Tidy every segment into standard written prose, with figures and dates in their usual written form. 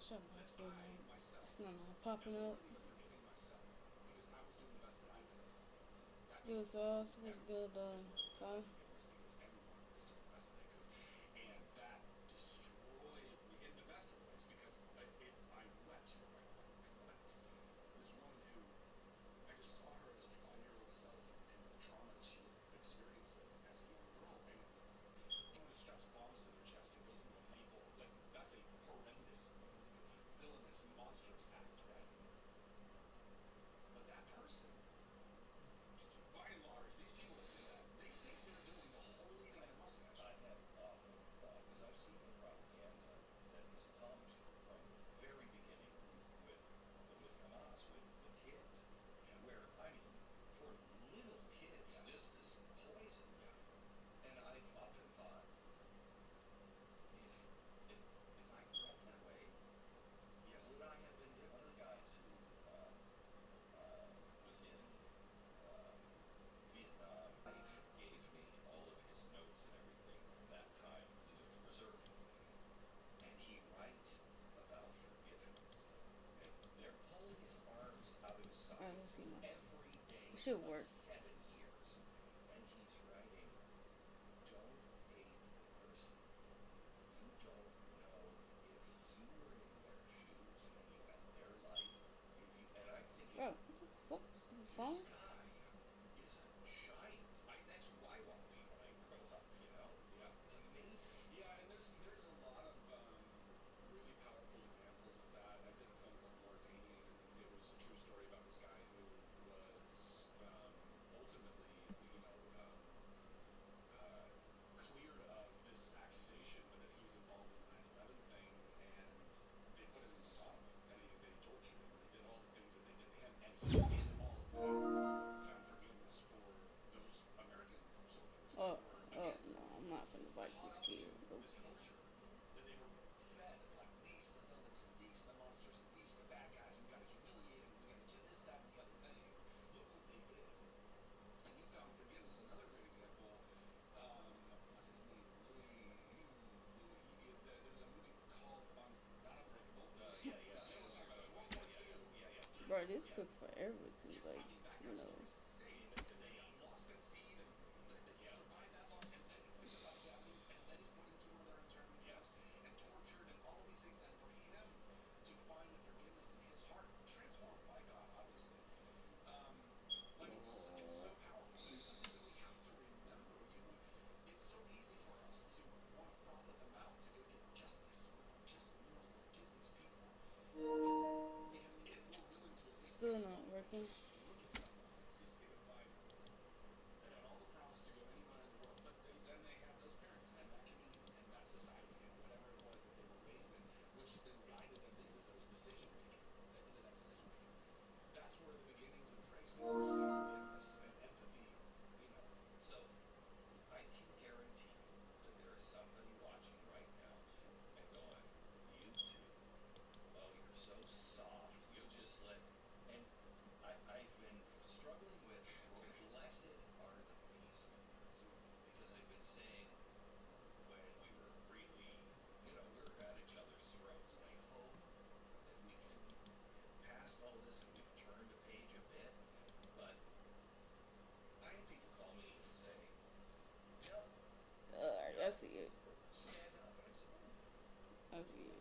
Shut up, so it's not popping up. It's good sauce. What's good, Ty? Let's see. It should work. Bro, what the fuck? Is the phone? Oh, oh no, I'm not gonna bite this kid. Nope. Bro, this took forever to like, you know. Still not working. I see it. I see it.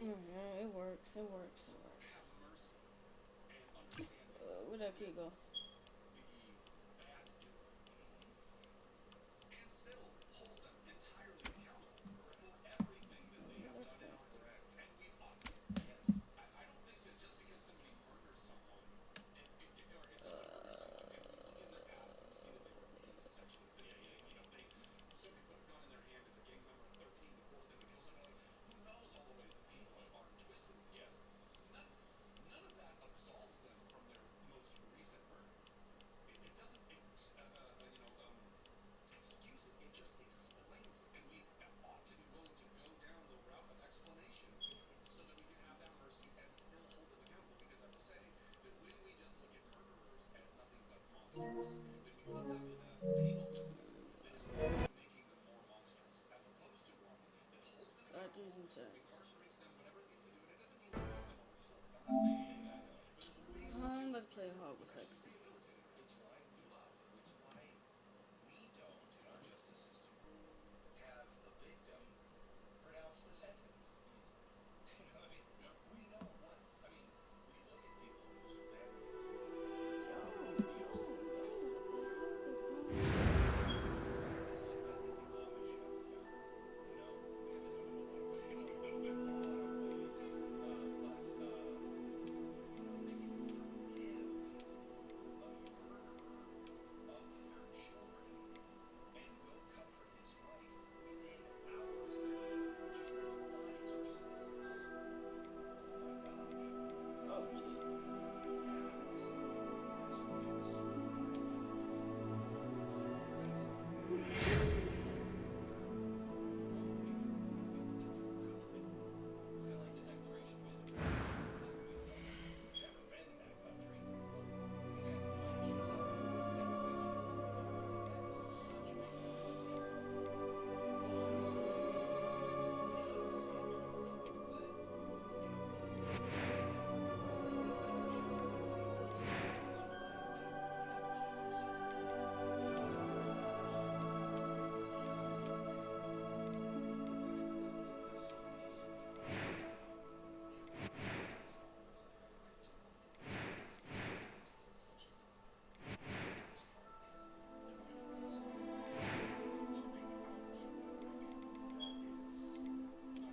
Yeah, it works. It works. It works. Where'd that kid go?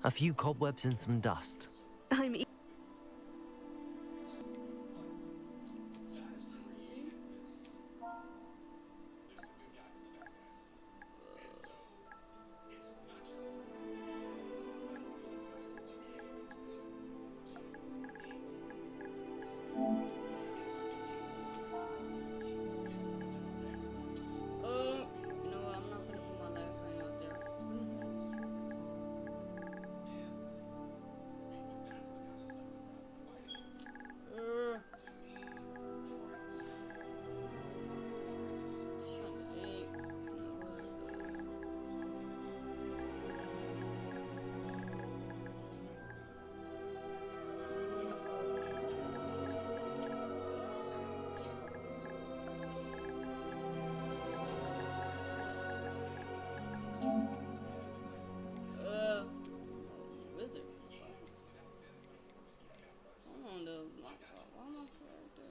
A few cobwebs and some dust. I'm you know what? I'm not gonna put my last name out there. Wizard. I'm on the why my character?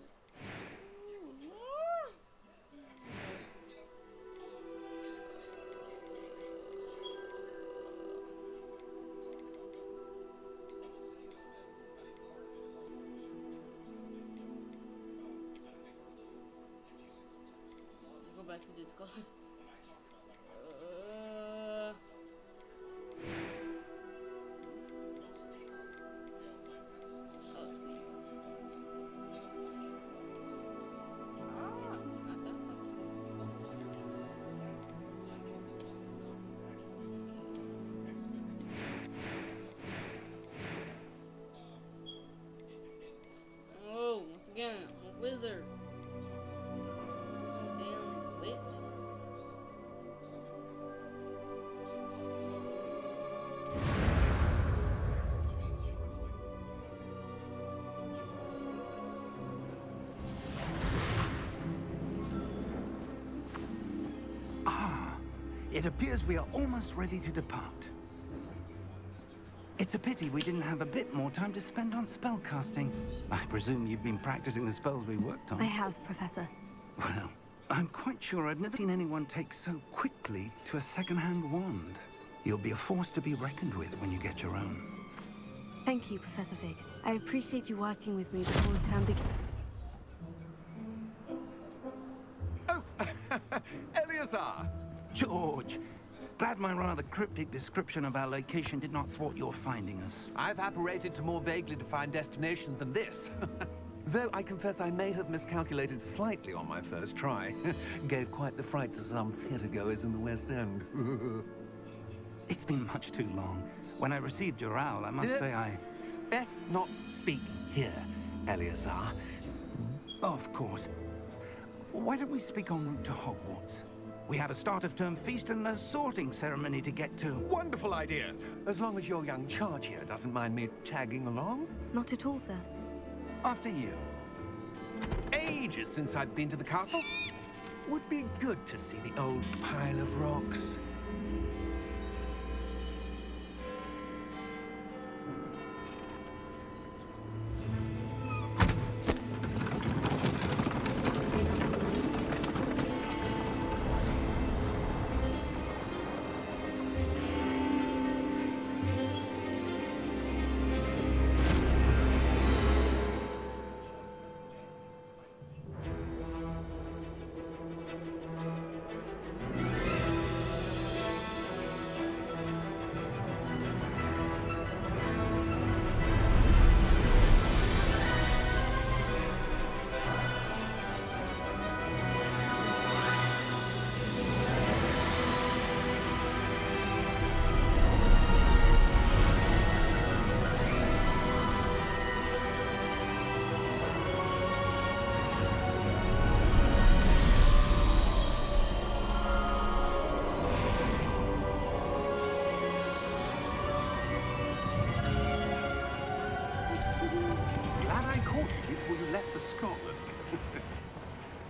Go back to this color. Oh, once again, I'm a wizard. Damn witch. It appears we are almost ready to depart. It's a pity we didn't have a bit more time to spend on spellcasting. I presume you've been practicing the spells we worked on. I have, Professor. Well, I'm quite sure I've never seen anyone take so quickly to a second-hand wand. You'll be a force to be reckoned with when you get your own. Thank you, Professor Fig. I appreciate you working with me before the term begins. Oh, Eleazar! George, glad my rather cryptic description of our location did not thwart your finding us. I've apparated to more vaguely defined destinations than this. Though I confess I may have miscalculated slightly on my first try. Gave quite the fright to some theatergoers in the West End. It's been much too long. When I received your owl, I must say I... Best not speak here, Eleazar. Of course. Why don't we speak en route to Hogwarts? We have a start-of-term feast and a sorting ceremony to get to. Wonderful idea! As long as your young charge here doesn't mind me tagging along. Not at all, sir. After you. Ages since I'd been to the castle. Would be good to see the old pile of rocks.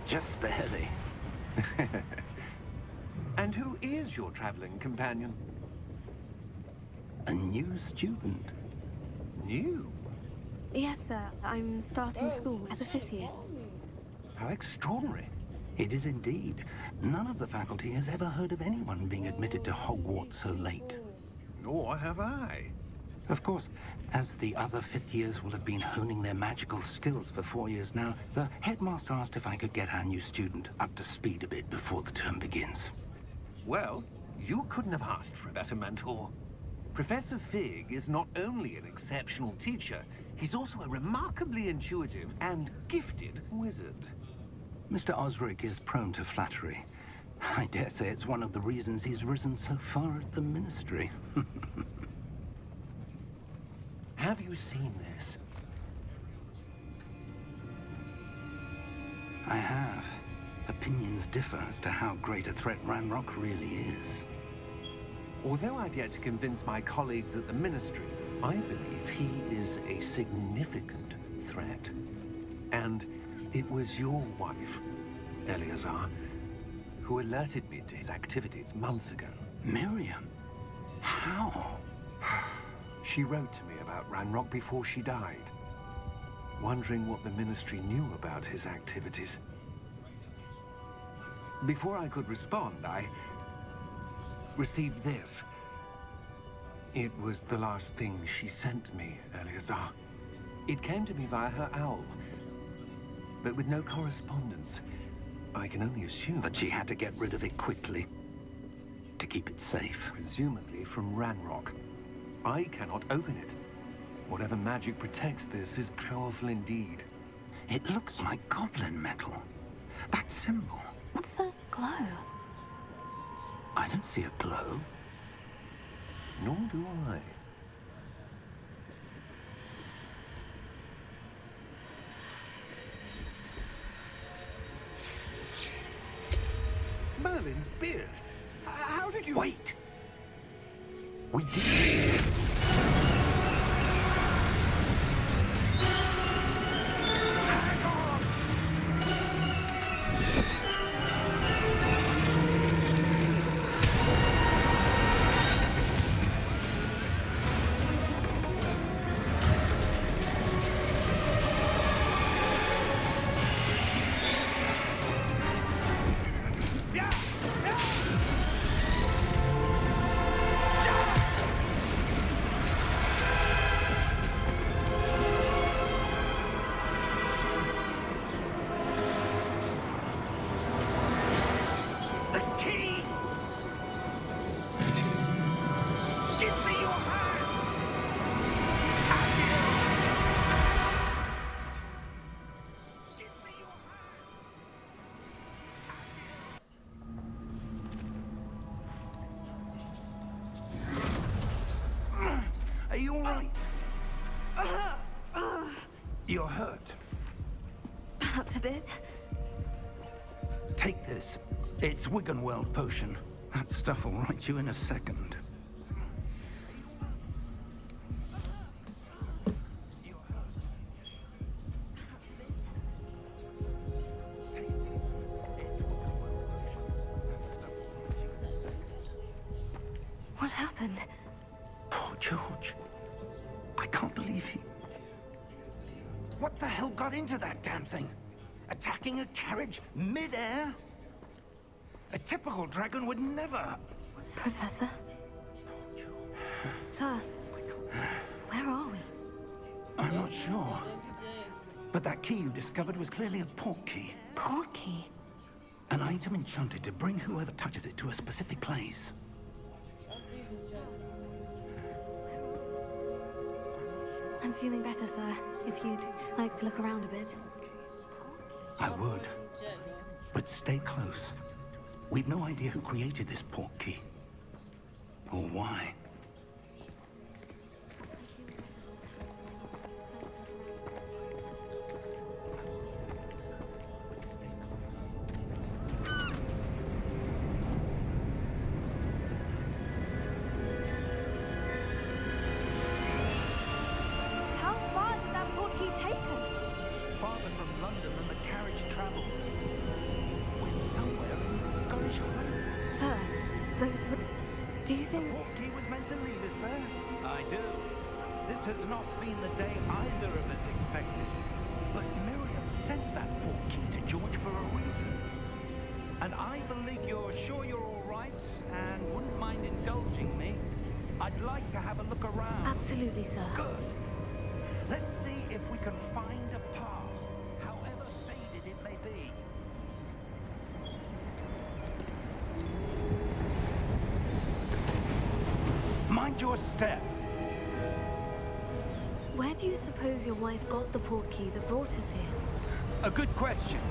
Just barely. And who is your traveling companion? A new student. New? Yes, sir. I'm starting school as a 5th year. How extraordinary. It is indeed. None of the faculty has ever heard of anyone being admitted to Hogwarts so late. Nor have I. Of course, as the other fifth years will have been honing their magical skills for 4 years now, the headmaster asked if I could get our new student up to speed a bit before the term begins. Well, you couldn't have asked for a better mentor. Professor Fig is not only an exceptional teacher, he's also a remarkably intuitive and gifted wizard. Mr. Osric is prone to flattery. I dare say it's one of the reasons he's risen so far at the ministry. Have you seen this? I have. Opinions differ as to how great a threat Ranrock really is. Although I've yet to convince my colleagues at the Ministry, I believe he is a significant threat. And it was your wife, Eleazar, who alerted me to his activities months ago. Miriam? How? She wrote to me about Ranrock before she died, wondering what the Ministry knew about his activities. Before I could respond, I received this. It was the last thing she sent me, Eleazar. It came to me via her owl, but with no correspondence. I can only assume That she had to get rid of it quickly, to keep it safe. presumably from Ranrock. I cannot open it. Whatever magic protects this is powerful indeed. It looks like goblin metal. That symbol. What's the glow? I don't see a glow. Nor do I. Merlin's beard. How did you... Wait! We did. Are you all right? You're hurt. Perhaps a bit. Take this. It's Wiggenweld potion. That stuff will right you in a second. What happened? Poor George. I can't believe he... What the hell got into that damn thing? Attacking a carriage mid-air? A typical dragon would never... Professor? Sir, where are we? I'm not sure. But that key you discovered was clearly a port key. Port key? An item enchanted to bring whoever touches it to a specific place. I'm feeling better, sir. If you'd like to look around a bit. I would. But stay close. We've no idea who created this port key. Or why. How far did that port key take us? Farther from London than the carriage traveled. We're somewhere in the Scottish Highlands. Sir, those roots. Do you think... Port key was meant to lead us there. I do. This has not been the day either of us expected. But Miriam sent that port key to George for a reason. And I believe you're sure you're all right and wouldn't mind indulging me. I'd like to have a look around. Absolutely, sir. Good. Let's see if we can find a path, however faded it may be. Mind your step. Where do you suppose your wife got the portkey that brought us here? A good question.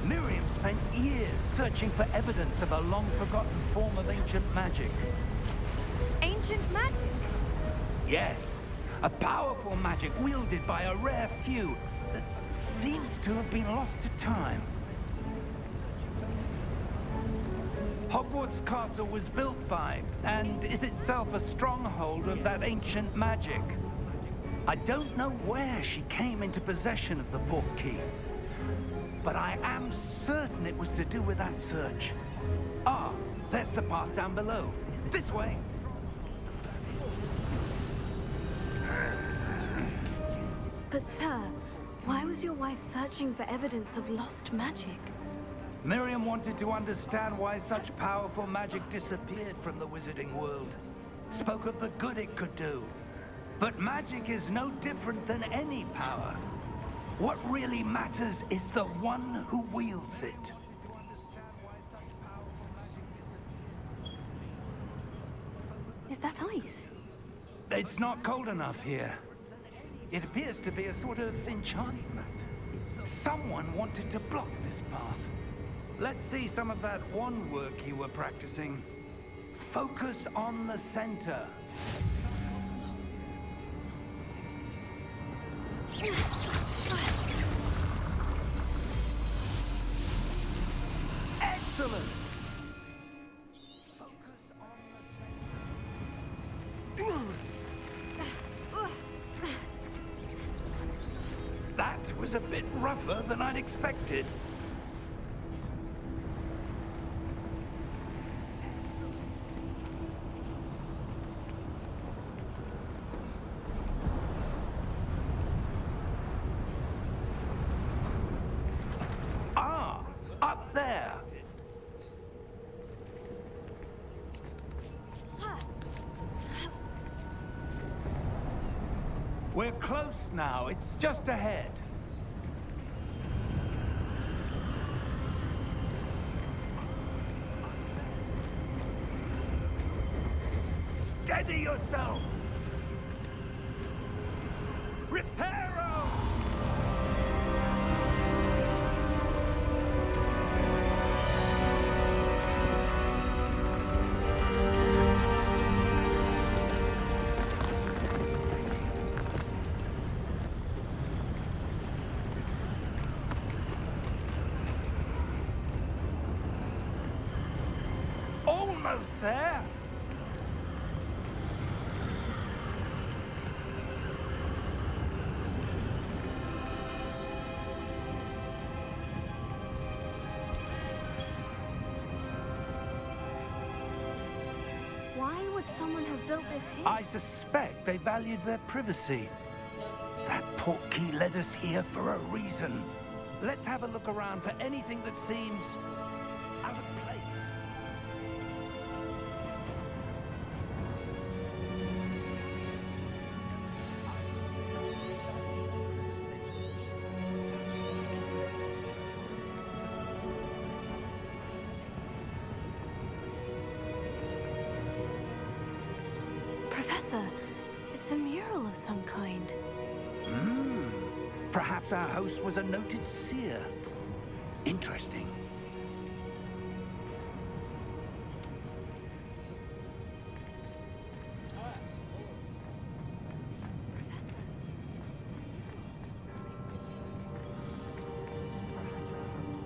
Miriam spent years searching for evidence of a long-forgotten form of ancient magic. Ancient magic? Yes, a powerful magic wielded by a rare few that seems to have been lost to time. Hogwarts Castle was built by, and is itself a stronghold of that ancient magic. I don't know where she came into possession of the portkey, but I am certain it was to do with that search. Ah, there's the path down below. This way. But sir, why was your wife searching for evidence of lost magic? Miriam wanted to understand why such powerful magic disappeared from the wizarding world. Spoke of the good it could do. But magic is no different than any power. What really matters is the one who wields it. Is that ice? It's not cold enough here. It appears to be a sort of enchantment. Someone wanted to block this path. Let's see some of that wand work you were practicing. Focus on the center. Excellent! Focus on the center. That was a bit rougher than I'd expected. Up there! We're close now. It's just ahead. Steady yourself! Reparo! Almost there. Why would someone have built this here? I suspect they valued their privacy. That portkey led us here for a reason. Let's have a look around for anything that seems out of place. Professor, it's a mural of some kind. Perhaps our host was a noted seer. Interesting.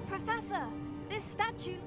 Professor, this statue...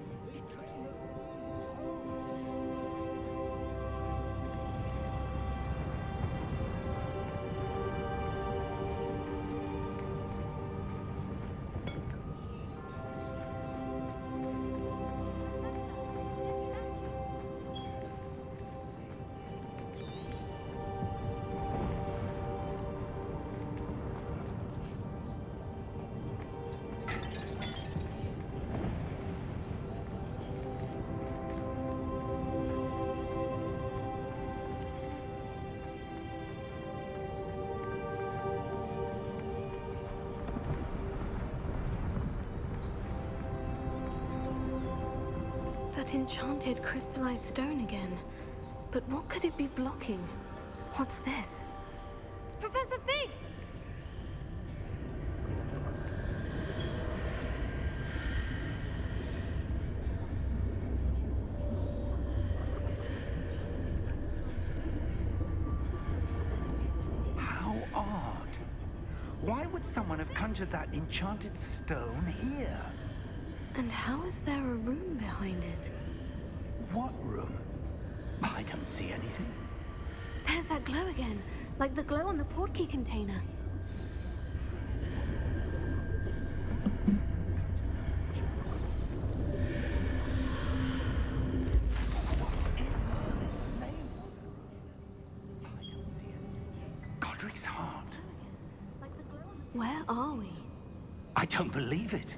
that enchanted crystallized stone again. But what could it be blocking? What's this? Professor Fig! How odd. Why would someone have conjured that enchanted stone here? And how is there a room behind it? What room? I don't see anything. There's that glow again, like the glow on the portkey container. Godric's heart. Where are we? I don't believe it.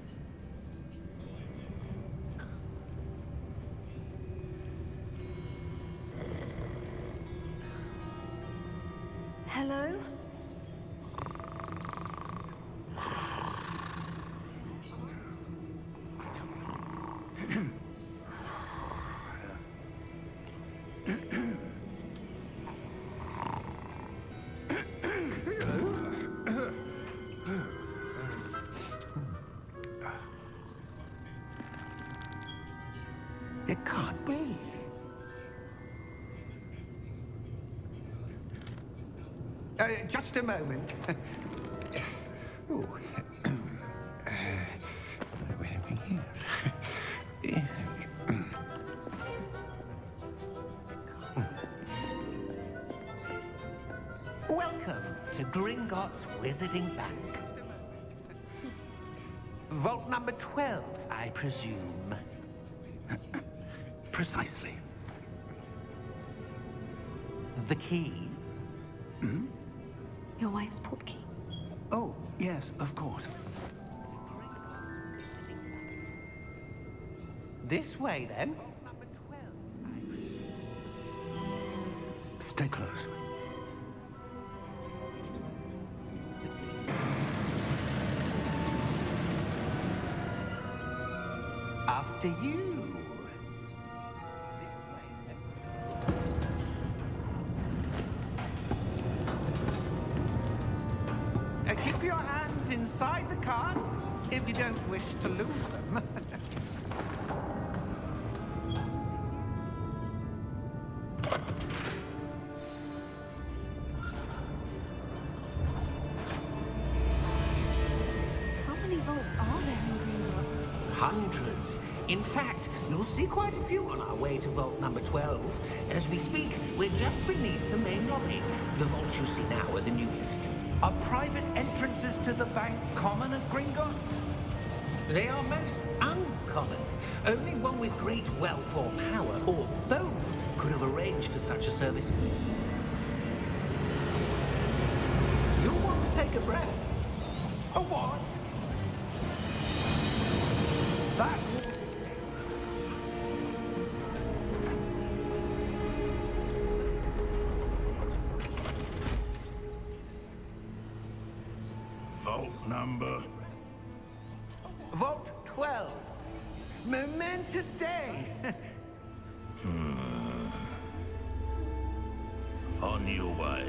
Hello? It can't be. Just a moment. Welcome to Gringotts Wizarding Bank. Vault number 12, I presume. Precisely. The key? Your wife's portkey. Oh, yes, of course. This way, then. Stay close. After you. Keep your hands inside the cart if you don't wish to lose them. How many vaults are there in Gringotts? Hundreds. In fact, you'll see quite a few on our way to vault number 12. As we speak, we're just beneath the main lobby. The vaults you see now are the newest. Are private entrances to the bank common at Gringotts? They are most uncommon. Only one with great wealth or power, or both, could have arranged for such a service. You'll want to take a breath. A what? That... Vault number. Vault 12. Momentous day. On your way.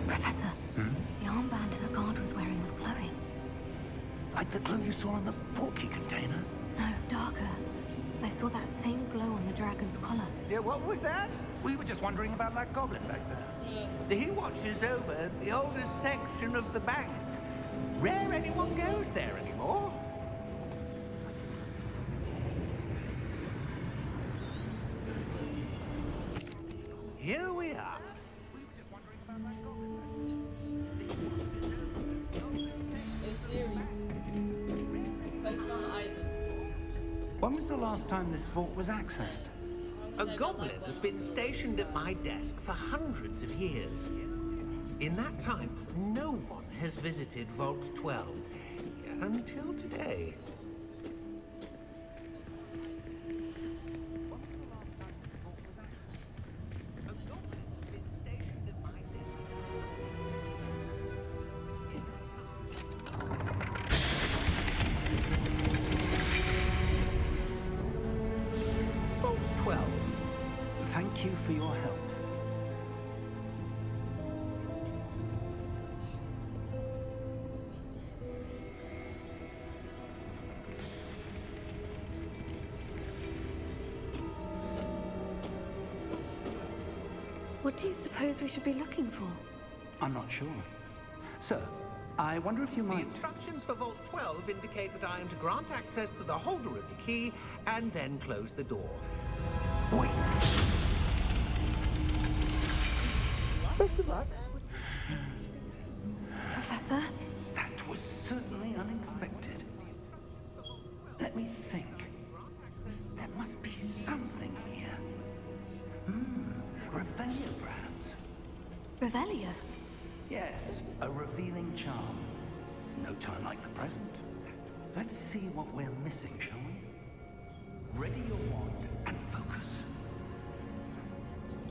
Professor, the armband the guard was wearing was glowing. Like the glow you saw on the portkey container? No, darker. I saw that same glow on the dragon's collar. Yeah, what was that? We were just wondering about that goblin back there. He watches over the oldest section of the bank. Rare anyone goes there anymore. Here we are. When was the last time this vault was accessed? A goblin has been stationed at my desk for hundreds of years. In that time, no one has visited Vault 12. until today. Vault 12. Thank you for your help. What do you suppose we should be looking for? I'm not sure. Sir, I wonder if you The might... instructions for Vault 12 indicate that I am to grant access to the holder of the key and then close the door. Wait! Professor? That was certainly unexpected. Let me think. There must be something here. Revelio, perhaps? Revelio? Yes, a revealing charm. No time like the present. Let's see what we're missing, shall we? Ready your wand and focus.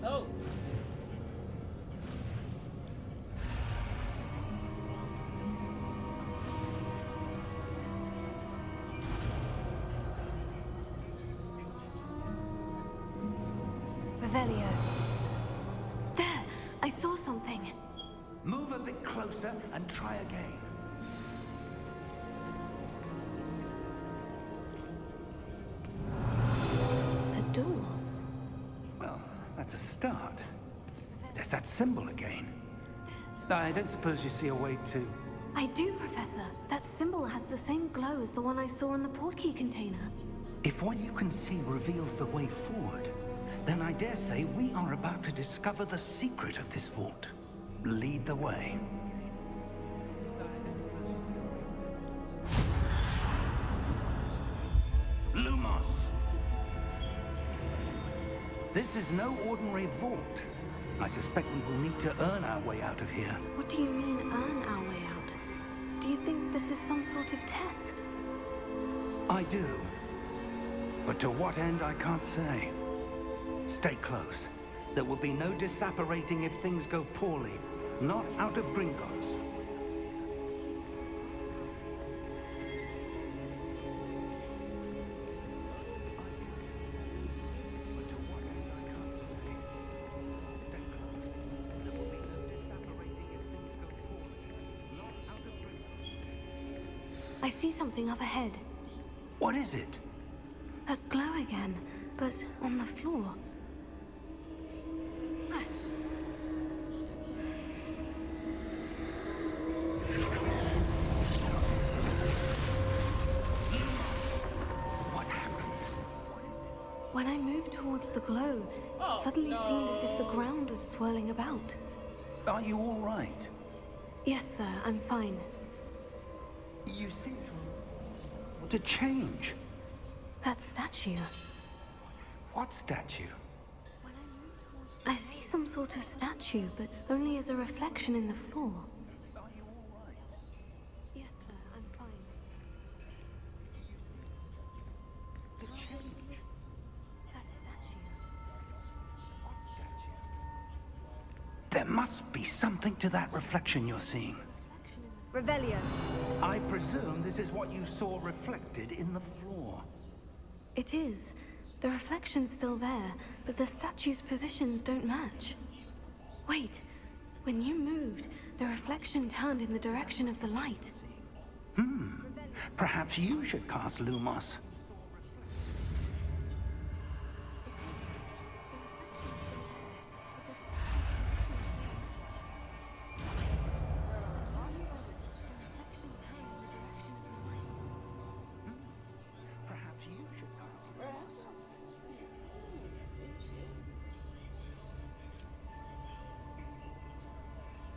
Oh. Revelio. There! I saw something. Move a bit closer and try again. A door. Well, that's a start. There's that symbol again. I don't suppose you see a way to... I do, Professor. That symbol has the same glow as the one I saw in the portkey container. If what you can see reveals the way forward, then I dare say we are about to discover the secret of this vault. Lead the way. Lumos! This is no ordinary vault. I suspect we will need to earn our way out of here. What do you mean, earn our way out? Do you think this is some sort of test? I do. But to what end, I can't say. Stay close. There will be no disapparating if things go poorly. Not out of Gringotts. But to what end, I can't say. Stay close. There will be no disapparating if things go poorly. Not out of Gringotts. I see something up ahead. What is it? That glow again, but on the floor. What happened? What is it? When I moved towards the glow, Oh, it suddenly no. seemed as if the ground was swirling about. Are you all right? Yes, sir, I'm fine. You seem to change. That statue. What statue? I see some sort of statue, but only as a reflection in the floor. Are you all right? Yes, sir, I'm fine. The change. That statue. What statue? There must be something to that reflection you're seeing. Revelio. I presume this is what you saw reflected in the floor. It is. The reflection's still there, but the statue's positions don't match. Wait. When you moved, the reflection turned in the direction of the light. Perhaps you should cast Lumos. Perhaps you should cast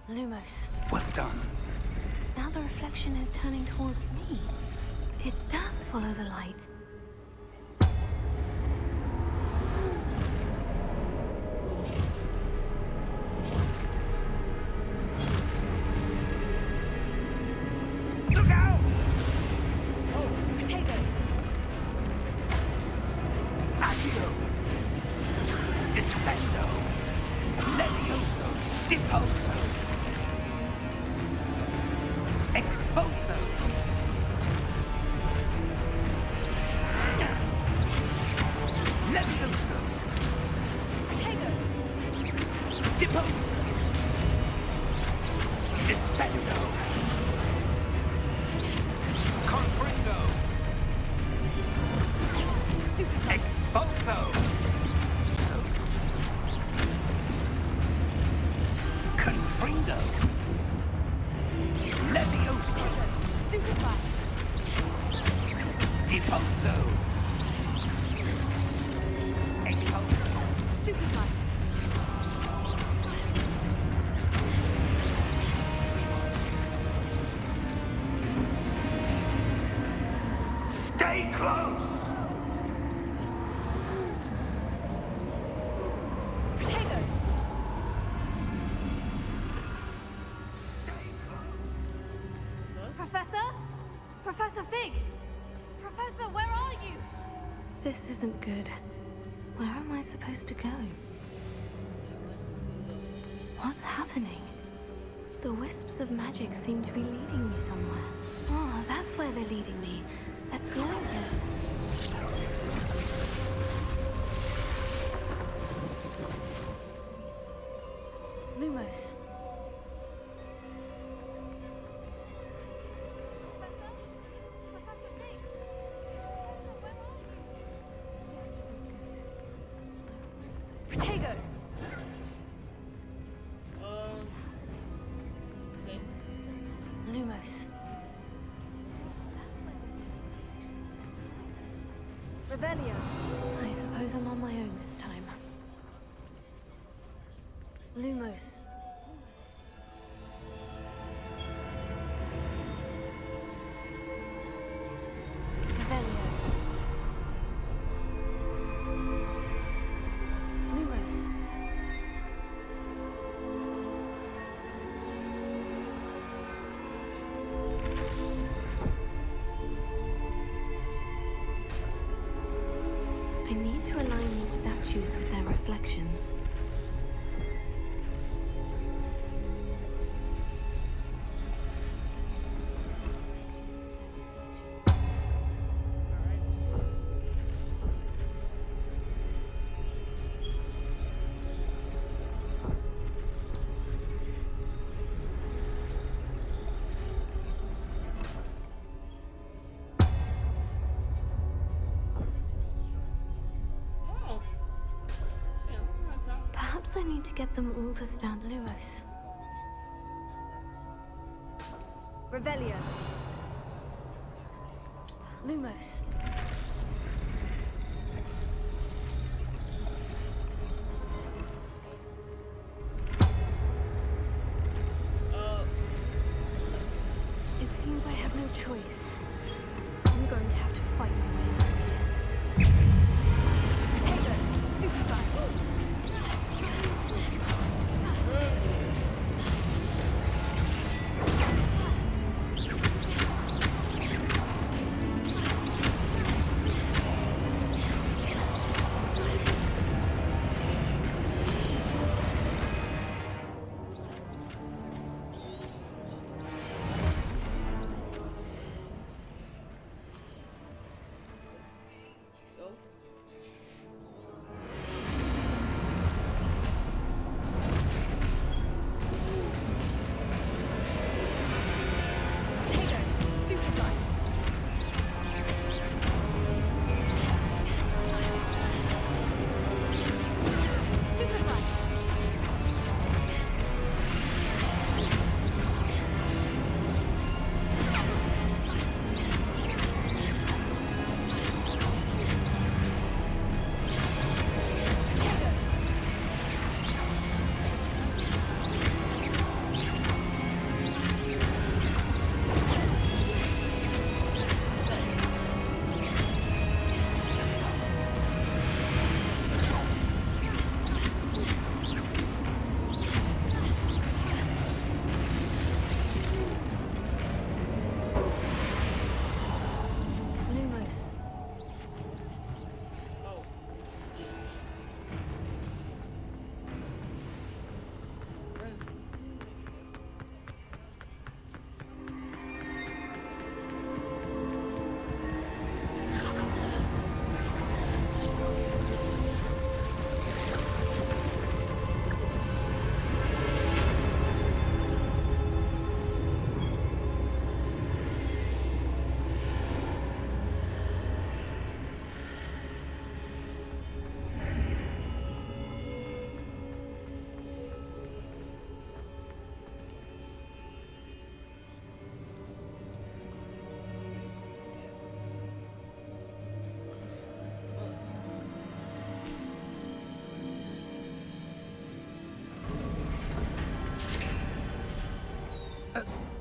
Lumos. Lumos. Well done. Now the reflection is turning towards me. It does follow the light. Look out! Expulso! Levioso! Deposo! Descendo! Confringo! Expulso! Confringo! Levioso! Stupefy! Deposo! Expulso! Stupefy! Stay close! Potato! Stay close! Professor? Professor Fig! Professor, where are you? This isn't good. Where am I supposed to go? What's happening? The wisps of magic seem to be leading me somewhere. Ah, that's where they're leading me. That glow again. Lumos. Professor? Professor Fig? Professor, where are you? This isn't good. Where am I supposed to... Potato! Okay. Lumos. Revelio. I suppose I'm on my own this time. Lumos. Revelio. Lumos. I need to align these statues with their reflections. Oh. Yeah, that's all. Perhaps I need to get them all to stand Lumos. Revelio. Lumos. It seems I have no choice. I'm going to have to fight my way out of here. Potato! Stupefy!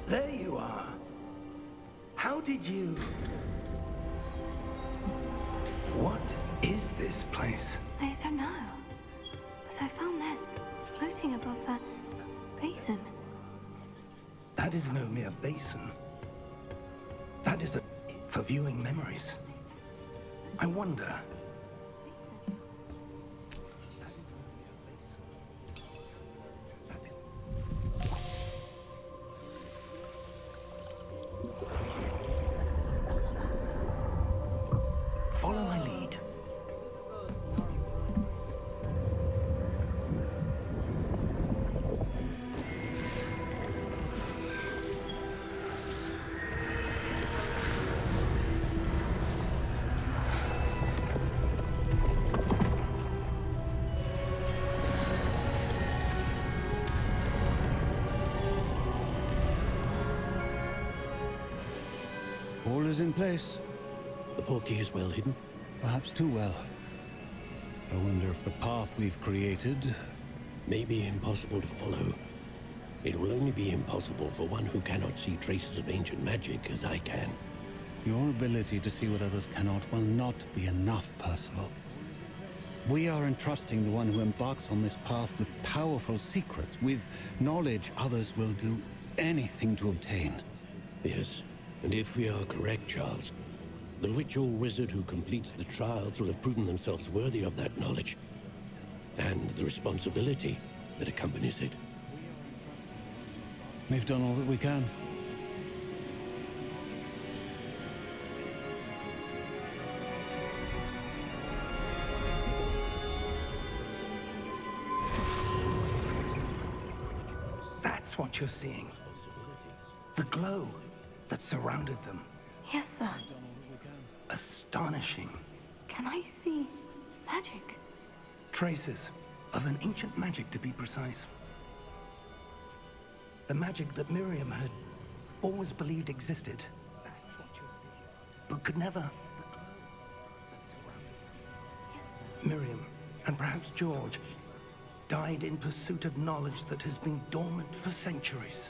There you are. How did you... What is this place? I don't know. But I found this floating above that basin. That is no mere basin. That is for viewing memories. I wonder... Follow my lead. All is in place. The portkey is well hidden. Perhaps too well. I wonder if the path we've created... May be impossible to follow. It will only be impossible for one who cannot see traces of ancient magic as I can. Your ability to see what others cannot will not be enough, Percival. We are entrusting the one who embarks on this path with powerful secrets, with knowledge others will do anything to obtain. Yes, and if we are correct, Charles, the witch or wizard who completes the trials will have proven themselves worthy of that knowledge, and the responsibility that accompanies it. We've done all that we can. That's what you're seeing. The glow that surrounded them. Yes, sir. Astonishing. Can I see magic? Traces of an ancient magic, to be precise. The magic that Miriam had always believed existed. That's what you're seeing. But could never... Miriam, and perhaps George, died in pursuit of knowledge that has been dormant for centuries.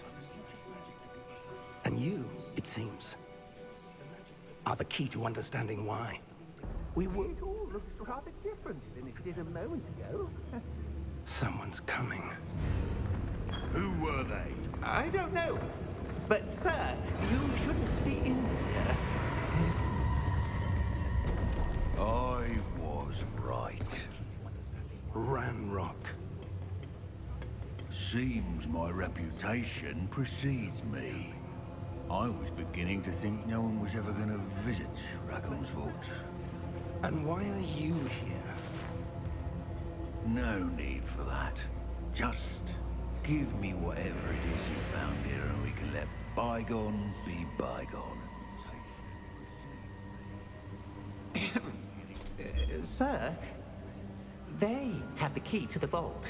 And you, it seems, are the key to understanding why. We were... It all looks rather different than it did a moment ago. Someone's coming. Who were they? I don't know. But, sir, you shouldn't be in here. I was right. Ranrock. Seems my reputation precedes me. I was beginning to think no one was ever going to visit Rackham's vault. And why are you here? No need for that. Just give me whatever it is you found here and we can let bygones be bygones. Sir, they have the key to the vault.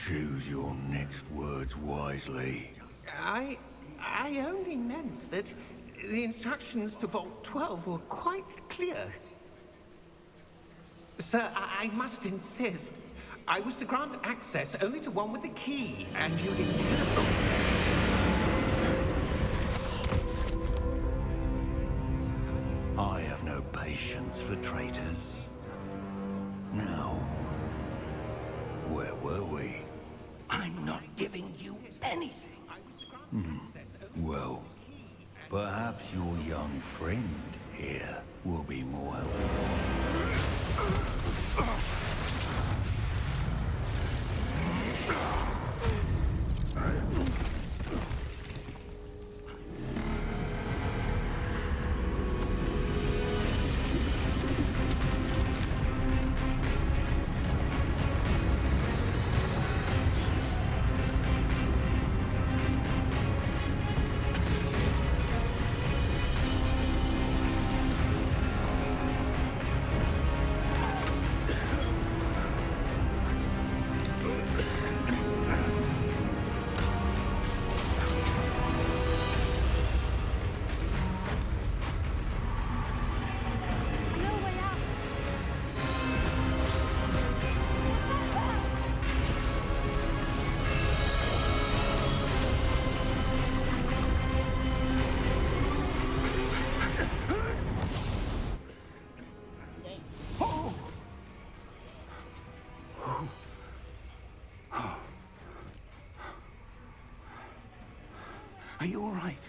Choose your next words wisely. I only meant that the instructions to Vault 12 were quite clear. Sir, I must insist. I was to grant access only to one with the key, and you didn't have them. I have no patience for traitors. Now, where were we? I'm not giving you anything. Well, perhaps your young friend here will be more helpful. Are you all right?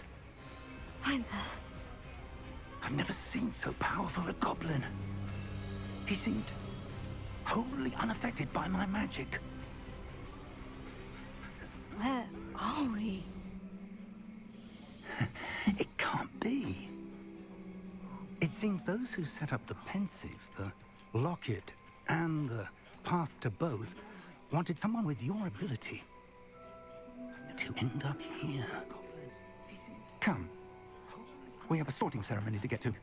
Fine, sir. I've never seen so powerful a goblin. He seemed wholly unaffected by my magic. Where are we? It can't be. It seems those who set up the pensive, the locket, and the path to both wanted someone with your ability to end up here. Come. We have a sorting ceremony to get to.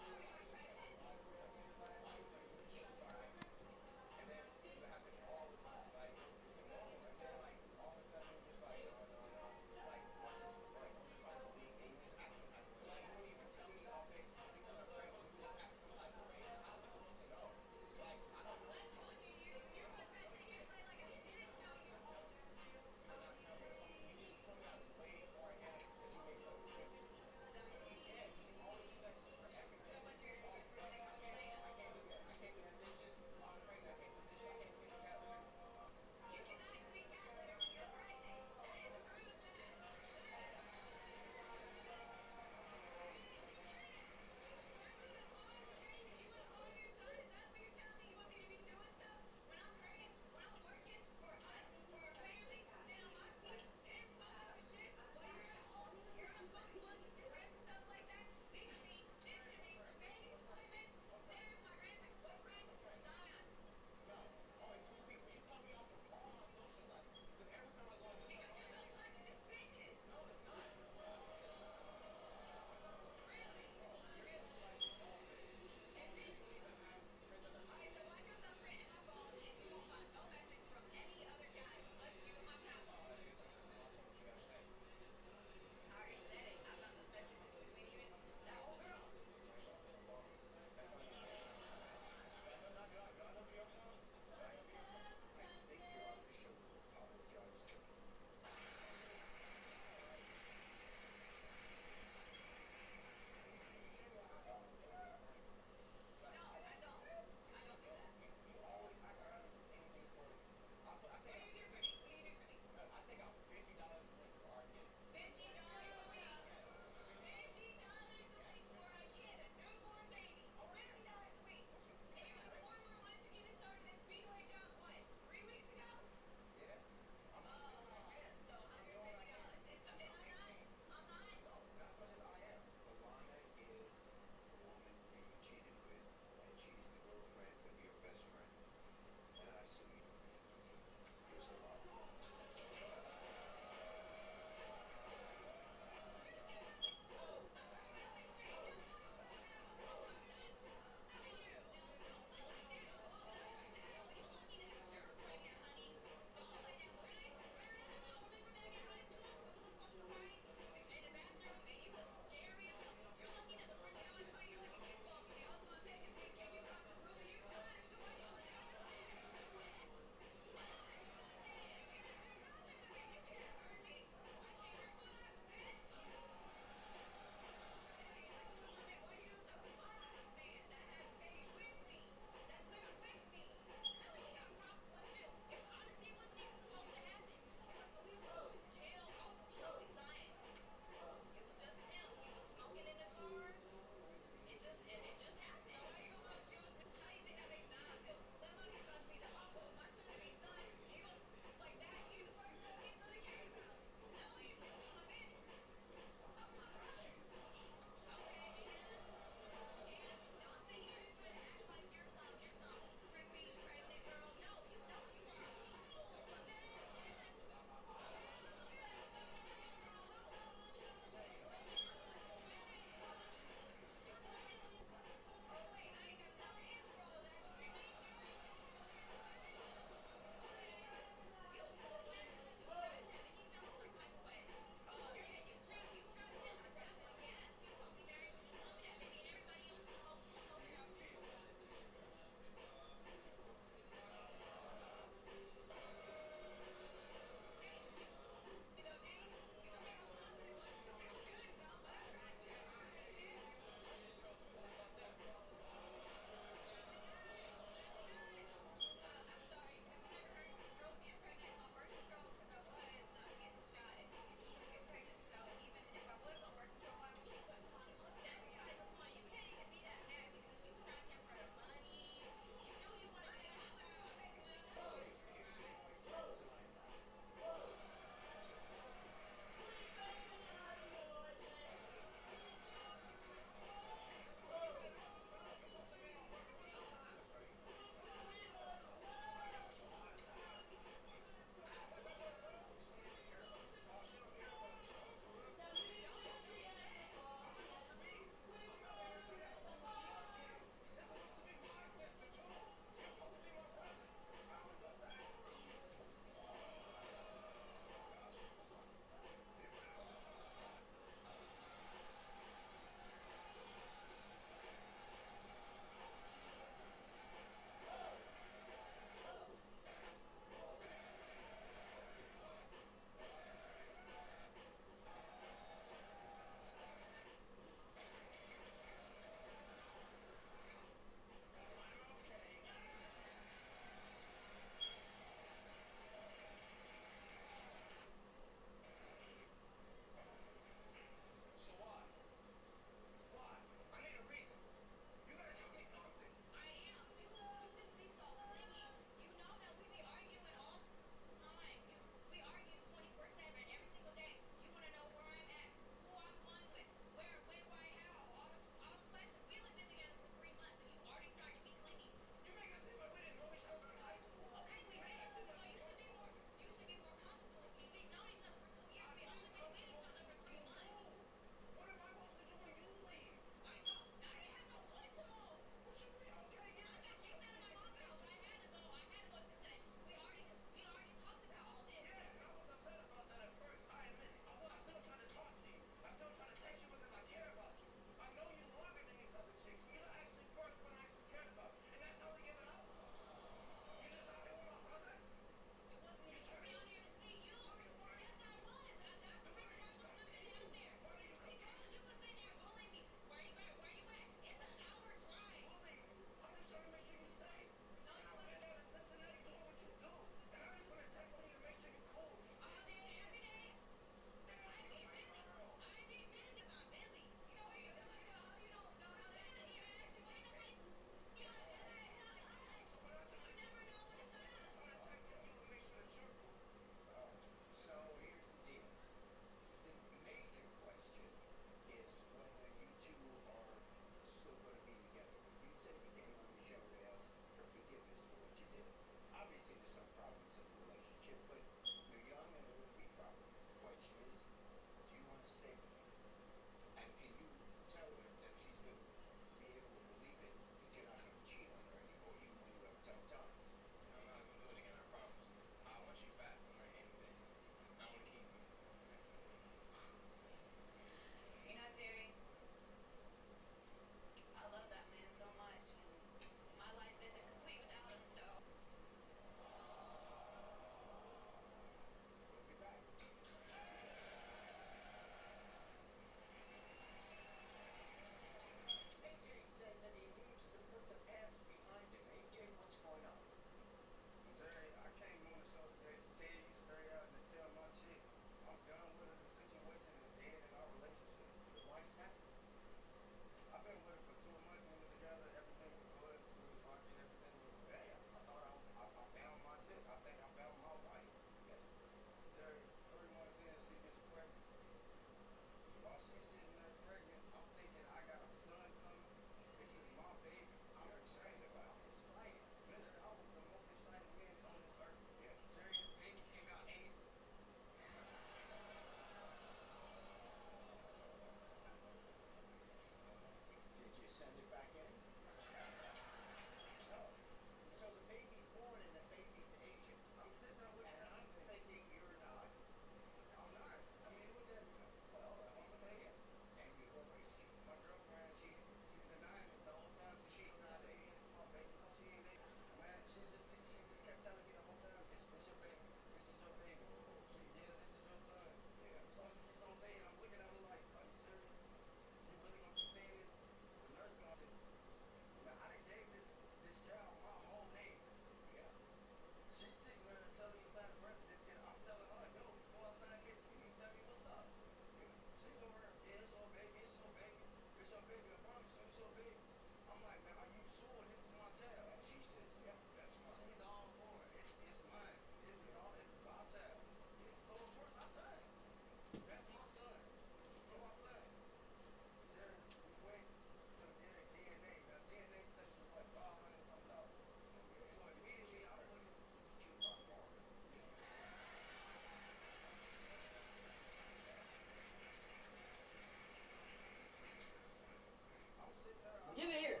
Give it here.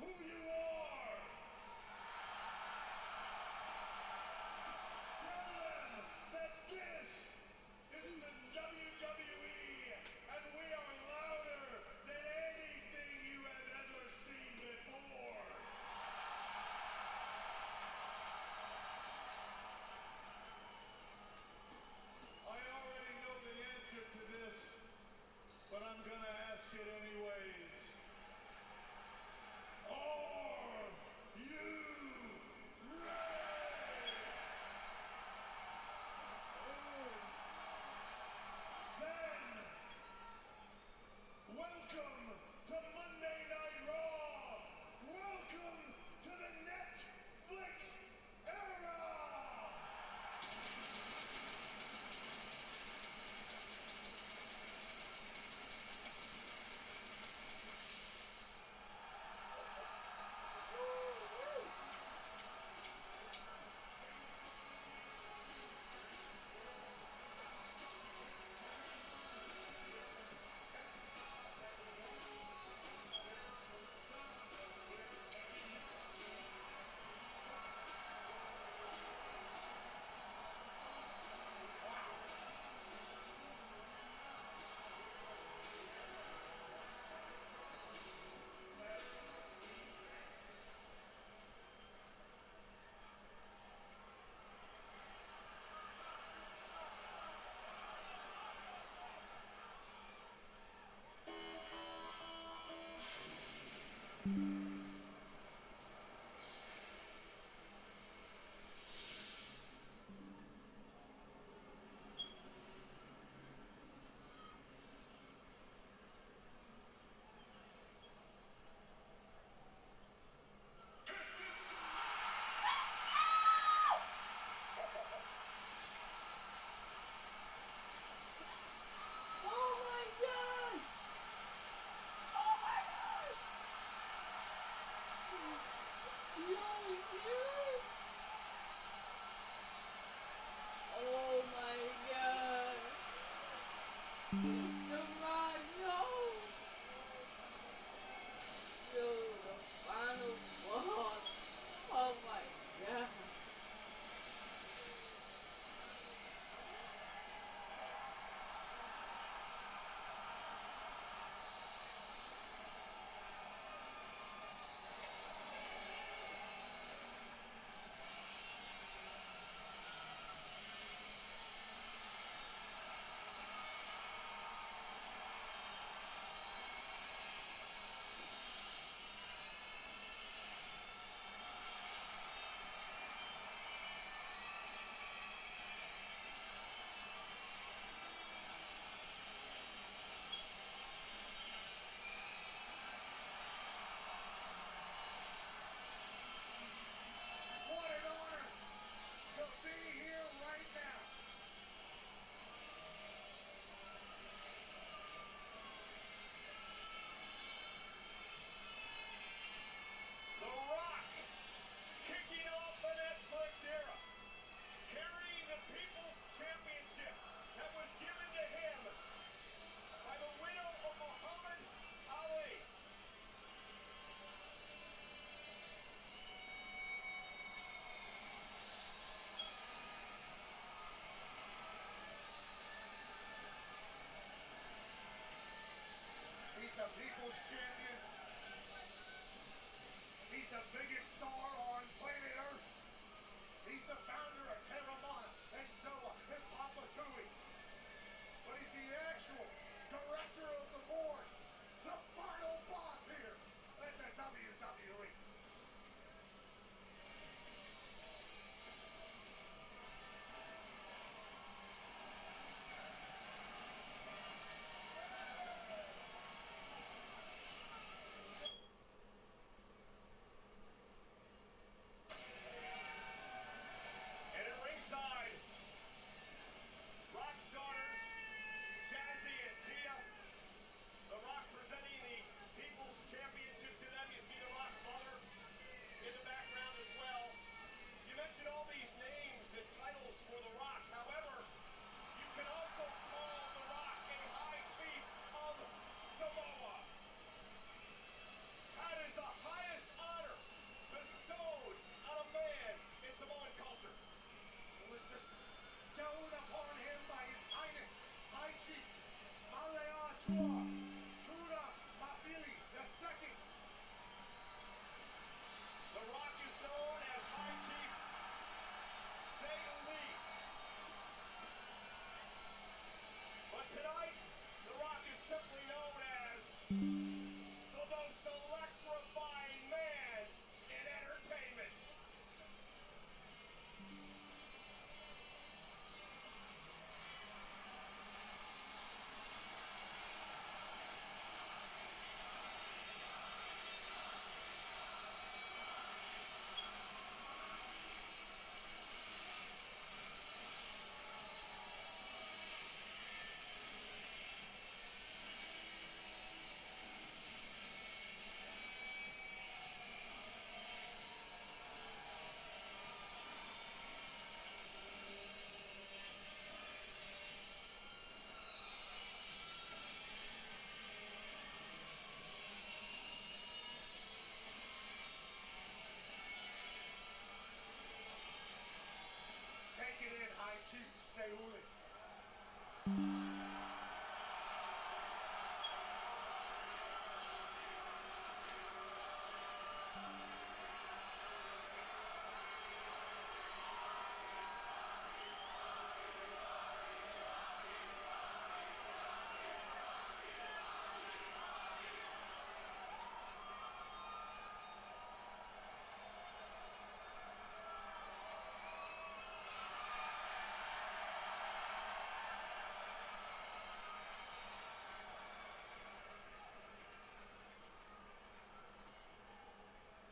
who you are. Tell them that this is the WWE, and we are louder than anything you have ever seen before. I already know the answer to this, but I'm gonna ask it anyways. Are you ready? Then, welcome to Monday Night Raw. Welcome to the Netflix era. Oh my god! Oh my god! Yo, dude! Oh my god! The Rock, no! Yo, the final boss! Oh my god! What an honor to be here right now. The Rock, kicking off the Netflix era, carrying the People's Championship that was given to him by the widow of Muhammad Ali. He's the People's Champion. He's the biggest star on planet Earth. He's the founder of Terramana and Zoa and Papa Tui. But he's the actual director of the board, the final boss here at the WWE. And at ringside, Rock's daughters, Jazzy and Tia. The Rock presenting the People's Championship to them. You see the Rock's mother in the background as well. You mentioned all these names and titles for the Rock. However, you can also call the Rock a high chief of Samoa. That is the highest Tune up, Mafili, the second. The Rock is known as High Chief Satan Lee. But tonight, The Rock is simply known as the most electrifying man in entertainment. Take it in, High Chief. Say Uli.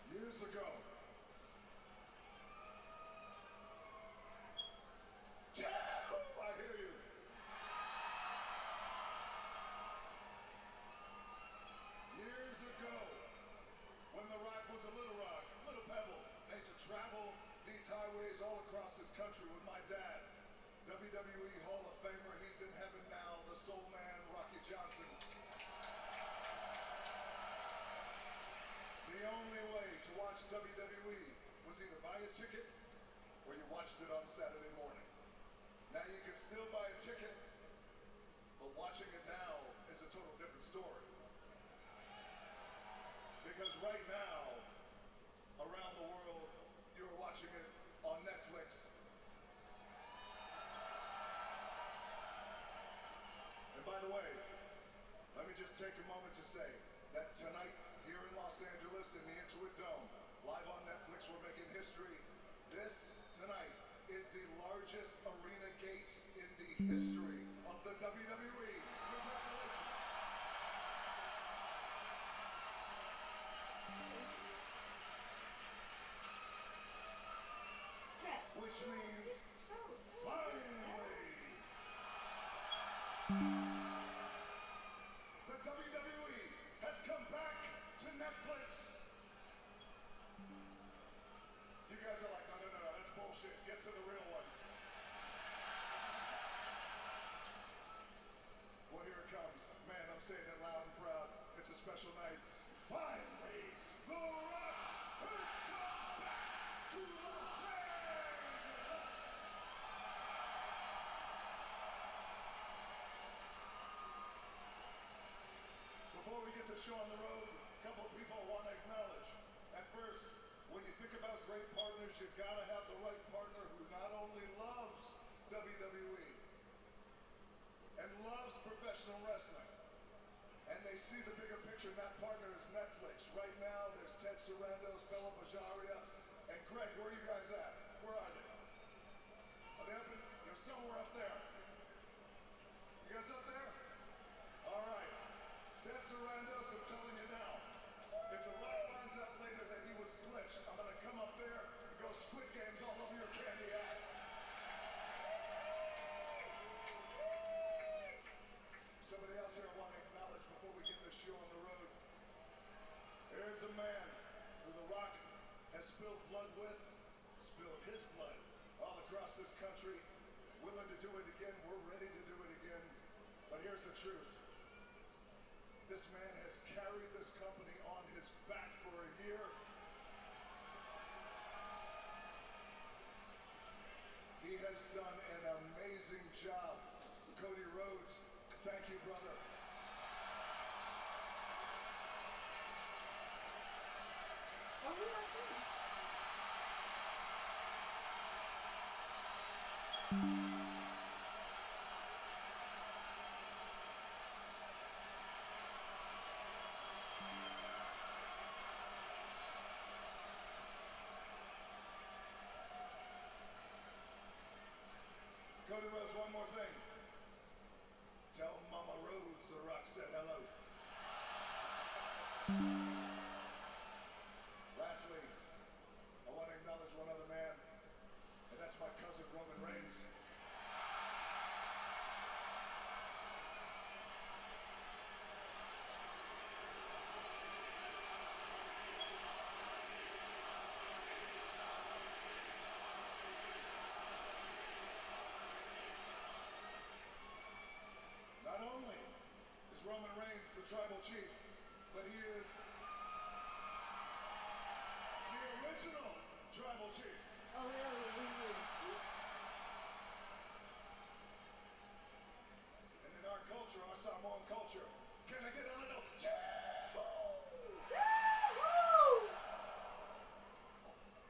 Years ago. I hear you. Years ago, when The Rock was a little rock, little pebble, and I used to travel these highways all across this country with my dad, WWE Hall of Famer, he's in heaven now, the soul man, Rocky Johnson. The only way to watch WWE was either buy a ticket or you watched it on Saturday morning. Now you can still buy a ticket, but watching it now is a total different story. Because right now, around the world, you're watching it on Netflix. And by the way, let me just take a moment to say that tonight, here in Los Angeles in the Intuit Dome, live on Netflix, we're making history. This, tonight, is the largest arena gate in the history of the WWE. Congratulations. Which means, finally, the WWE has come back to Netflix. You guys are like, no, that's bullshit. Get to the real one. Well, here it comes. Man, I'm saying it loud and proud. It's a special night. Finally, The Rock has come back to Los Angeles. Before we get the show on the road, a couple of people I want to acknowledge. At first, when you think about great partners, you've got to have the right partner who not only loves WWE and loves professional wrestling, and they see the bigger picture, and that partner is Netflix. Right now, there's Ted Sarandos, Bella Bajaria, and Greg. Where are you guys at? Where are they? Are they up in? They're somewhere up there. You guys up there? All right. Ted Sarandos, I'm telling you now, if The Rock finds out later that he was glitched, I'm gonna come up there and go Squid Games all over your candy ass. Somebody else here I want to acknowledge before we get this show on the road. There's a man who The Rock has spilled blood with, spilled his blood all across this country. Willing to do it again, we're ready to do it again. But here's the truth. This man has carried this company on his back for a year. He has done an amazing job. Cody Rhodes, thank you, brother. tribal chief, but he is the original tribal chief. Oh, hell yeah, he is. And in our culture, our Samoan culture, can I get a little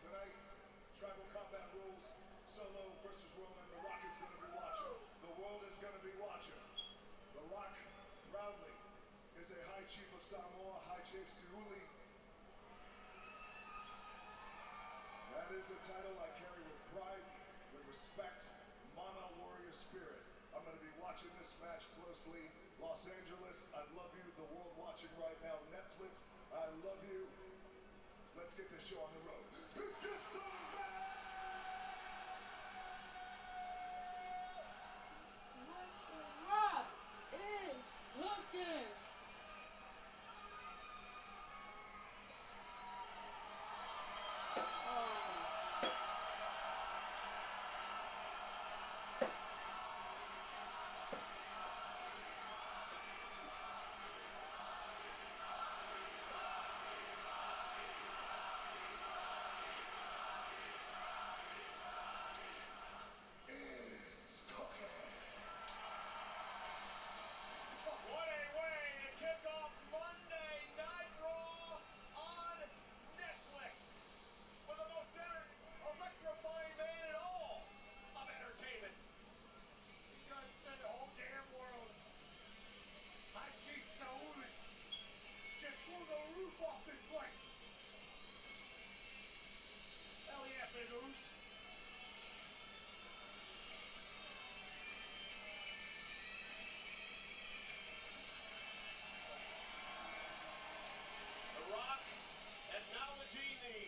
Tonight, tribal combat rules, solo versus Roman. The Rock is going to be watching. The world is going to be watching. The Rock, proudly, is a High Chief of Samoa, High Chief Siuli. That is a title I carry with pride, with respect, Mana warrior spirit. I'm going to be watching this match closely. Los Angeles, I love you. The world watching right now. Netflix, I love you. Let's get this show on the road. Get some Rock is looking. is cooking. What a way to kick off Monday Night Raw on Netflix with the most electrifying man in all of entertainment. You guys said the whole damn world. High Chief Sauli just blew the roof off this place. Hell yeah, big goose. The Rock acknowledging the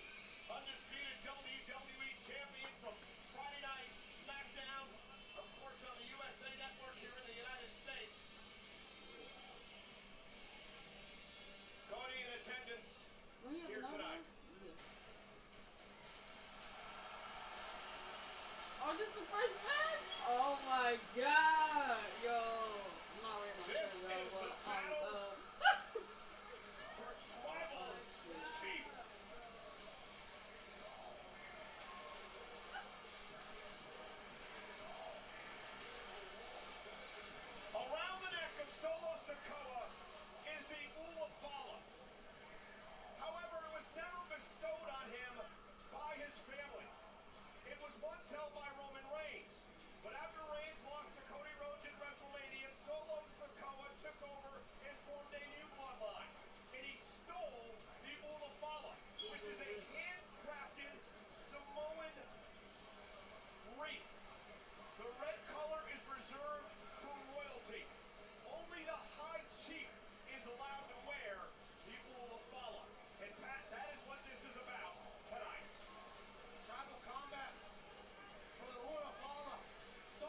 undisputed WWE champion from Friday Night SmackDown, of course on the USA Network here in the United States. Cody in attendance Don't you have here another tonight. one? Yeah. Oh, this is the first match? Oh my god, yo. I'm not wearing my This shirt, is bro, the but battle for Tribal Chief. Around the neck of Solo Sikoa is the Ulafala. However, it was never bestowed on him by his family. It was once held by Roman Reigns. But after Reigns lost to Cody Rhodes at WrestleMania, Solo Sikoa took over and formed a new bloodline. And he stole the Ulafala, which is a handcrafted Samoan wreath. The red color is reserved for royalty. Only the High Chief is allowed to wear the Ulafala. And Pat, that is what this is about tonight. Tribal combat for the Ulafala. So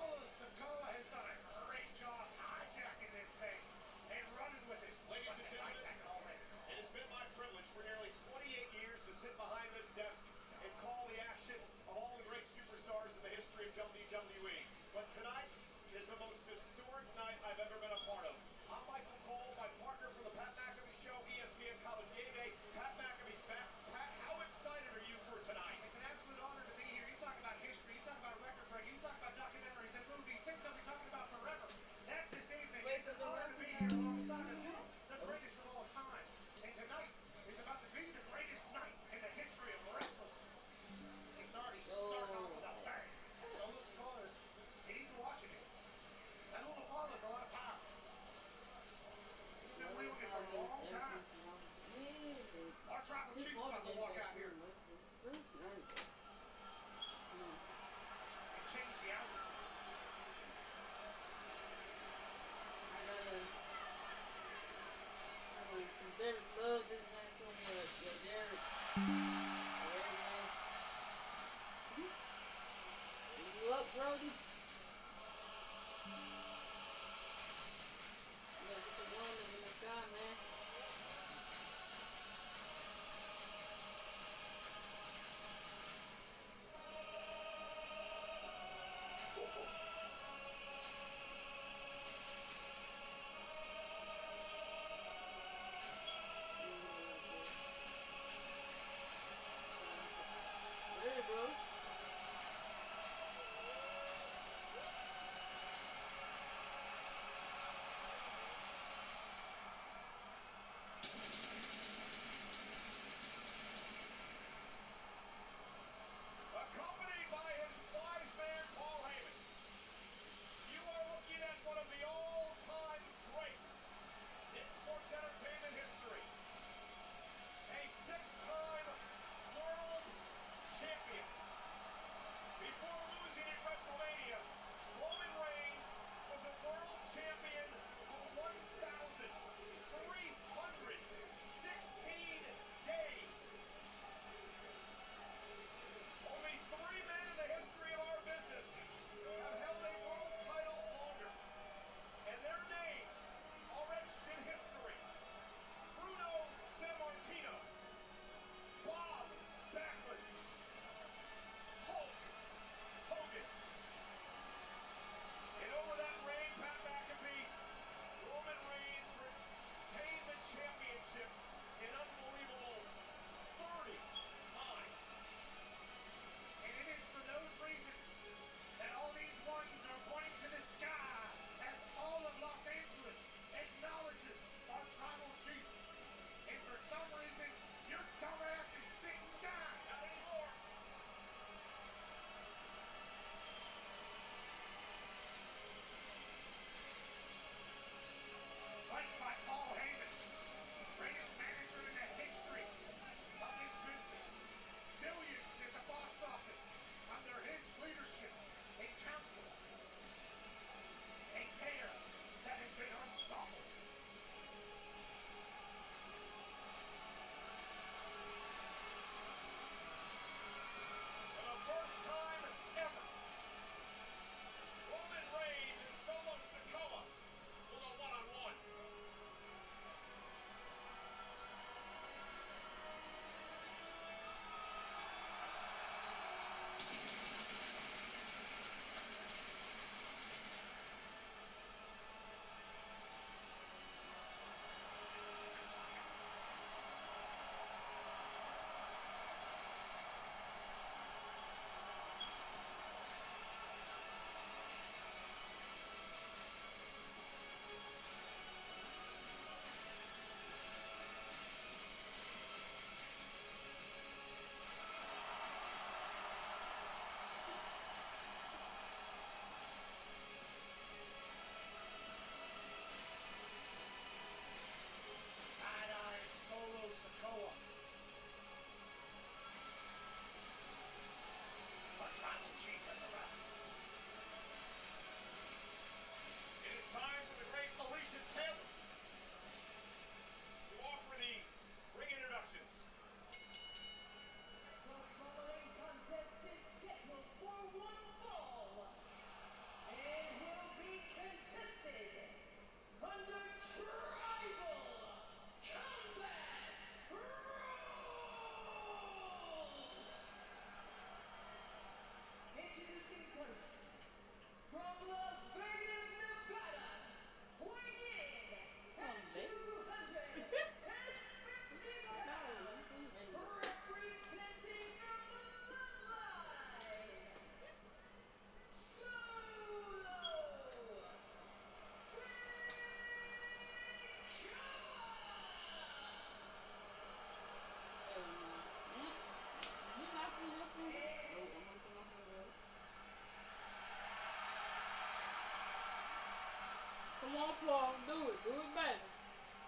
Paul, do it better.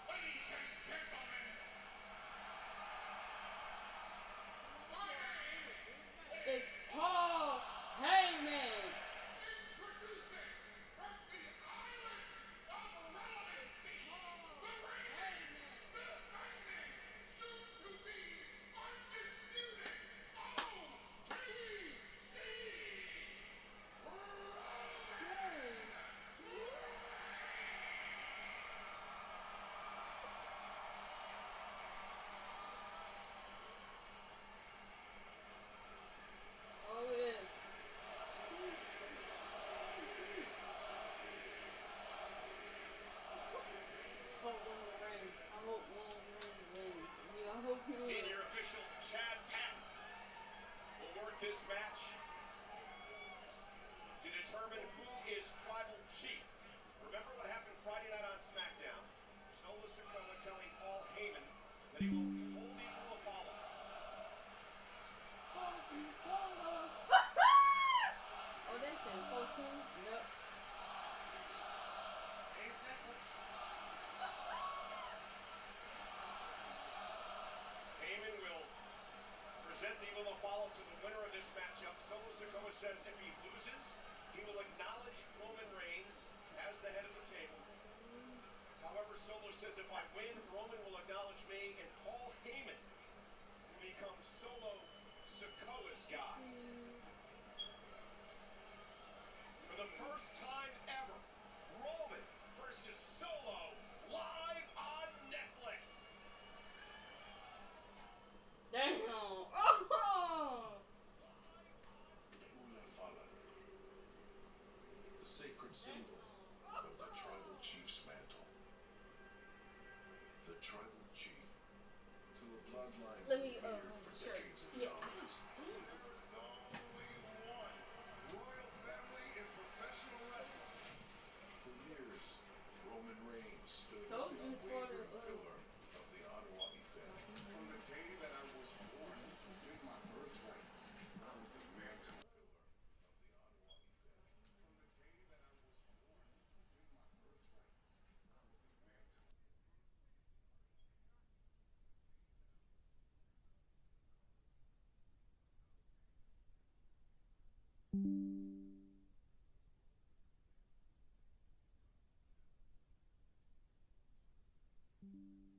Ladies and gentlemen, It's Paul Heyman. introducing from the island of relevancy, the reigning, defending, soon to be undisputed OG. Oh yeah. Hope Roman Reigns. I hope Roman Reigns wins. Yeah, I hope he wins. Senior official Chad Patton will work this match to determine who is tribal chief. Remember what happened Friday night on SmackDown? Solo Sikoa telling Paul Heyman that he will hold the rule of follow. Oh, they said 14? Yep. Heyman will present the rule of follow to the winner of this matchup. Solo Sikoa says if he loses, he will acknowledge Roman Reigns as the head of the table. However, Solo says if I win, Roman will acknowledge me, and Paul Heyman will become Solo Sikoa's guy. For the first time ever, Roman versus Solo live on Netflix. Damn. Oh! The sacred symbol of the tribal chief's mantle. The tribal chief, to the bloodline Let me, revered for sure. decades of Yeah. dominance. There's only one royal family in professional wrestling. For years, Roman Reigns stood as Told the you it's for the, unwavering pillar of the Ottawa family. From the day that I was born, this has been my birthright. I was the man to Thank you.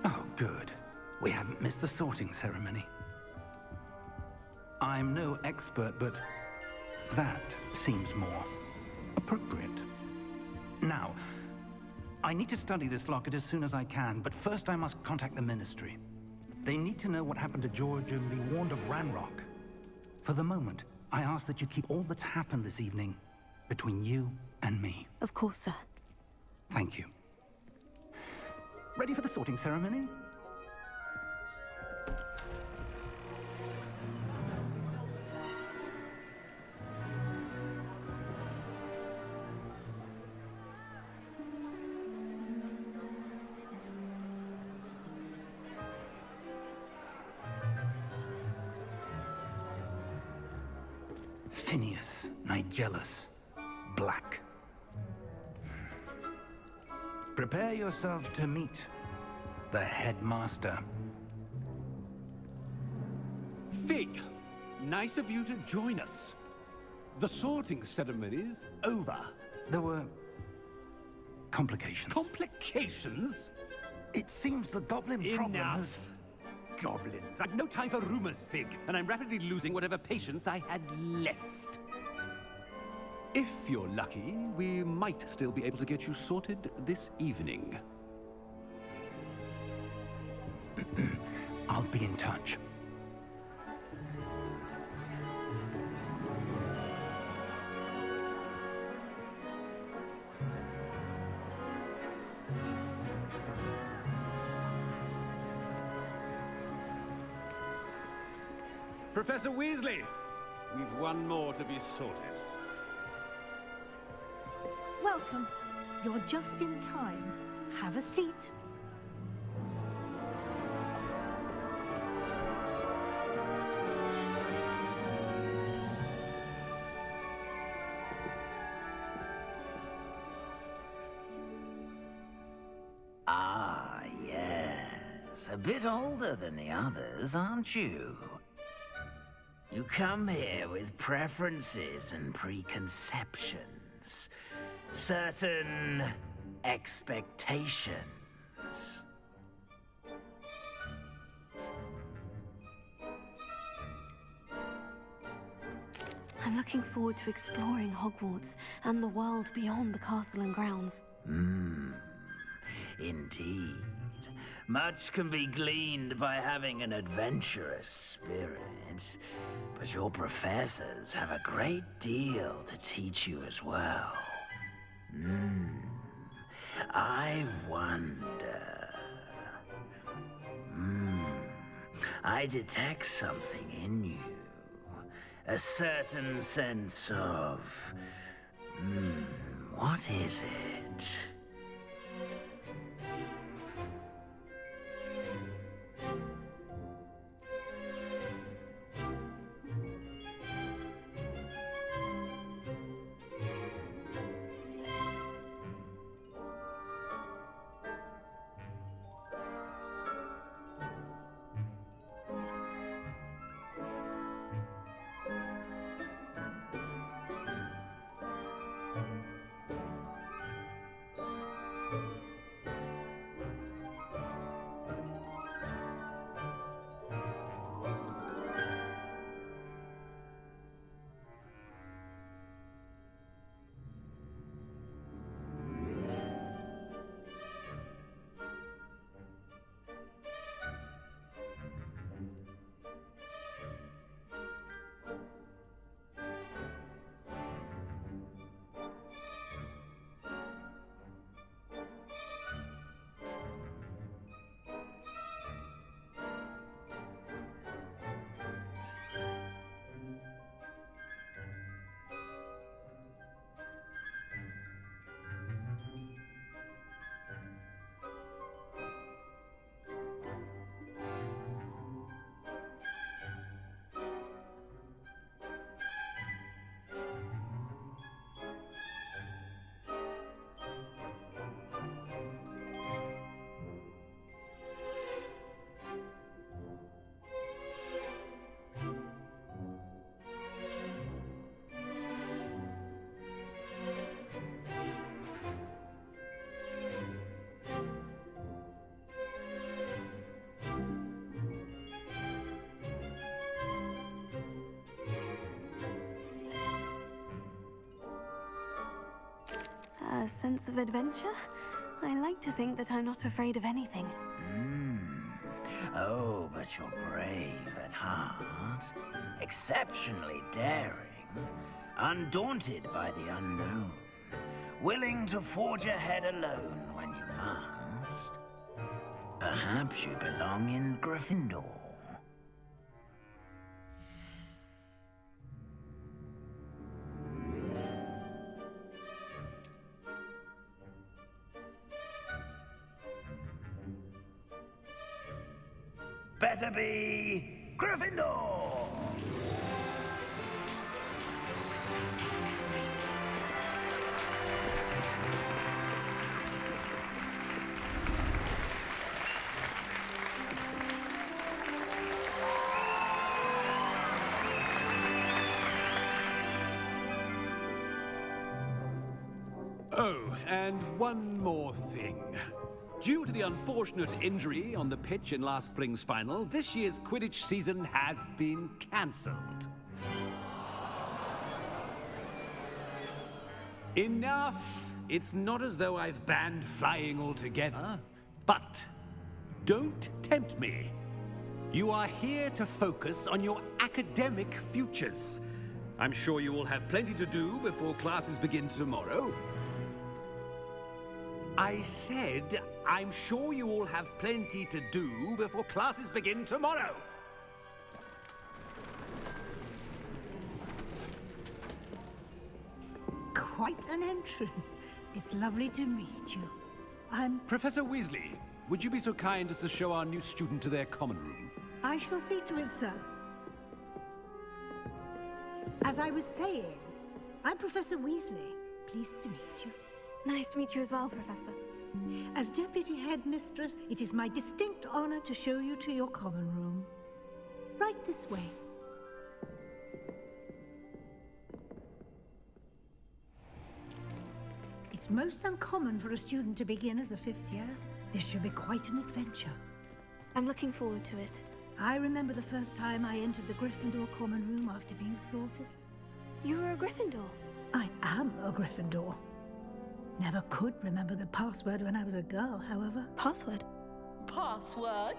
Oh, good. We haven't missed the sorting ceremony. I'm no expert, but that seems more appropriate. Now, I need to study this locket as soon as I can, but first I must contact the Ministry. They need to know what happened to George and be warned of Ranrock. For the moment, I ask that you keep all that's happened this evening between you and me. Of course, sir. Thank you. Ready for the sorting ceremony? Phineas, Nigellus, Black. Prepare yourself to meet the headmaster. Fig, nice of you to join us. The sorting ceremony's over. There were complications. Complications? It seems the goblin problem has... Enough! Goblins. I've no time for rumors, Fig, and I'm rapidly losing whatever patience I had left. If you're lucky, we might still be able to get you sorted this evening. I'll be in touch. Professor Weasley, we've one more to be sorted. Welcome. You're just in time. Have a seat. Ah, yes. A bit older than the others, aren't you? You come here with preferences and preconceptions. Certain expectations. I'm looking forward to exploring Hogwarts and the world beyond the castle and grounds. Indeed. Much can be gleaned by having an adventurous spirit, but your professors have a great deal to teach you as well. I wonder... I detect something in you. A certain sense of... what is it? A sense of adventure? I like to think that I'm not afraid of anything. Oh, but you're brave at heart, exceptionally daring, undaunted by the unknown, willing to forge ahead alone when you must. Perhaps you belong in Gryffindor. Better be Gryffindor! Oh, and one more thing. Due to the unfortunate injury on the pitch in last spring's final, this year's Quidditch season has been cancelled. Enough! It's not as though I've banned flying altogether, but don't tempt me. You are here to focus on your academic futures. I'm sure you will have plenty to do before classes begin tomorrow. I said, I'm sure you all have plenty to do before classes begin tomorrow. Quite an entrance. It's lovely to meet you. I'm... Professor Weasley, would you be so kind as to show our new student to their common room? I shall see to it, sir. As I was saying, I'm Professor Weasley. Pleased to meet you. Nice to meet you as well, Professor. As Deputy Headmistress, it is my distinct honor to show you to your common room. Right this way. It's most uncommon for a student to begin as a 5th year. This should be quite an adventure. I'm looking forward to it. I remember the first time I entered the Gryffindor common room after being sorted. You were a Gryffindor? I am a Gryffindor. Never could remember the password when I was a girl, however. Password? Password?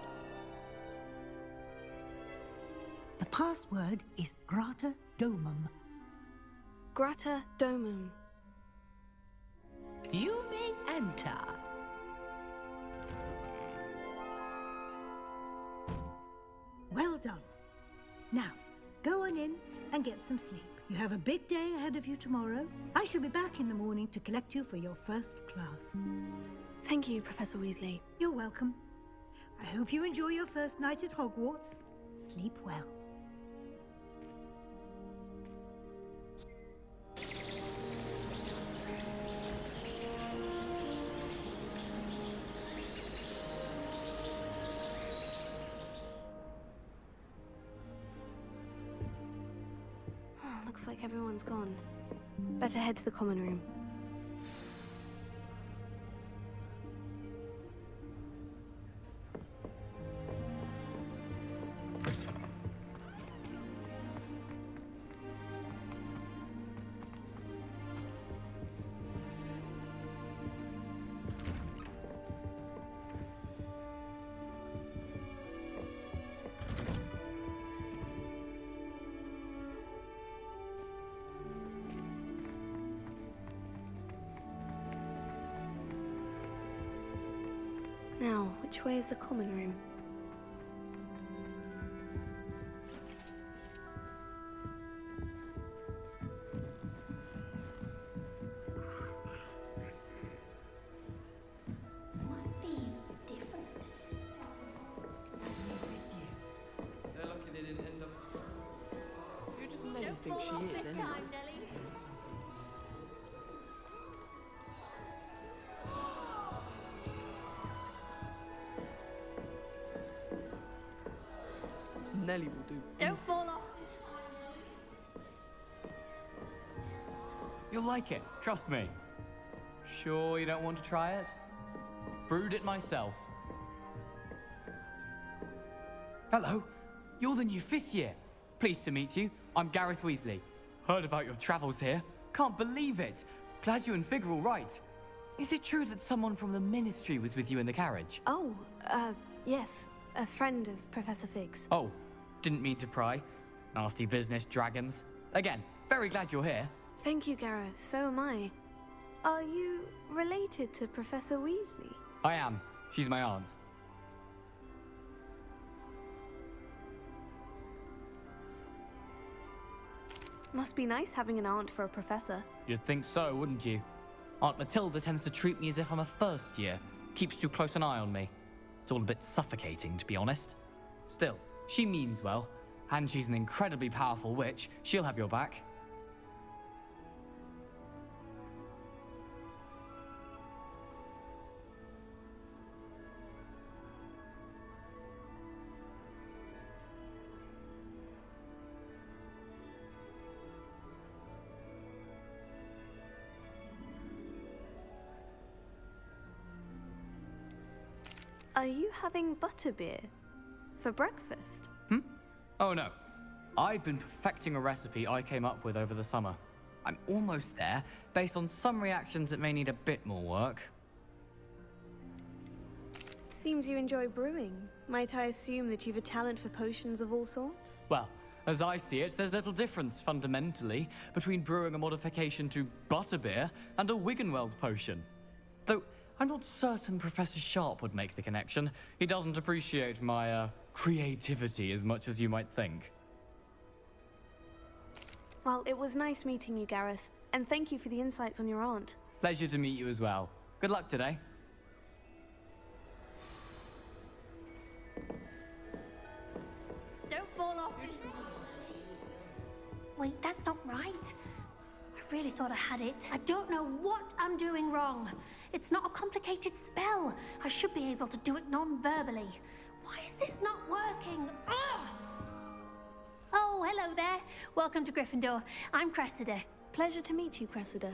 The password is Grata Domum. Grata Domum. You may enter. Well done. Now, go on in and get some sleep. You have a big day ahead of you tomorrow. I shall be back in the morning to collect you for your first class. Thank you, Professor Weasley. You're welcome. I hope you enjoy your first night at Hogwarts. Sleep well. Looks like everyone's gone. Better head to the common room. Now, which way is the common room? Must be different. They're lucky they didn't end up. Who does Nelly think she is, anyway? Nelly will do. Don't fall off. You'll like it, trust me. Sure you don't want to try it? Brewed it myself. Hello, you're the new 5th year. Pleased to meet you. I'm Gareth Weasley. Heard about your travels here. Can't believe it. Glad you and Fig are all right. Is it true that someone from the Ministry was with you in the carriage? Oh, yes. A friend of Professor Fig's. Oh, didn't mean to pry. Nasty business, dragons. Again, very glad you're here. Thank you, Gareth. So am I. Are you related to Professor Weasley? I am. She's my aunt. Must be nice having an aunt for a professor. You'd think so, wouldn't you? Aunt Matilda tends to treat me as if I'm a first year. Keeps too close an eye on me. It's all a bit suffocating, to be honest. Still, she means well, and she's an incredibly powerful witch. She'll have your back. Are you having butterbeer for breakfast? Oh no. I've been perfecting a recipe I came up with over the summer. I'm almost there. Based on some reactions, it may need a bit more work. Seems you enjoy brewing. Might I assume that you've a talent for potions of all sorts? Well, as I see it, there's little difference, fundamentally, between brewing a modification to butterbeer and a Wiggenweld potion. Though, I'm not certain Professor Sharp would make the connection. He doesn't appreciate my, creativity as much as you might think. Well, it was nice meeting you, Gareth. And thank you for the insights on your aunt. Pleasure to meet you as well. Good luck today. Don't fall off this. Wait, that's not right. I really thought I had it. I don't know what I'm doing wrong. It's not a complicated spell. I should be able to do it non-verbally. Why is this not working? Ugh! Oh, hello there. Welcome to Gryffindor. I'm Cressida. Pleasure to meet you, Cressida.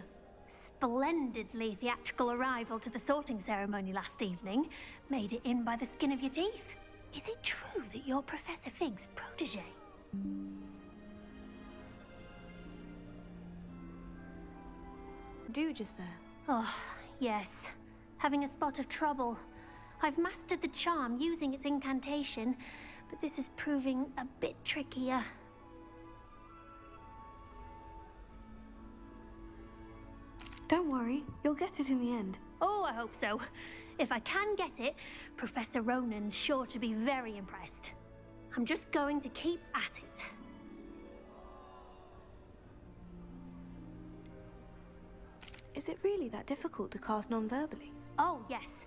Splendidly theatrical arrival to the sorting ceremony last evening. Made it in by the skin of your teeth. Is it true that you're Professor Fig's protege? Do just there. Oh, yes. Having a spot of trouble. I've mastered the charm using its incantation, but this is proving a bit trickier. Don't worry, you'll get it in the end. Oh, I hope so. If I can get it, Professor Ronan's sure to be very impressed. I'm just going to keep at it. Is it really that difficult to cast non-verbally? Oh, yes.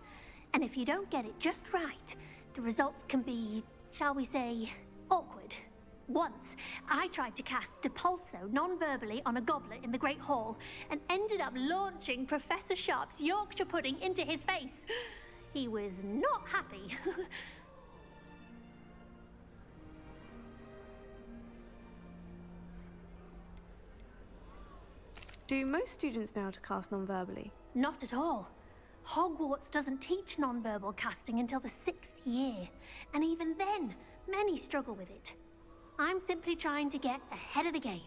And if you don't get it just right, the results can be, shall we say, awkward. Once, I tried to cast Depulso non-verbally on a goblet in the Great Hall and ended up launching Professor Sharp's Yorkshire pudding into his face. He was not happy. Do most students know how to cast non-verbally? Not at all. Hogwarts doesn't teach non-verbal casting until the 6th year, and even then, many struggle with it. I'm simply trying to get ahead of the game.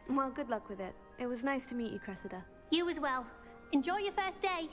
Well, good luck with it. It was nice to meet you, Cressida. You as well. Enjoy your first day.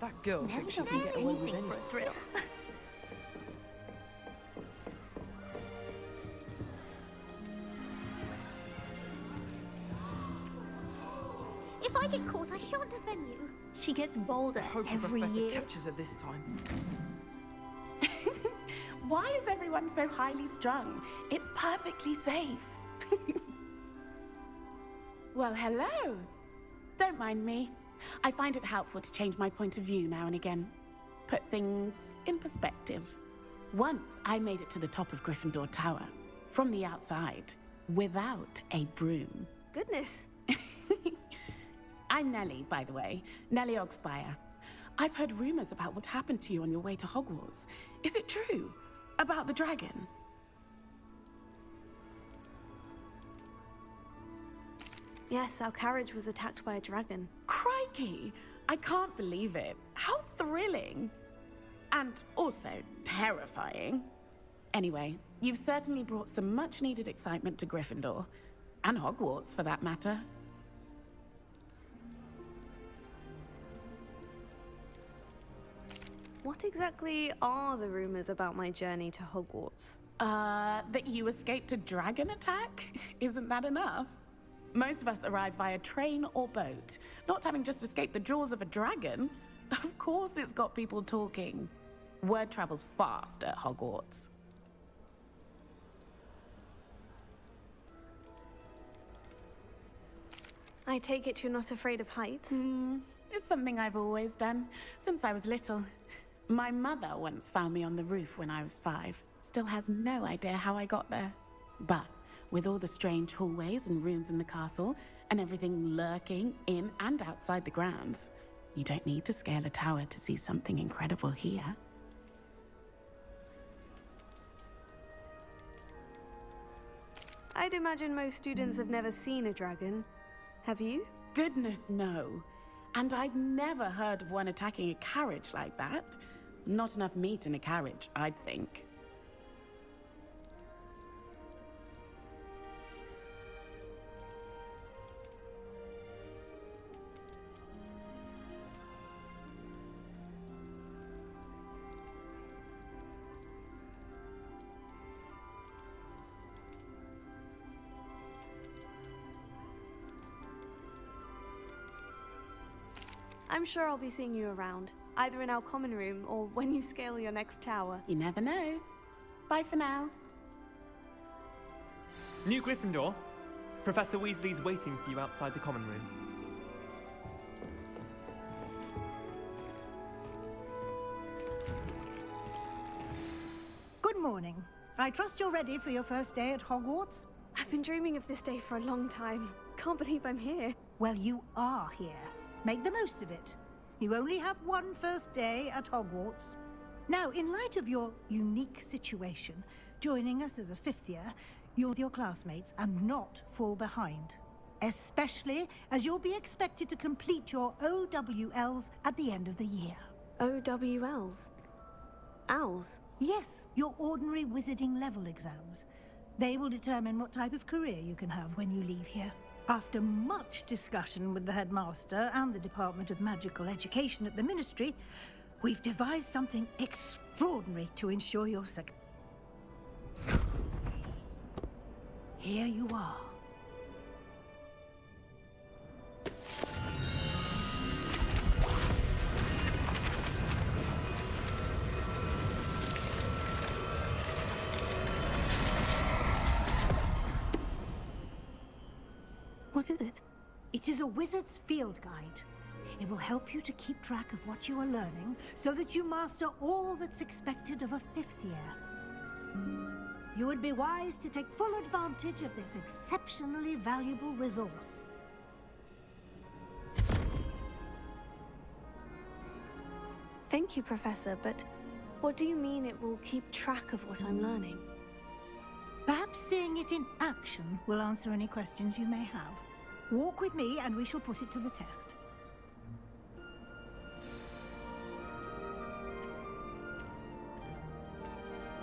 That girl Never thinks she do can get away with anything for anything. a thrill. If I get caught, I shan't offend you. She gets bolder I hope the every professor year. catches her this time. Why is everyone so highly strung? It's perfectly safe. Well, hello. Don't mind me. I find it helpful to change my point of view now and again. Put things in perspective. Once I made it to the top of Gryffindor Tower, from the outside, without a broom. Goodness. I'm Nellie, by the way. Nellie Ogspire. I've heard rumors about what happened to you on your way to Hogwarts. Is it true? About the dragon? Yes, our carriage was attacked by a dragon. Crikey! I can't believe it. How thrilling! And also terrifying. Anyway, you've certainly brought some much-needed excitement to Gryffindor. And Hogwarts, for that matter. What exactly are the rumors about my journey to Hogwarts? That you escaped a dragon attack? Isn't that enough? Most of us arrive via train or boat. Not having just escaped the jaws of a dragon. Of course it's got people talking. Word travels fast at Hogwarts. I take it you're not afraid of heights? It's something I've always done, since I was little. My mother once found me on the roof when I was 5. Still has no idea how I got there. But with all the strange hallways and rooms in the castle, and everything lurking in and outside the grounds, you don't need to scale a tower to see something incredible here. I'd imagine most students have never seen a dragon. Have you? Goodness, no. And I've never heard of one attacking a carriage like that. Not enough meat in a carriage, I'd think. I'm sure I'll be seeing you around, either in our common room or when you scale your next tower. You never know. Bye for now. New Gryffindor. Professor Weasley's waiting for you outside the common room. Good morning. I trust you're ready for your first day at Hogwarts? I've been dreaming of this day for a long time. Can't believe I'm here. Well, you are here. Make the most of it. You only have one first day at Hogwarts. Now, in light of your unique situation, joining us as a 5th year, you'll with your classmates and not fall behind. Especially as you'll be expected to complete your OWLs at the end of the year. OWLs? Owls? Yes, your ordinary wizarding level exams. They will determine what type of career you can have when you leave here. After much discussion with the headmaster and the Department of Magical Education at the Ministry, we've devised something extraordinary to ensure your success. Here you are. What is it? It is a wizard's field guide. It will help you to keep track of what you are learning so that you master all that's expected of a 5th year. You would be wise to take full advantage of this exceptionally valuable resource. Thank you, Professor, but what do you mean it will keep track of what I'm learning? Perhaps seeing it in action will answer any questions you may have. Walk with me and we shall put it to the test.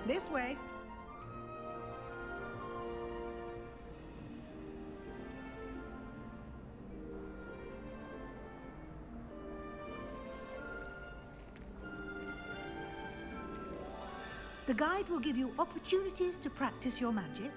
This way. The guide will give you opportunities to practice your magic.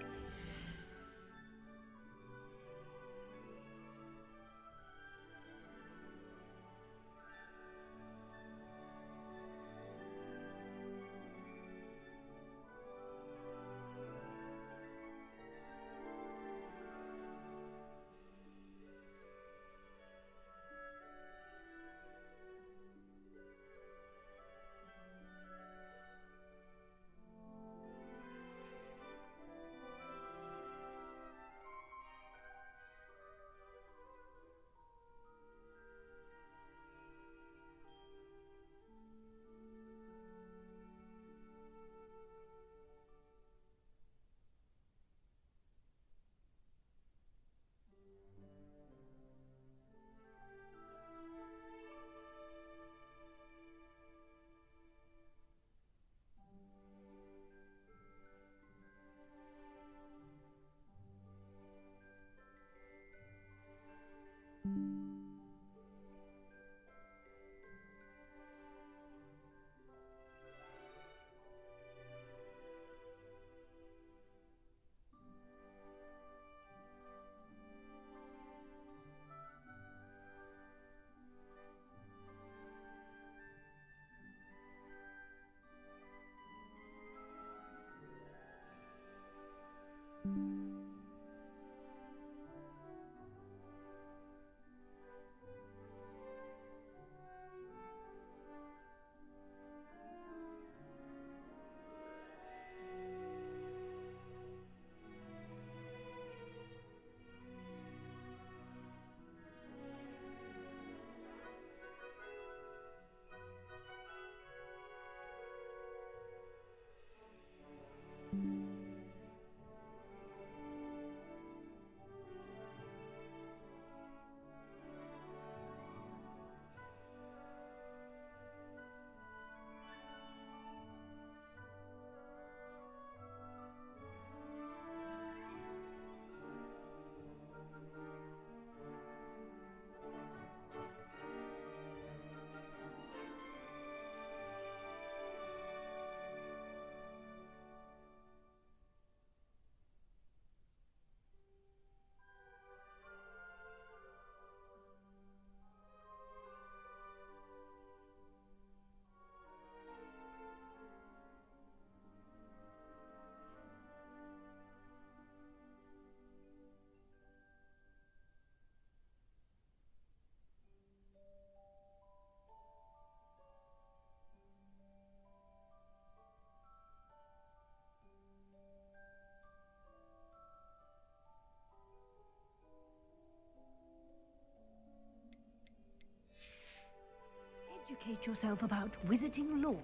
Educate yourself about wizarding lore.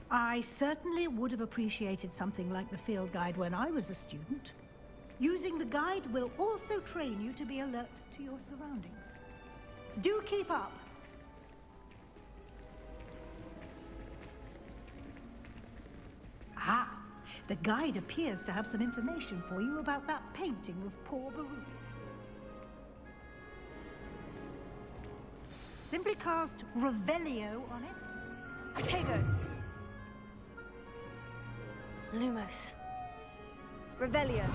I certainly would have appreciated something like the field guide when I was a student. Using the guide will also train you to be alert to your surroundings. Do keep up! Ah! The guide appears to have some information for you about that painting of poor Baruch. Simply cast Revelio on it. Potato. Lumos. Revelio.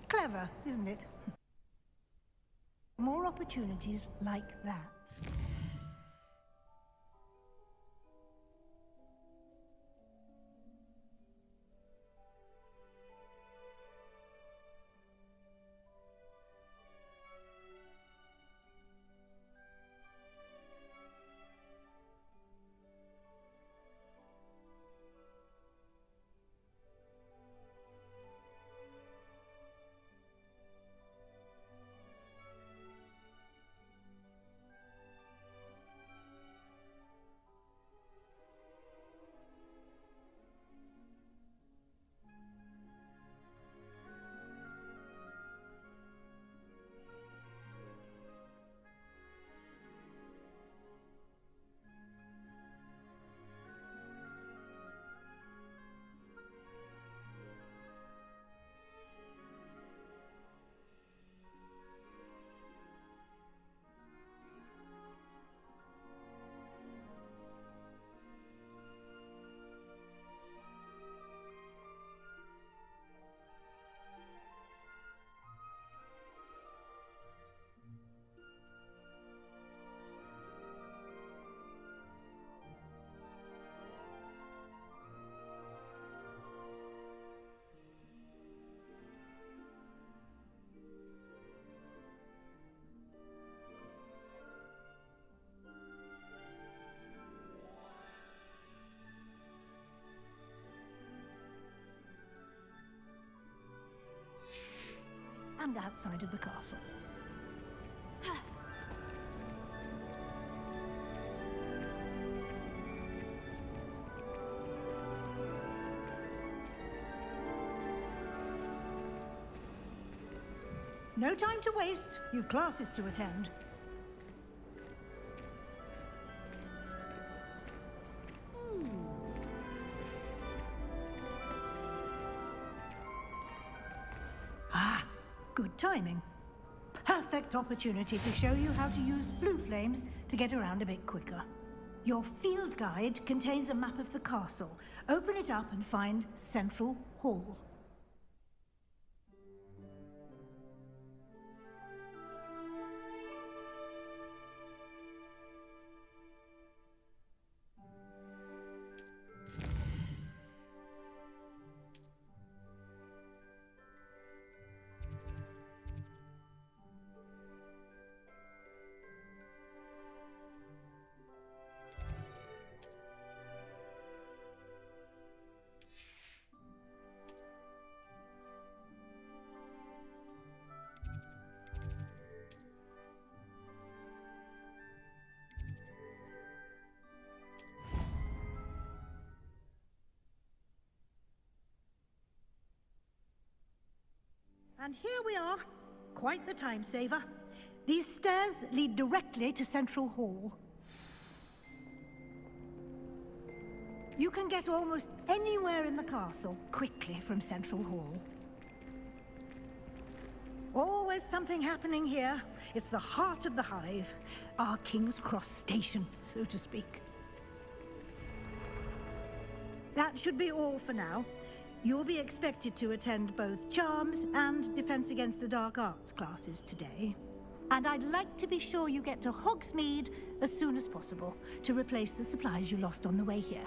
Clever, isn't it? More opportunities like that. and outside of the castle. No time to waste. You've classes to attend. Ah, good timing. Perfect opportunity to show you how to use blue flames to get around a bit quicker. Your field guide contains a map of the castle. Open it up and find Central Hall. And here we are. Quite the time saver. These stairs lead directly to Central Hall. You can get almost anywhere in the castle quickly from Central Hall. Always something happening here. It's the heart of the hive. Our King's Cross station, so to speak. That should be all for now. You'll be expected to attend both Charms and Defense Against the Dark Arts classes today. And I'd like to be sure you get to Hogsmeade as soon as possible to replace the supplies you lost on the way here.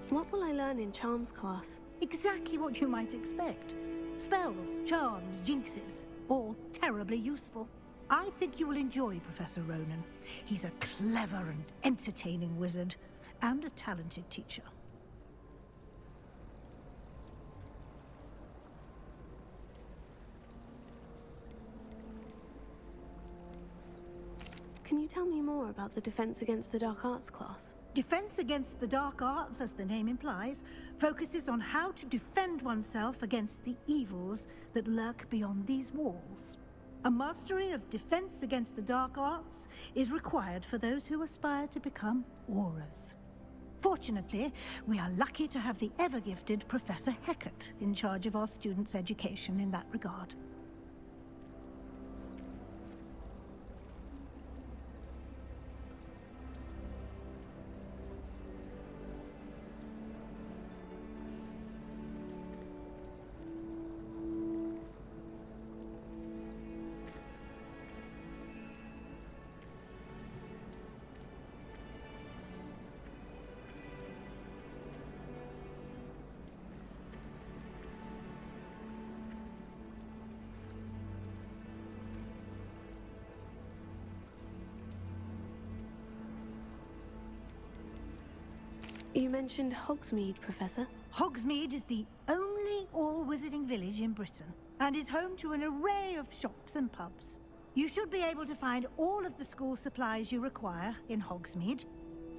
What will I learn in Charms class? Exactly what you might expect. Spells, charms, jinxes, all terribly useful. I think you will enjoy Professor Ronan. He's a clever and entertaining wizard, and a talented teacher. Can you tell me more about the Defense Against the Dark Arts class? Defense Against the Dark Arts, as the name implies, focuses on how to defend oneself against the evils that lurk beyond these walls. A mastery of Defense Against the Dark Arts is required for those who aspire to become Aurors. Fortunately, we are lucky to have the ever-gifted Professor Heckert in charge of our students' education in that regard. You mentioned Hogsmeade, Professor. Hogsmeade is the only all-wizarding village in Britain, and is home to an array of shops and pubs. You should be able to find all of the school supplies you require in Hogsmeade.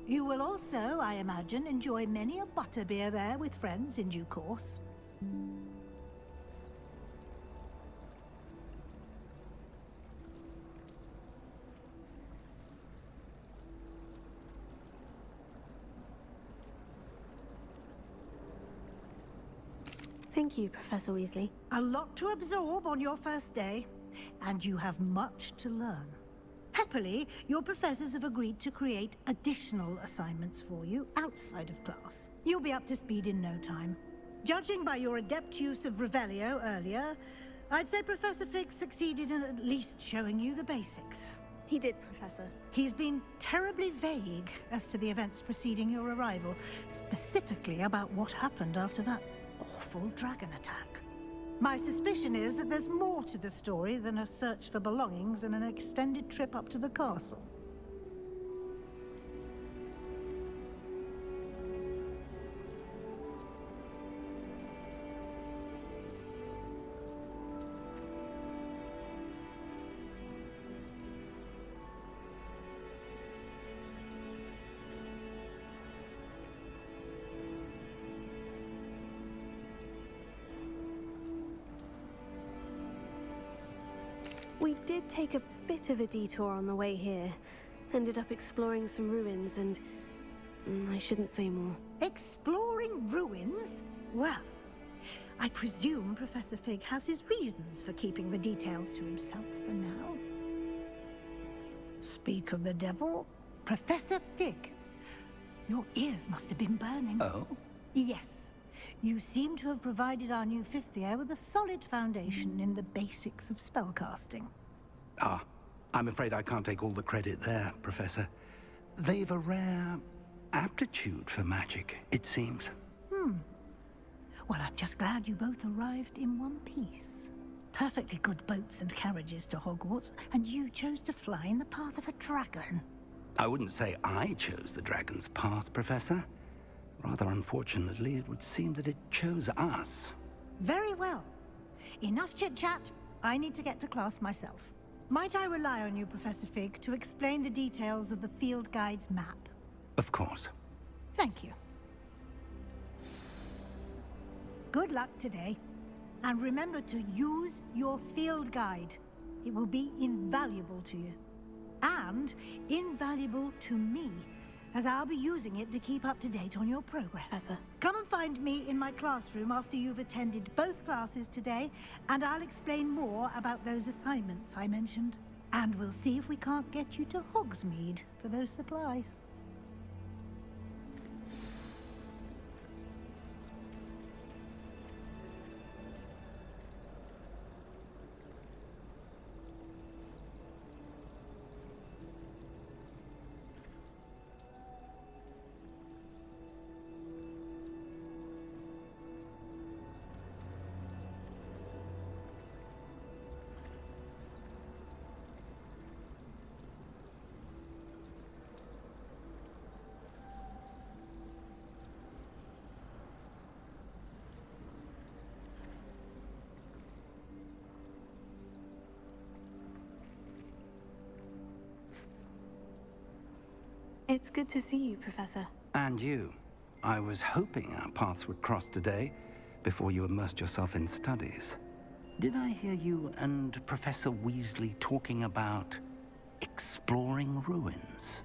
You will also, I imagine, enjoy many a butterbeer there with friends in due course. Thank you, Professor Weasley. A lot to absorb on your first day, and you have much to learn. Happily, your professors have agreed to create additional assignments for you outside of class. You'll be up to speed in no time. Judging by your adept use of Revelio earlier, I'd say Professor Fig succeeded in at least showing you the basics. He did, Professor. He's been terribly vague as to the events preceding your arrival, specifically about what happened after that awful dragon attack. My suspicion is that there's more to the story than a search for belongings and an extended trip up to the castle. We did take a bit of a detour on the way here. Ended up exploring some ruins and... I shouldn't say more. Exploring ruins? Well, I presume Professor Fig has his reasons for keeping the details to himself for now. Speak of the devil, Professor Fig. Your ears must have been burning. Oh? Yes. You seem to have provided our new fifth year with a solid foundation in the basics of spellcasting. Ah, I'm afraid I can't take all the credit there, Professor. They've a rare aptitude for magic, it seems. Well, I'm just glad you both arrived in one piece. Perfectly good boats and carriages to Hogwarts, and you chose to fly in the path of a dragon. I wouldn't say I chose the dragon's path, Professor. Rather unfortunately, it would seem that it chose us. Very well. Enough chit-chat. I need to get to class myself. Might I rely on you, Professor Fig, to explain the details of the field guide's map? Of course. Thank you. Good luck today. And remember to use your field guide. It will be invaluable to you. And invaluable to me, as I'll be using it to keep up to date on your progress. Professor. Come and find me in my classroom after you've attended both classes today, and I'll explain more about those assignments I mentioned. And we'll see if we can't get you to Hogsmeade for those supplies. It's good to see you, Professor. And you. I was hoping our paths would cross today, before you immersed yourself in studies. Did I hear you and Professor Weasley talking about exploring ruins?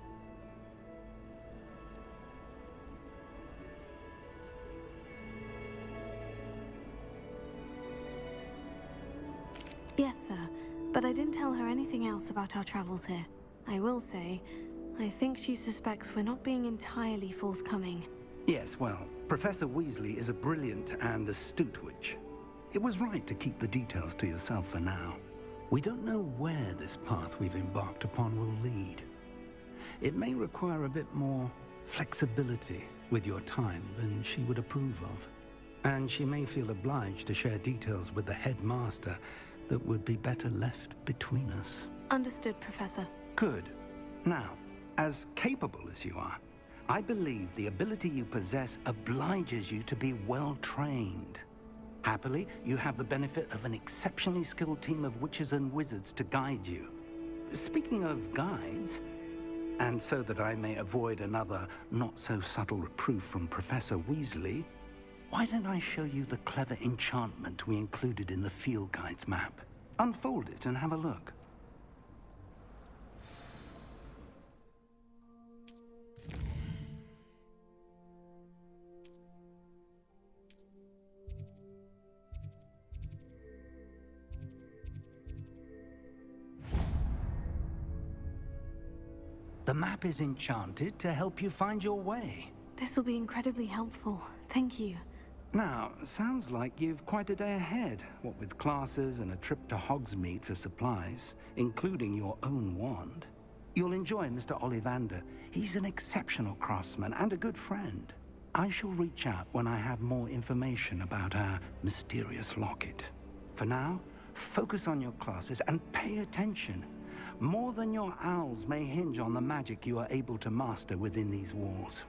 Yes, sir. But I didn't tell her anything else about our travels here. I will say, I think she suspects we're not being entirely forthcoming. Yes, well, Professor Weasley is a brilliant and astute witch. It was right to keep the details to yourself for now. We don't know where this path we've embarked upon will lead. It may require a bit more flexibility with your time than she would approve of. And she may feel obliged to share details with the headmaster that would be better left between us. Understood, Professor. Good. Now, as capable as you are, I believe the ability you possess obliges you to be well trained. Happily, you have the benefit of an exceptionally skilled team of witches and wizards to guide you. Speaking of guides, and so that I may avoid another not-so-subtle reproof from Professor Weasley, why don't I show you the clever enchantment we included in the field guide's map? Unfold it and have a look. The map is enchanted to help you find your way. This will be incredibly helpful. Thank you. Now, sounds like you've quite a day ahead, what with classes and a trip to Hogsmeade for supplies, including your own wand. You'll enjoy Mr. Ollivander. He's an exceptional craftsman and a good friend. I shall reach out when I have more information about our mysterious locket. For now, focus on your classes and pay attention. More than your owls may hinge on the magic you are able to master within these walls.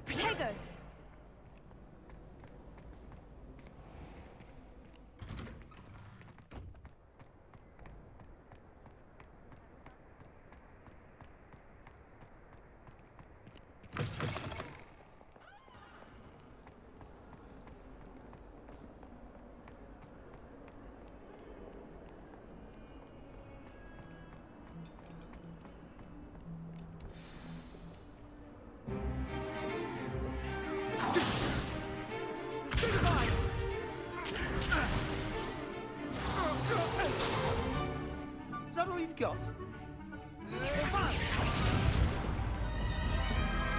Protego! Is that all you've got?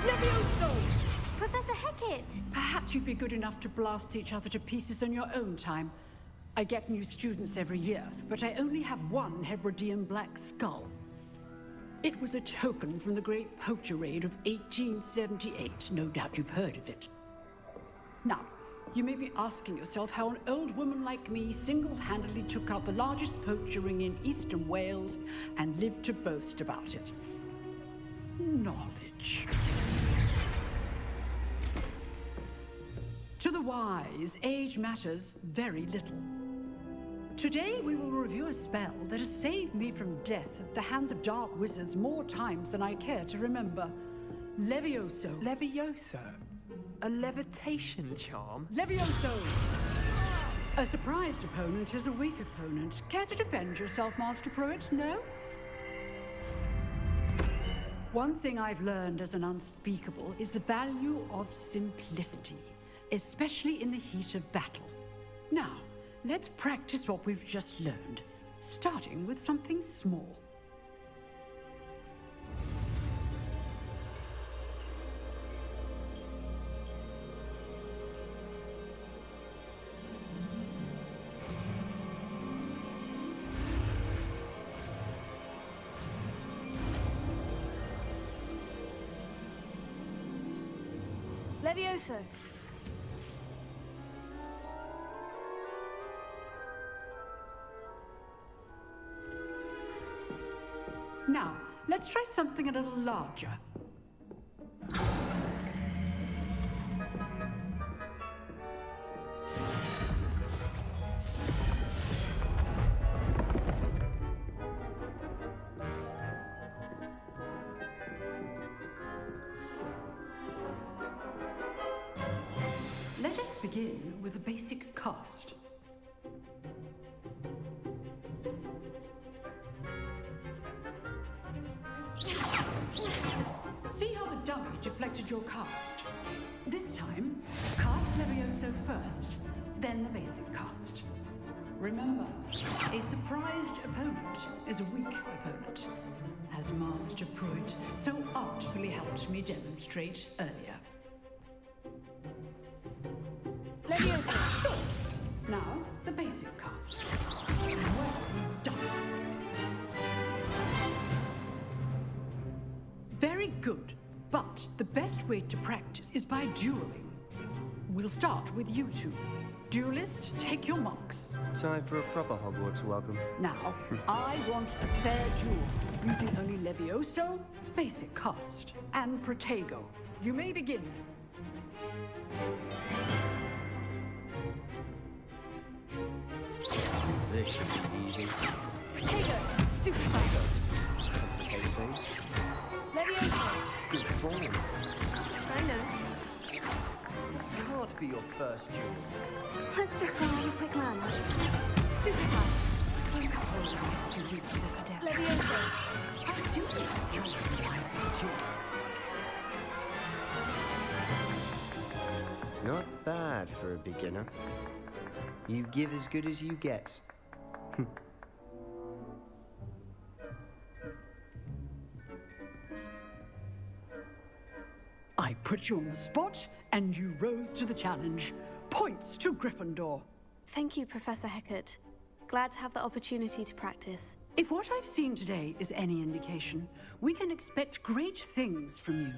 Levioso! Professor Hecat! Perhaps you'd be good enough to blast each other to pieces on your own time. I get new students every year, but I only have one Hebridean black skull. It was a token from the Great Poacher Raid of 1878. No doubt you've heard of it. Now, you may be asking yourself how an old woman like me single-handedly took out the largest poacher ring in eastern Wales and lived to boast about it. Knowledge. To the wise, age matters very little. Today we will review a spell that has saved me from death at the hands of dark wizards more times than I care to remember. Levioso. Levioso? A levitation charm? Levioso! A surprised opponent is a weak opponent. Care to defend yourself, Master Pruitt? No? One thing I've learned as an unspeakable is the value of simplicity, especially in the heat of battle. Now, let's practice what we've just learned, starting with something small. Levioso! Now, let's try something a little larger. Let us begin with a basic cast. See how the dummy deflected your cast? This time, cast Levioso first, then the basic cast. Remember, a surprised opponent is a weak opponent, as Master Pruitt so artfully helped me demonstrate earlier. Levioso! Now, the basic cast. Well done. Very good, but the best way to practice is by dueling. We'll start with you two. Duelists, take your marks. Time for a proper Hogwarts welcome. Now, I want a fair duel, using only Levioso, basic cast, and Protego. You may begin. This should be easy. Protego! Stupefy! Complicate things. Levioso! Good form. I know. Can't be your first duel. Let's just say I'm a quick learner. Stupefy! Levioso. I do enjoy life with you. Not bad for a beginner. You give as good as you get. I put you on the spot, and you rose to the challenge. Points to Gryffindor. Thank you, Professor Hecat. Glad to have the opportunity to practice. If what I've seen today is any indication, we can expect great things from you.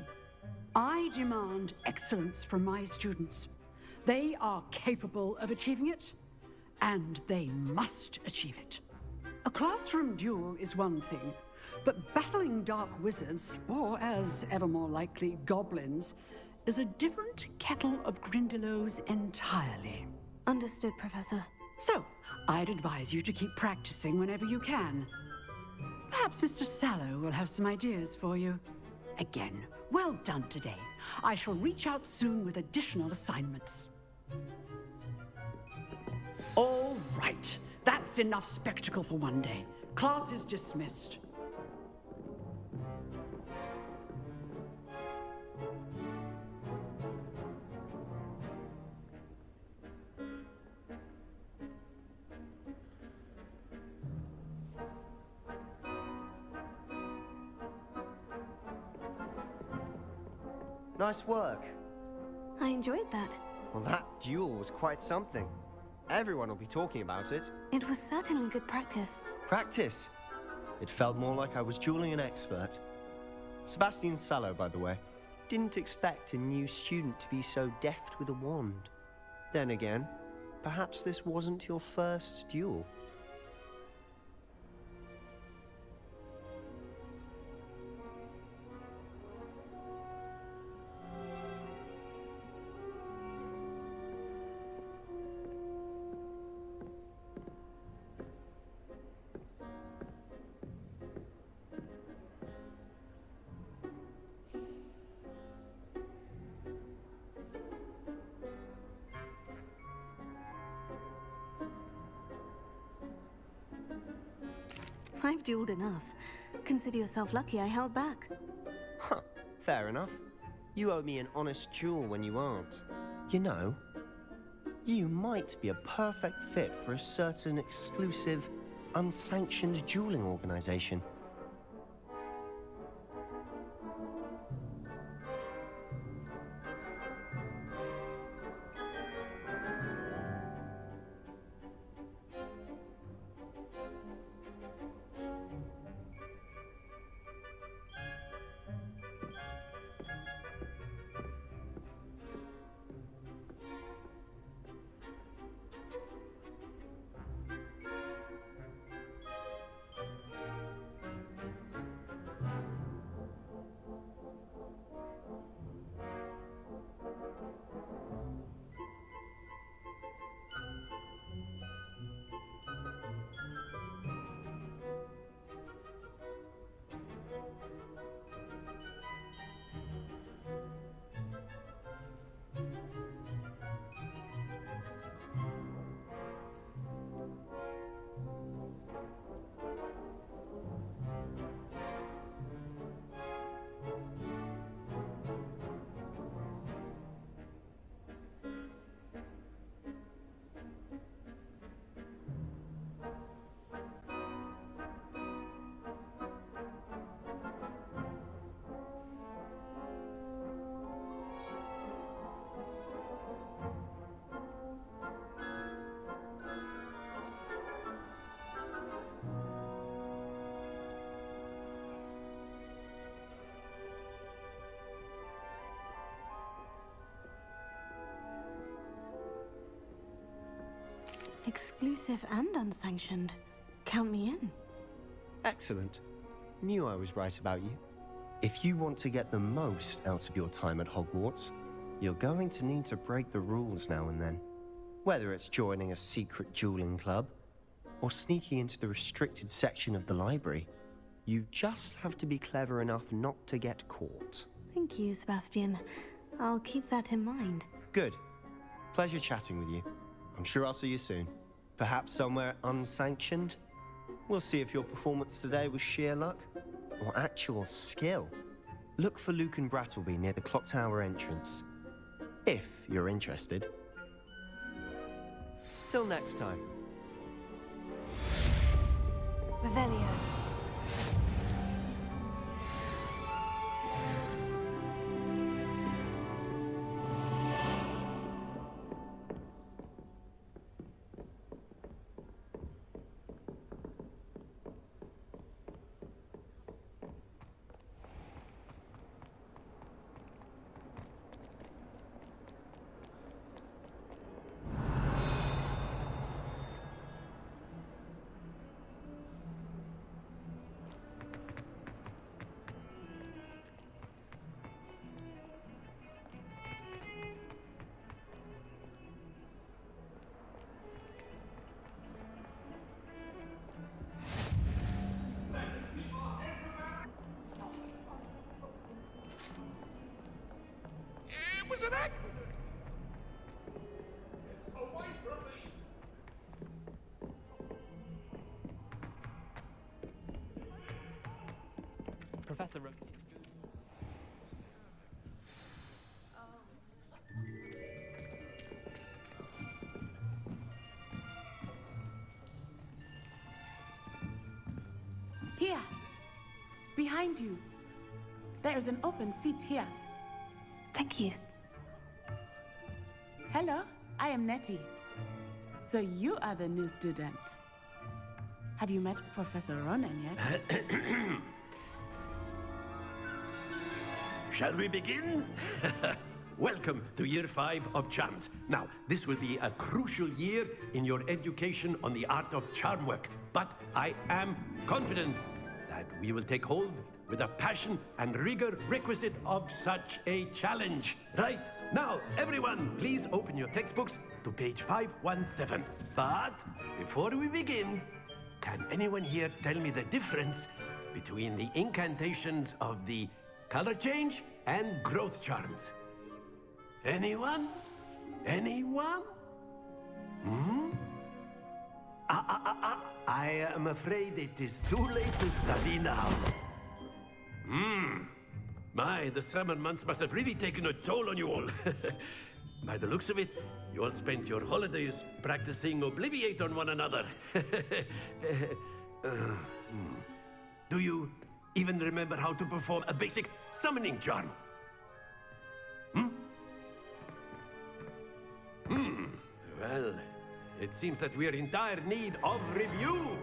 I demand excellence from my students. They are capable of achieving it, and they must achieve it. A classroom duel is one thing, but battling dark wizards, or as ever more likely, goblins, is a different kettle of Grindylows entirely. Understood, Professor. So, I'd advise you to keep practicing whenever you can. Perhaps Mr. Sallow will have some ideas for you. Again, well done today. I shall reach out soon with additional assignments. All right, that's enough spectacle for one day. Class is dismissed. Nice work. I enjoyed that. Well, that duel was quite something. Everyone will be talking about it. It was certainly good practice. Practice? It felt more like I was dueling an expert. Sebastian Sallow, by the way. Didn't expect a new student to be so deft with a wand. Then again, perhaps this wasn't your first duel. I've dueled enough. Consider yourself lucky I held back. Huh, fair enough. You owe me an honest duel when you aren't. You know, you might be a perfect fit for a certain exclusive, unsanctioned dueling organization. Exclusive and unsanctioned. Count me in. Excellent. Knew I was right about you. If you want to get the most out of your time at Hogwarts, you're going to need to break the rules now and then. Whether it's joining a secret dueling club, or sneaking into the restricted section of the library, you just have to be clever enough not to get caught. Thank you, Sebastian. I'll keep that in mind. Good. Pleasure chatting with you. I'm sure I'll see you soon. Perhaps somewhere unsanctioned? We'll see if your performance today was sheer luck or actual skill. Look for Luke and Brattleby near the clock tower entrance, if you're interested. Till next time. Revelio. It was an accident! Away from me! Professor Rook. Here. Behind you. There is an open seat here. Thank you. Hello, I am Nettie. So you are the new student. Have you met Professor Ronan yet? Shall we begin? Welcome to Year 5 of Charms. Now, this will be a crucial year in your education on the art of charm work. But I am confident that we will take hold with the passion and rigor requisite of such a challenge. Right, now, everyone, please open your textbooks to page 517. But before we begin, can anyone here tell me the difference between the incantations of the color change and growth charms? Anyone? Anyone? Hmm? I am afraid it is too late to study now. My, the summer months must have really taken a toll on you all. By the looks of it, you all spent your holidays practicing Obliviate on one another. Do you even remember how to perform a basic summoning charm? Well, it seems that we are in dire need of review.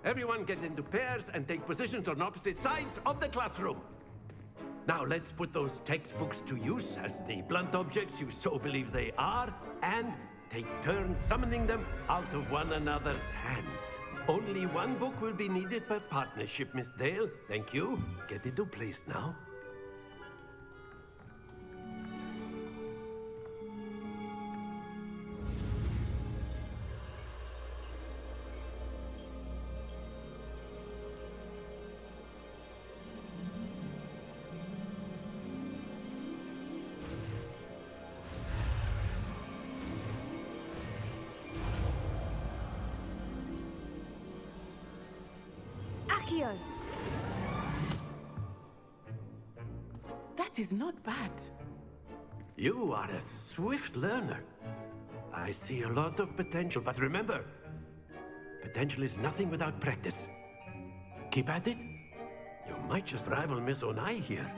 Everyone get into pairs and take positions on opposite sides of the classroom. Now let's put those textbooks to use as the blunt objects you so believe they are, and take turns summoning them out of one another's hands. Only one book will be needed per partnership, Miss Dale. Thank you. Get into place now. Accio. That is not bad. You are a swift learner. I see a lot of potential, but remember, potential is nothing without practice. Keep at it. You might just rival Miss Onai here.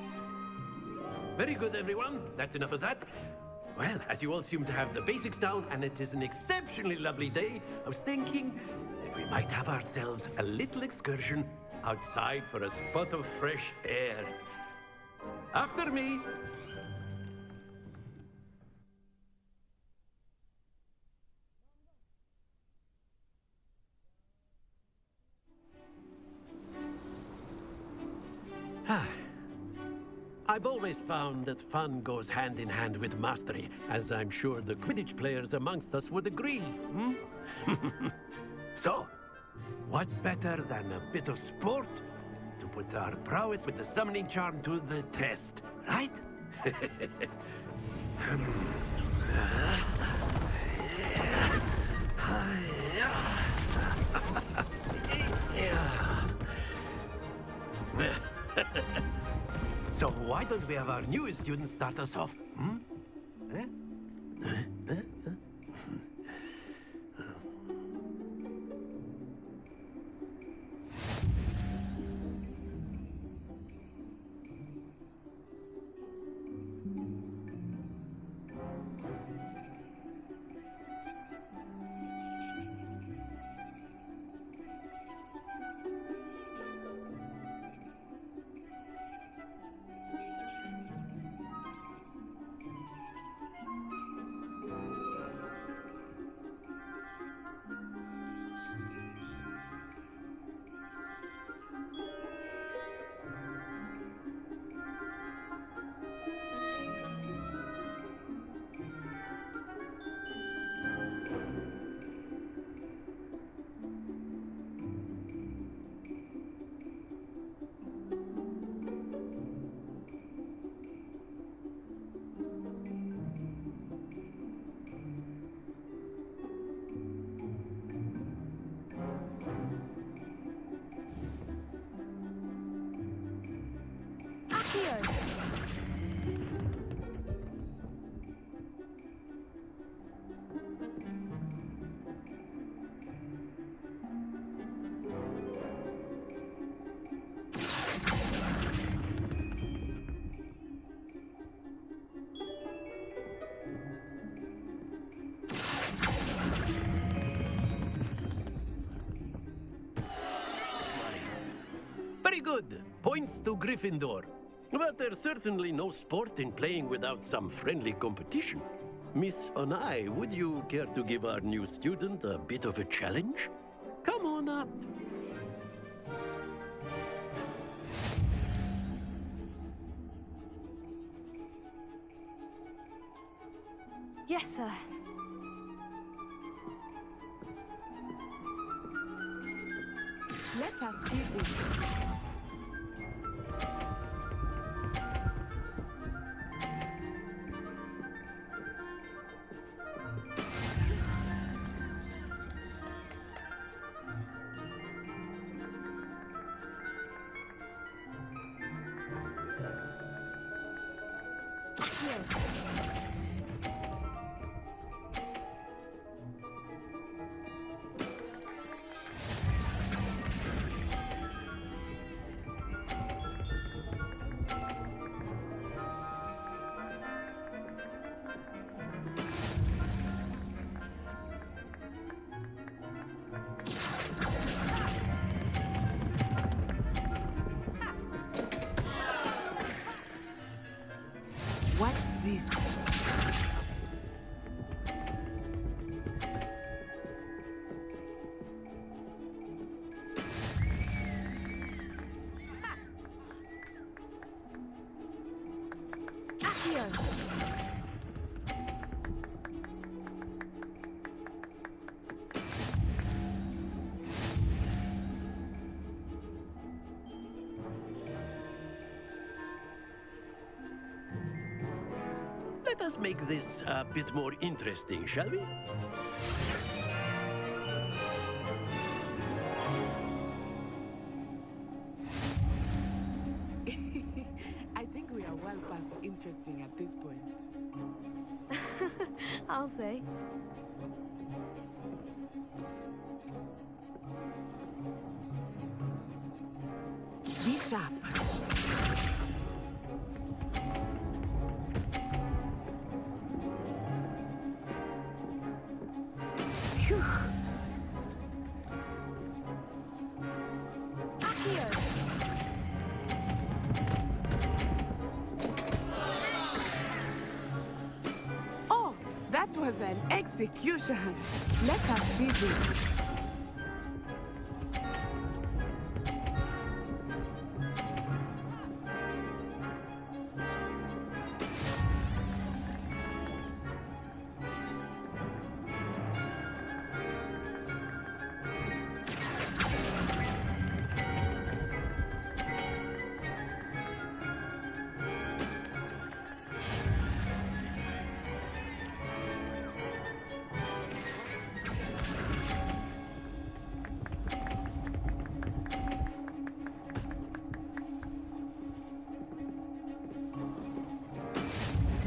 Very good, everyone. That's enough of that. Well, as you all seem to have the basics down, and it is an exceptionally lovely day, I was thinking that we might have ourselves a little excursion outside for a spot of fresh air. After me. I've always found that fun goes hand in hand with mastery, as I'm sure the Quidditch players amongst us would agree. So, what better than a bit of sport to put our prowess with the summoning charm to the test, right? So why don't we have our newest student start us off? Hmm? Eh? Very good. Points to Gryffindor. But there's certainly no sport in playing without some friendly competition. Miss Onai, would you care to give our new student a bit of a challenge? Come on up. Yes, sir. Let us see this. Watch this. Let us make this a bit more interesting, shall we? I think we are well past interesting at this point. I'll say. Be sharp. Phew. Oh, that was an execution. Let us see this.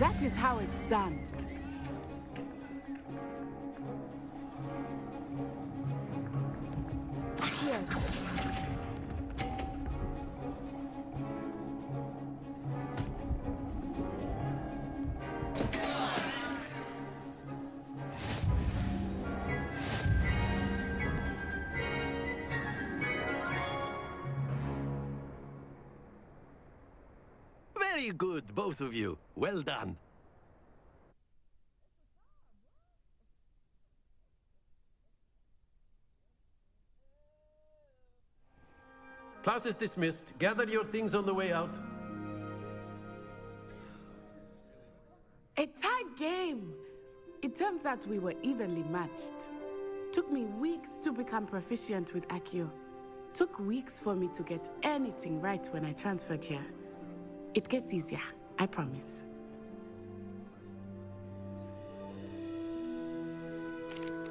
That is how it's done. Here. Very good, both of you. Well done. Class is dismissed. Gather your things on the way out. A tight game. It turns out we were evenly matched. Took me weeks to become proficient with Accio. Took weeks for me to get anything right when I transferred here. It gets easier, I promise.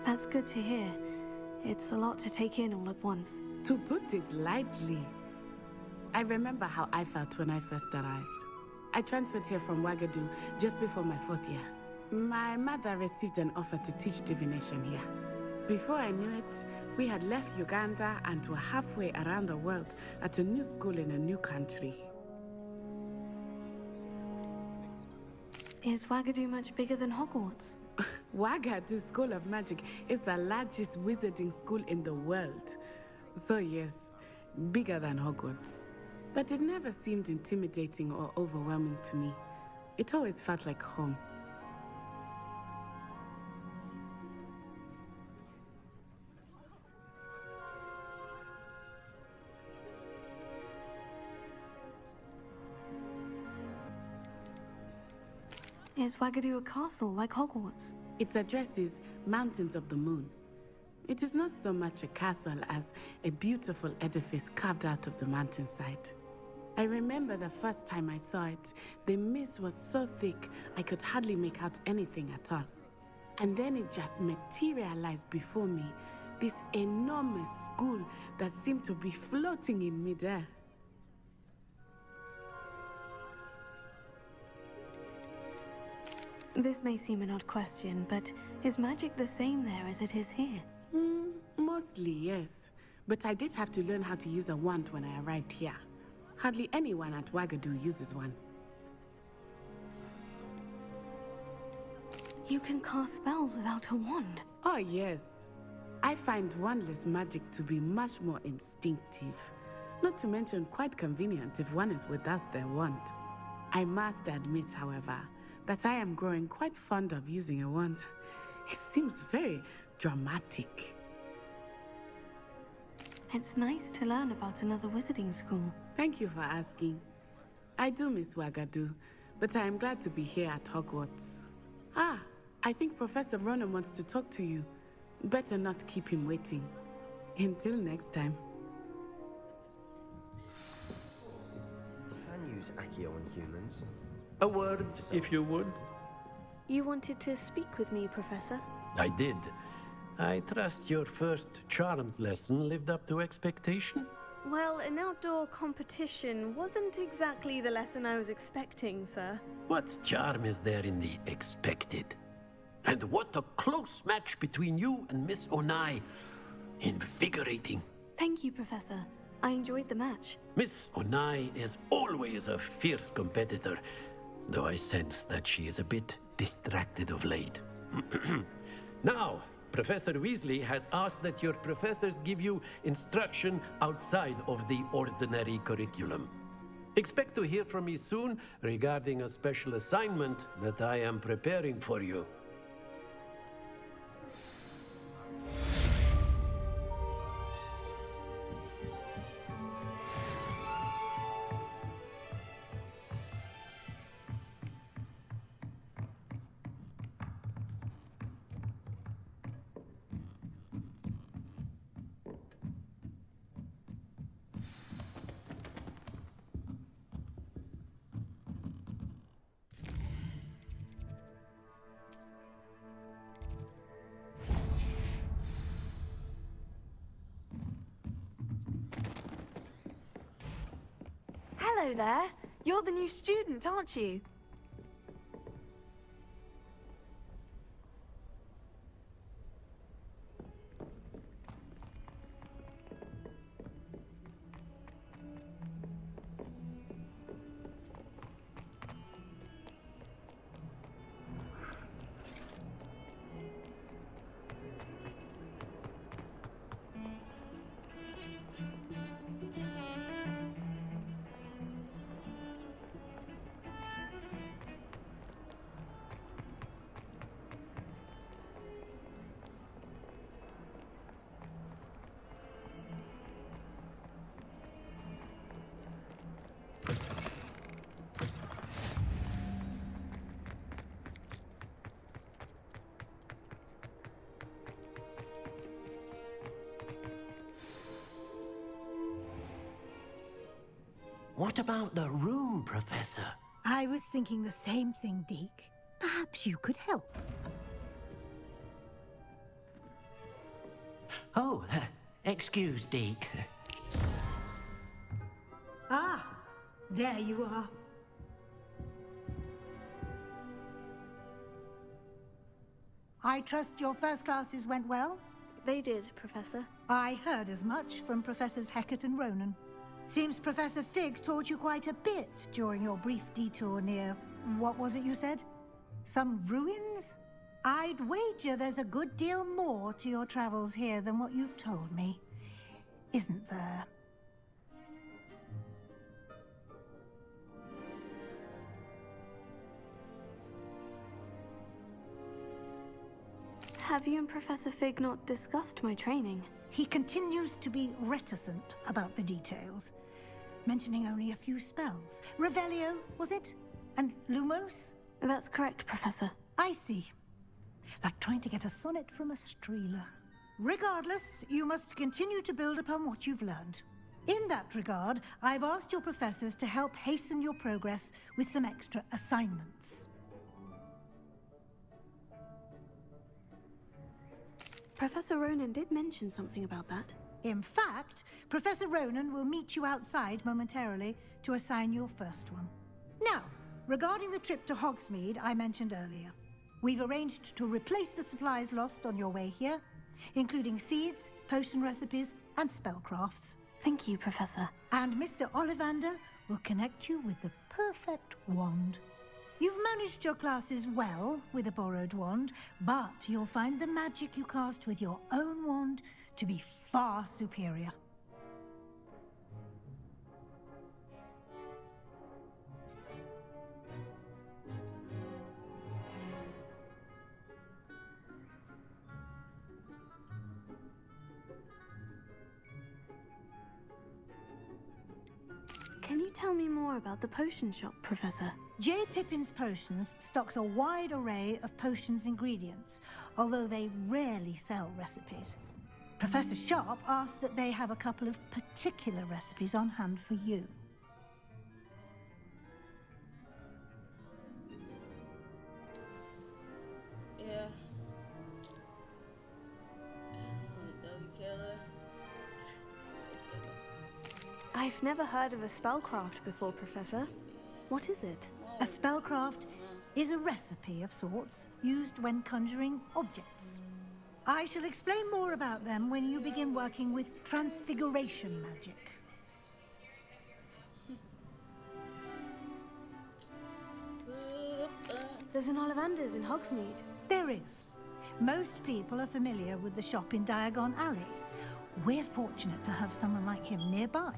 That's good to hear. It's a lot to take in all at once. To put it lightly, I remember how I felt when I first arrived. I transferred here from Ouagadougou just before my 4th year. My mother received an offer to teach divination here. Before I knew it, we had left Uganda and were halfway around the world at a new school in a new country. Is Ouagadougou much bigger than Hogwarts? Ouagadougou School of Magic is the largest wizarding school in the world. So yes, bigger than Hogwarts. But it never seemed intimidating or overwhelming to me. It always felt like home. Is Ouagadougou a castle like Hogwarts? Its address is Mountains of the Moon. It is not so much a castle as a beautiful edifice carved out of the mountainside. I remember the first time I saw it, the mist was so thick I could hardly make out anything at all. And then it just materialized before me, this enormous school that seemed to be floating in midair. This may seem an odd question, but is magic the same there as it is here? Mostly, yes. But I did have to learn how to use a wand when I arrived here. Hardly anyone at Ouagadougou uses one. You can cast spells without a wand? Oh, yes. I find wandless magic to be much more instinctive. Not to mention quite convenient if one is without their wand. I must admit, however, that I am growing quite fond of using a wand. It seems very dramatic. It's nice to learn about another wizarding school. Thank you for asking. I do miss Ouagadougou, but I am glad to be here at Hogwarts. Ah, I think Professor Ronan wants to talk to you. Better not keep him waiting. Until next time. Can use Accio on humans. A word, if you would. You wanted to speak with me, Professor? I did. I trust your first charms lesson lived up to expectation? Well, an outdoor competition wasn't exactly the lesson I was expecting, sir. What charm is there in the expected? And what a close match between you and Miss Onai. Invigorating. Thank you, Professor. I enjoyed the match. Miss Onai is always a fierce competitor, though I sense that she is a bit distracted of late. Now, Professor Weasley has asked that your professors give you instruction outside of the ordinary curriculum. Expect to hear from me soon regarding a special assignment that I am preparing for you. Hello there. You're the new student, aren't you? What about the room, Professor? I was thinking the same thing, Deke. Perhaps you could help. Oh, excuse, Deke. Ah, there you are. I trust your first classes went well? They did, Professor. I heard as much from Professors Hecat and Ronan. Seems Professor Fig taught you quite a bit during your brief detour near... what was it you said? Some ruins? I'd wager there's a good deal more to your travels here than what you've told me. Isn't there? Have you and Professor Fig not discussed my training? He continues to be reticent about the details, mentioning only a few spells. Revelio, was it? And Lumos? That's correct, Professor. I see. Like trying to get a sonnet from a streeler. Regardless, you must continue to build upon what you've learned. In that regard, I've asked your professors to help hasten your progress with some extra assignments. Professor Ronan did mention something about that. In fact, Professor Ronan will meet you outside momentarily to assign your first one. Now, regarding the trip to Hogsmeade I mentioned earlier, we've arranged to replace the supplies lost on your way here, including seeds, potion recipes, and spellcrafts. Thank you, Professor. And Mr. Ollivander will connect you with the perfect wand. You've managed your classes well with a borrowed wand, but you'll find the magic you cast with your own wand to be far superior. Can you tell me more about the potion shop, Professor? J. Pippin's Potions stocks a wide array of potions ingredients, although they rarely sell recipes. Professor Sharp asked that they have a couple of particular recipes on hand for you. Yeah. I've never heard of a spellcraft before, Professor. What is it? A spellcraft is a recipe of sorts used when conjuring objects. I shall explain more about them when you begin working with transfiguration magic. There's an Ollivander's in Hogsmeade. There is. Most people are familiar with the shop in Diagon Alley. We're fortunate to have someone like him nearby.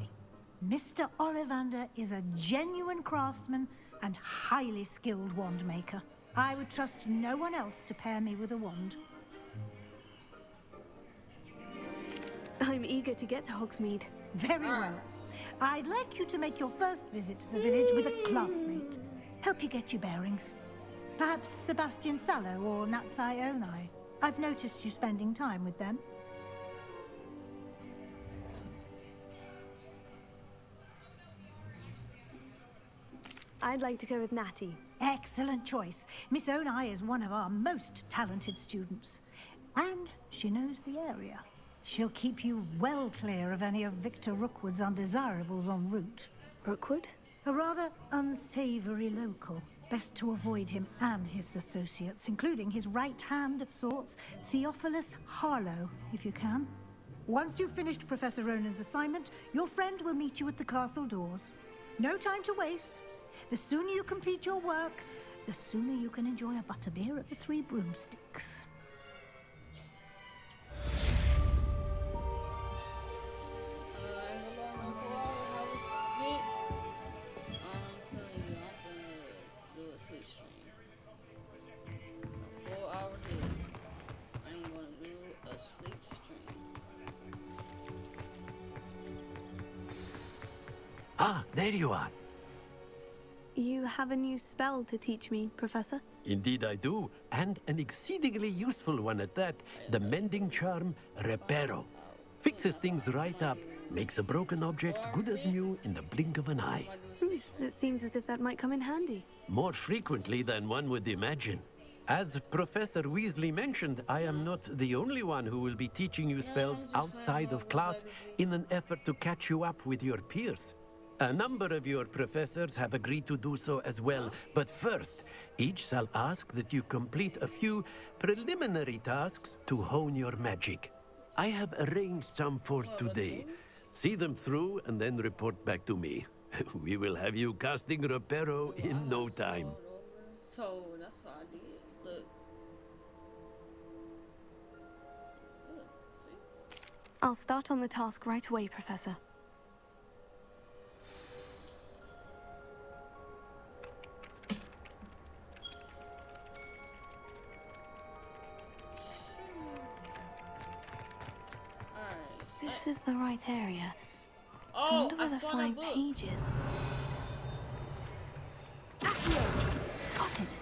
Mr. Ollivander is a genuine craftsman and highly skilled wand maker. I would trust no one else to pair me with a wand. I'm eager to get to Hogsmeade. Very well. I'd like you to make your first visit to the village with a classmate. Help you get your bearings. Perhaps Sebastian Sallow or Natsai Onai. I've noticed you spending time with them. I'd like to go with Natty. Excellent choice. Miss Onai is one of our most talented students. And she knows the area. She'll keep you well clear of any of Victor Rookwood's undesirables en route. Rookwood? A rather unsavory local. Best to avoid him and his associates, including his right hand of sorts, Theophilus Harlow, if you can. Once you've finished Professor Ronan's assignment, your friend will meet you at the castle doors. No time to waste. The sooner you complete your work, the sooner you can enjoy a butterbeer at the Three Broomsticks. Ah, there you are. You have a new spell to teach me, Professor? Indeed I do, and an exceedingly useful one at that. The mending charm, Reparo. Fixes things right up, Makes a broken object good as new in the blink of an eye. It seems as if that might come in handy. More frequently than one would imagine. As Professor Weasley mentioned, I am not the only one who will be teaching you spells outside of class in an effort to catch you up with your peers. A number of your professors have agreed to do so as well, but first, each shall ask that you complete a few preliminary tasks to hone your magic. I have arranged some for today. See them through and then report back to me. We will have you casting Reparo in no time. So that's what I did. Look. See? I'll start on the task right away, Professor. This is the right area. I wonder where the flying page is. Got it.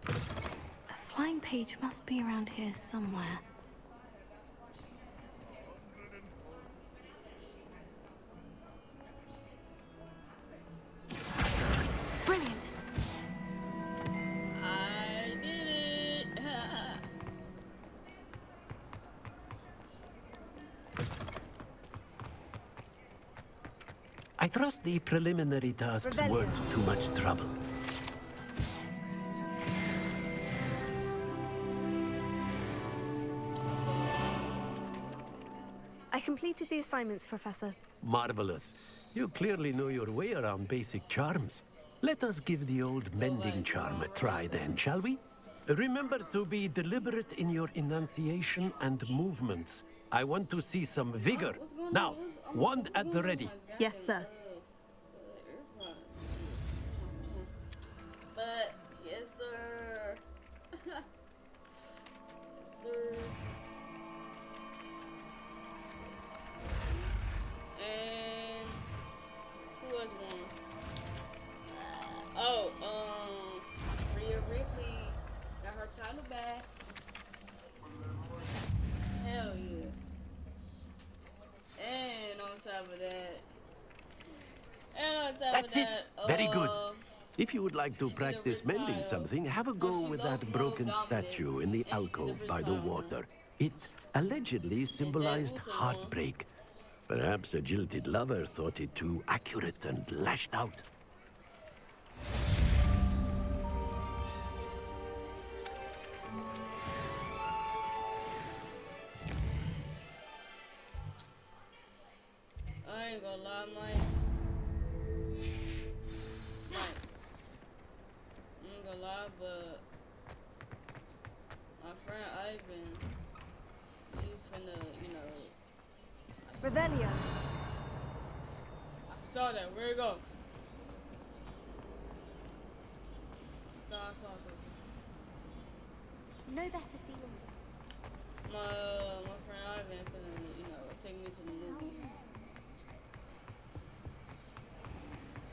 The flying page must be around here somewhere. Brilliant. I did it. I trust the preliminary tasks weren't too much trouble. I completed the assignments, Professor. Marvelous. You clearly know your way around basic charms. Let us give the old mending charm a try then, shall we? Remember to be deliberate in your enunciation and movements. I want to see some vigor. Now, wand at the ready. Yes, sir. But yes, sir. Yes, sir. And who else won? Rhea Ripley got her title back. Hell yeah. And on top of that, That's it. Very good. If you would like to practice mending something, have a go with that broken statue in the alcove by the water. It allegedly symbolized heartbreak. Perhaps a jilted lover thought it too accurate and lashed out. I ain't gonna lie, Mike. I ain't gonna lie, but my friend Ivan, he's finna, Revelio. I saw that. Where'd it go? No, I saw something. No better feeling. My friend Ivan finna, take me to the movies.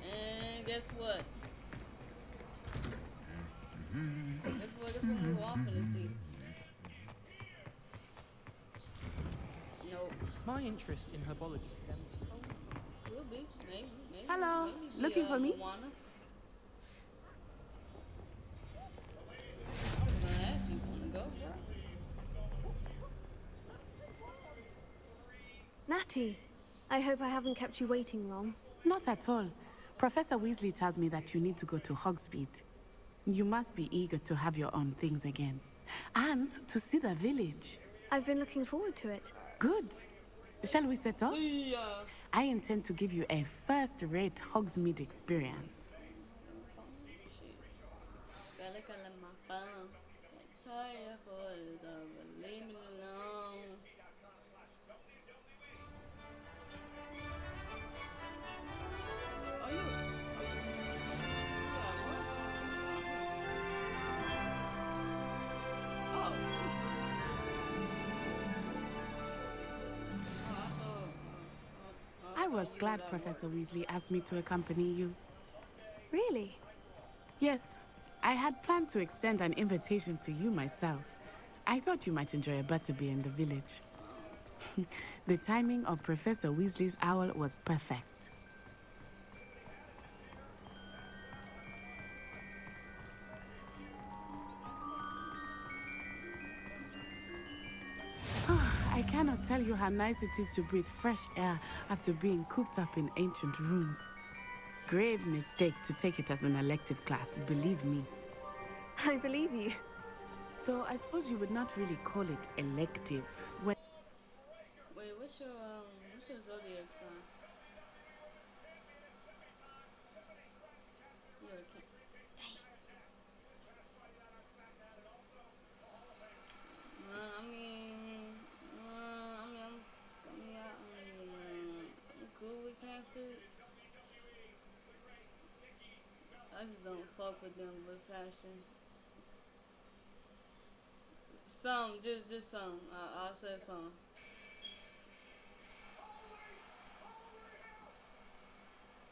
And guess what? Guess what movie I'm finna see? Nope. My interest in herbology. Could be. Maybe. Hello. Maybe Looking for me? Moana. I was gonna ask you, wanna go, bro? Natty, I hope I haven't kept you waiting long. Not at all. Professor Weasley tells me that you need to go to Hogsmeade. You must be eager to have your own things again. And to see the village. I've been looking forward to it. Good. Shall we set off? I intend to give you a first-rate Hogsmeade experience. Gotta look at my phone. Tired for this, leave me alone. Are you? I was glad Professor Weasley asked me to accompany you. Really? Yes. I had planned to extend an invitation to you myself. I thought you might enjoy a butterbeer in the village. The timing of Professor Weasley's owl was perfect. I cannot tell you how nice it is to breathe fresh air after being cooped up in ancient ruins. Grave mistake to take it as an elective class, believe me. I believe you. Though I suppose you would not really call it elective. Wait, what's your zodiac sign? You're a cat. I'm cool with cancers. I just don't fuck with them with passion. Some, just some. I'll say some.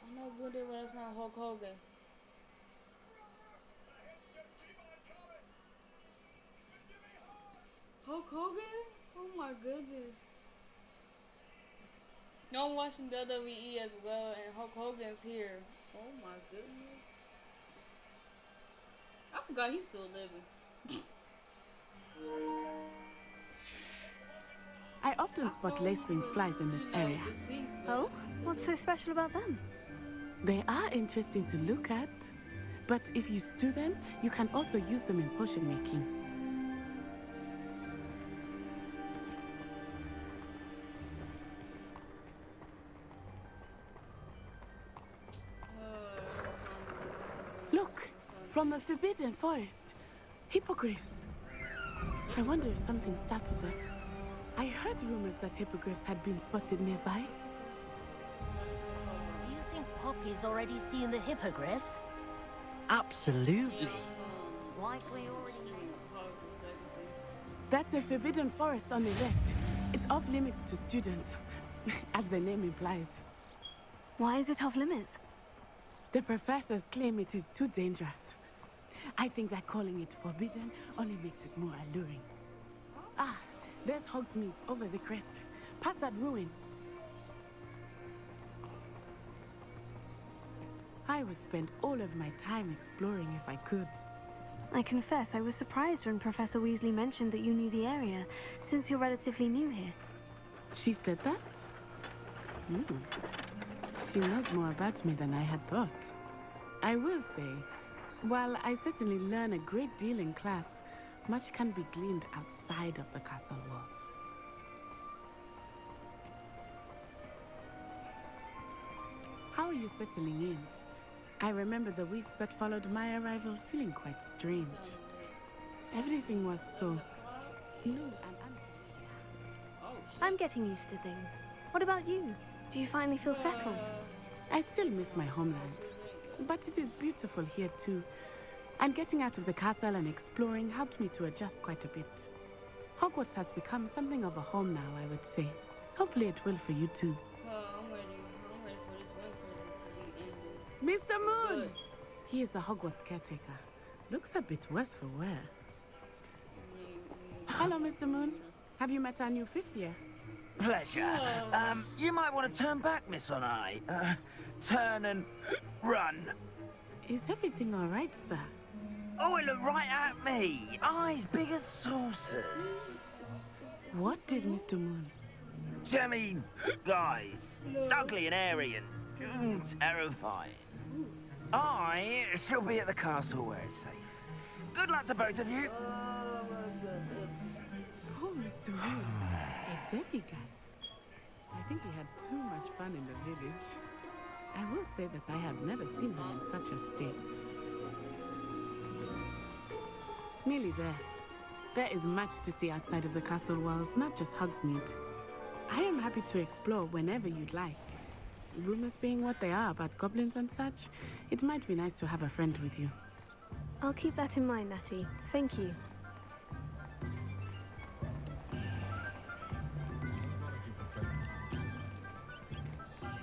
I know good day when I sound Hulk Hogan. Hulk Hogan? Oh my goodness. I'm watching WWE as well, and Hulk Hogan's here. Oh my goodness. I forgot he's still living. I often spot lacewing flies in this area. Oh? What's so special about them? They are interesting to look at, but if you stew them, you can also use them in potion making. Look, from the Forbidden Forest, hippogriffs. I wonder if something startled them. I heard rumors that hippogriffs had been spotted nearby. Do you think Poppy's already seen the hippogriffs? Absolutely. Like we already know. That's the Forbidden Forest on the left. It's off limits to students, as the name implies. Why is it off limits? The professors claim it is too dangerous. I think that calling it forbidden only makes it more alluring. Ah, there's Hogsmeade over the crest. Past that ruin. I would spend all of my time exploring if I could. I confess I was surprised when Professor Weasley mentioned that you knew the area, since you're relatively new here. She said that? She knows more about me than I had thought. I will say, while I certainly learn a great deal in class, much can be gleaned outside of the castle walls. How are you settling in? I remember the weeks that followed my arrival feeling quite strange. Everything was so new and unfamiliar. I'm getting used to things. What about you? Do you finally feel settled? I still miss my homeland, but it is beautiful here too. And getting out of the castle and exploring helped me to adjust quite a bit. Hogwarts has become something of a home now, I would say. Hopefully it will for you too. I'm ready for this winter to be ended. Mr. Moon! Good. He is the Hogwarts caretaker. Looks a bit worse for wear. Hello, Mr. Moon. Have you met our new fifth year? Pleasure. You might want to turn back, Miss On-Eye. Turn and run. Is everything all right, sir? Oh, it looked right at me. Eyes big as saucers. What did Mr. Moon? Jemmy guys. Ugly and airy and terrifying. I shall be at the castle where it's safe. Good luck to both of you. Oh, Mr. Moon. A demiguise. I think he had too much fun in the village. I will say that I have never seen him in such a state. Nearly there. There is much to see outside of the castle walls, not just Hogsmeade. I am happy to explore whenever you'd like. Rumors being what they are about goblins and such, it might be nice to have a friend with you. I'll keep that in mind, Natty. Thank you.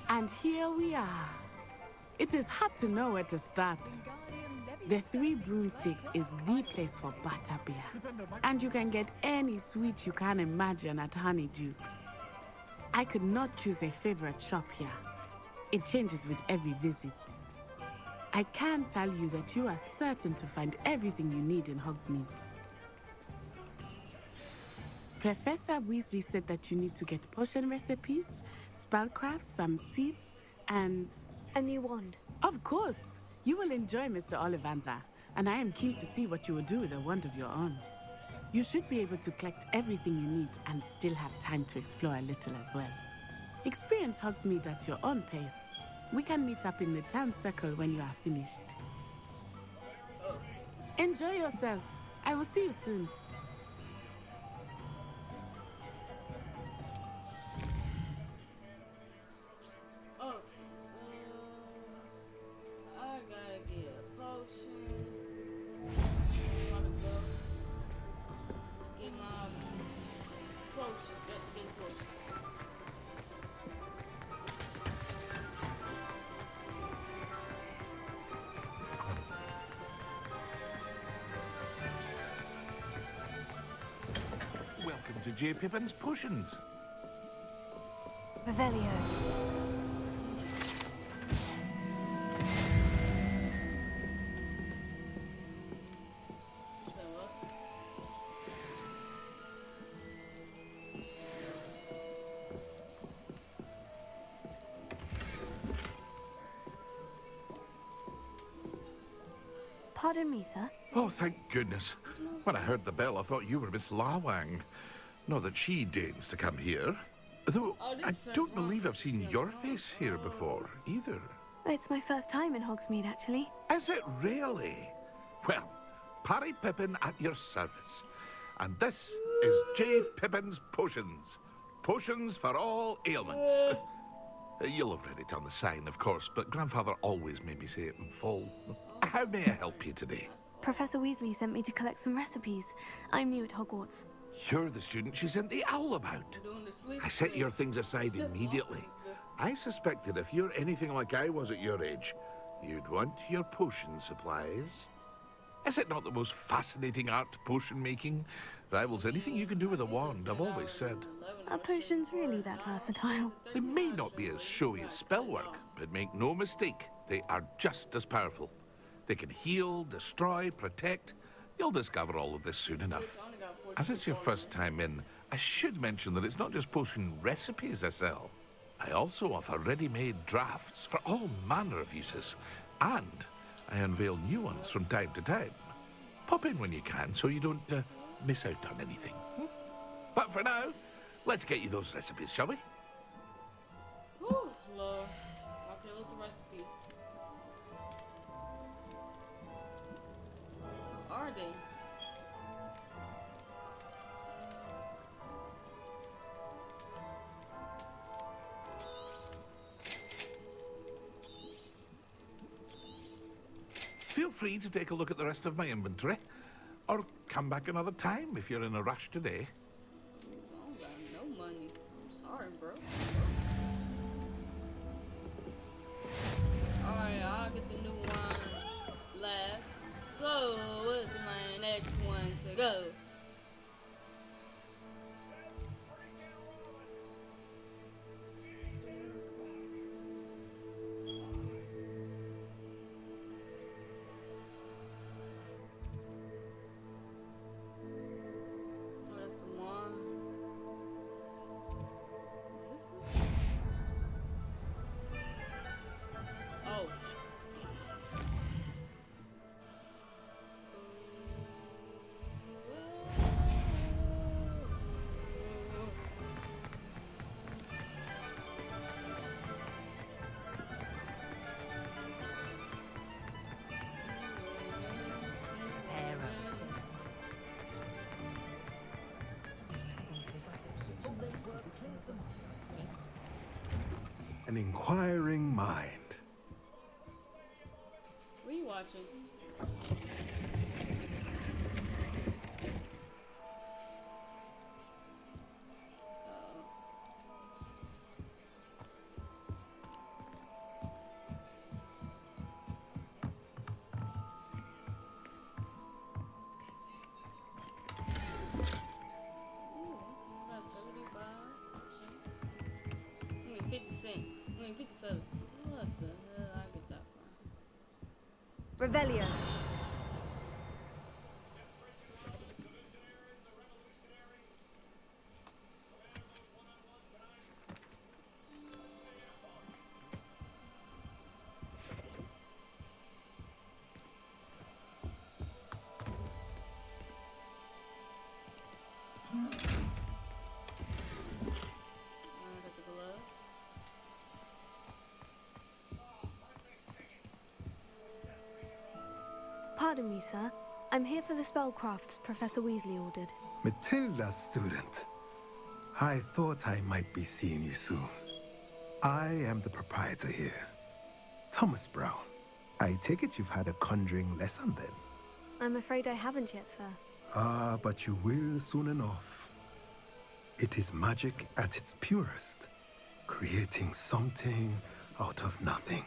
And here we are. It is hard to know where to start. The Three Broomsticks is the place for butterbeer. And you can get any sweet you can imagine at Honeydukes. I could not choose a favorite shop here. It changes with every visit. I can tell you that you are certain to find everything you need in Hogsmeade. Professor Weasley said that you need to get potion recipes, spellcrafts, some seeds, and... a new wand. Of course! You will enjoy Mr. Ollivander, and I am keen to see what you will do with a wand of your own. You should be able to collect everything you need and still have time to explore a little as well. Experience Hogsmeade at your own pace. We can meet up in the town circle when you are finished. Enjoy yourself. I will see you soon. I gotta get a potion. Get my potion. Got to get a potion. Welcome to J. Pippin's Potions. Revelio. Pardon me, sir. Oh, thank goodness. When I heard the bell, I thought you were Miss Lawang. Not that she deigns to come here. Though, I don't believe I've seen your face here before, either. It's my first time in Hogsmeade, actually. Is it really? Well, Parry Pippin at your service. And this is J. Pippin's Potions. Potions for all ailments. You'll have read it on the sign, of course, but Grandfather always made me say it in full. How may I help you today? Professor Weasley sent me to collect some recipes. I'm new at Hogwarts. You're the student she sent the owl about. I set your things aside immediately. I suspected if you're anything like I was at your age, you'd want your potion supplies. Is it not the most fascinating art, potion making? Rivals anything you can do with a wand, I've always said. Are potions really that versatile? They may not be as showy as spellwork, but make no mistake, they are just as powerful. They can heal, destroy, protect. You'll discover all of this soon enough. As it's your first time in, I should mention that it's not just potion recipes I sell. I also offer ready-made drafts for all manner of uses, and I unveil new ones from time to time. Pop in when you can so you don't miss out on anything. But for now, let's get you those recipes, shall we? Whew, Lord. Okay, what's the recipes? What are they? Feel free to take a look at the rest of my inventory, or come back another time if you're in a rush today. I don't got no money. I'm sorry, bro. Alright, I'll get the new one last. So, what's my next one to go? Oh, that's the one. Is this it? Oh, An inquiring mind. what are you watching? cent. I mean, 57. What the hell I get that from? Revelio. Pardon me, sir. I'm here for the spellcrafts Professor Weasley ordered. Matilda, student. I thought I might be seeing you soon. I am the proprietor here, Thomas Brown. I take it you've had a conjuring lesson then? I'm afraid I haven't yet, sir. Ah, but you will soon enough. It is magic at its purest, creating something out of nothing.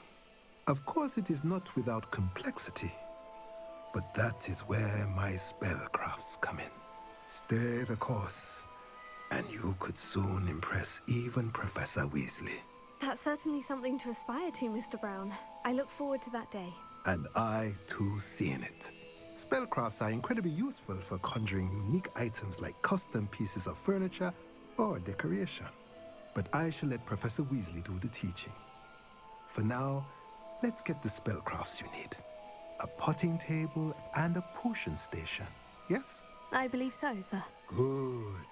Of course, it is not without complexity, but that is where my spellcrafts come in. Stay the course, and you could soon impress even Professor Weasley. That's certainly something to aspire to, Mr. Brown. I look forward to that day. And I, too, seeing it. Spellcrafts are incredibly useful for conjuring unique items like custom pieces of furniture or decoration. But I shall let Professor Weasley do the teaching. For now, let's get the spellcrafts you need. A potting table and a potion station, yes? I believe so, sir. Good.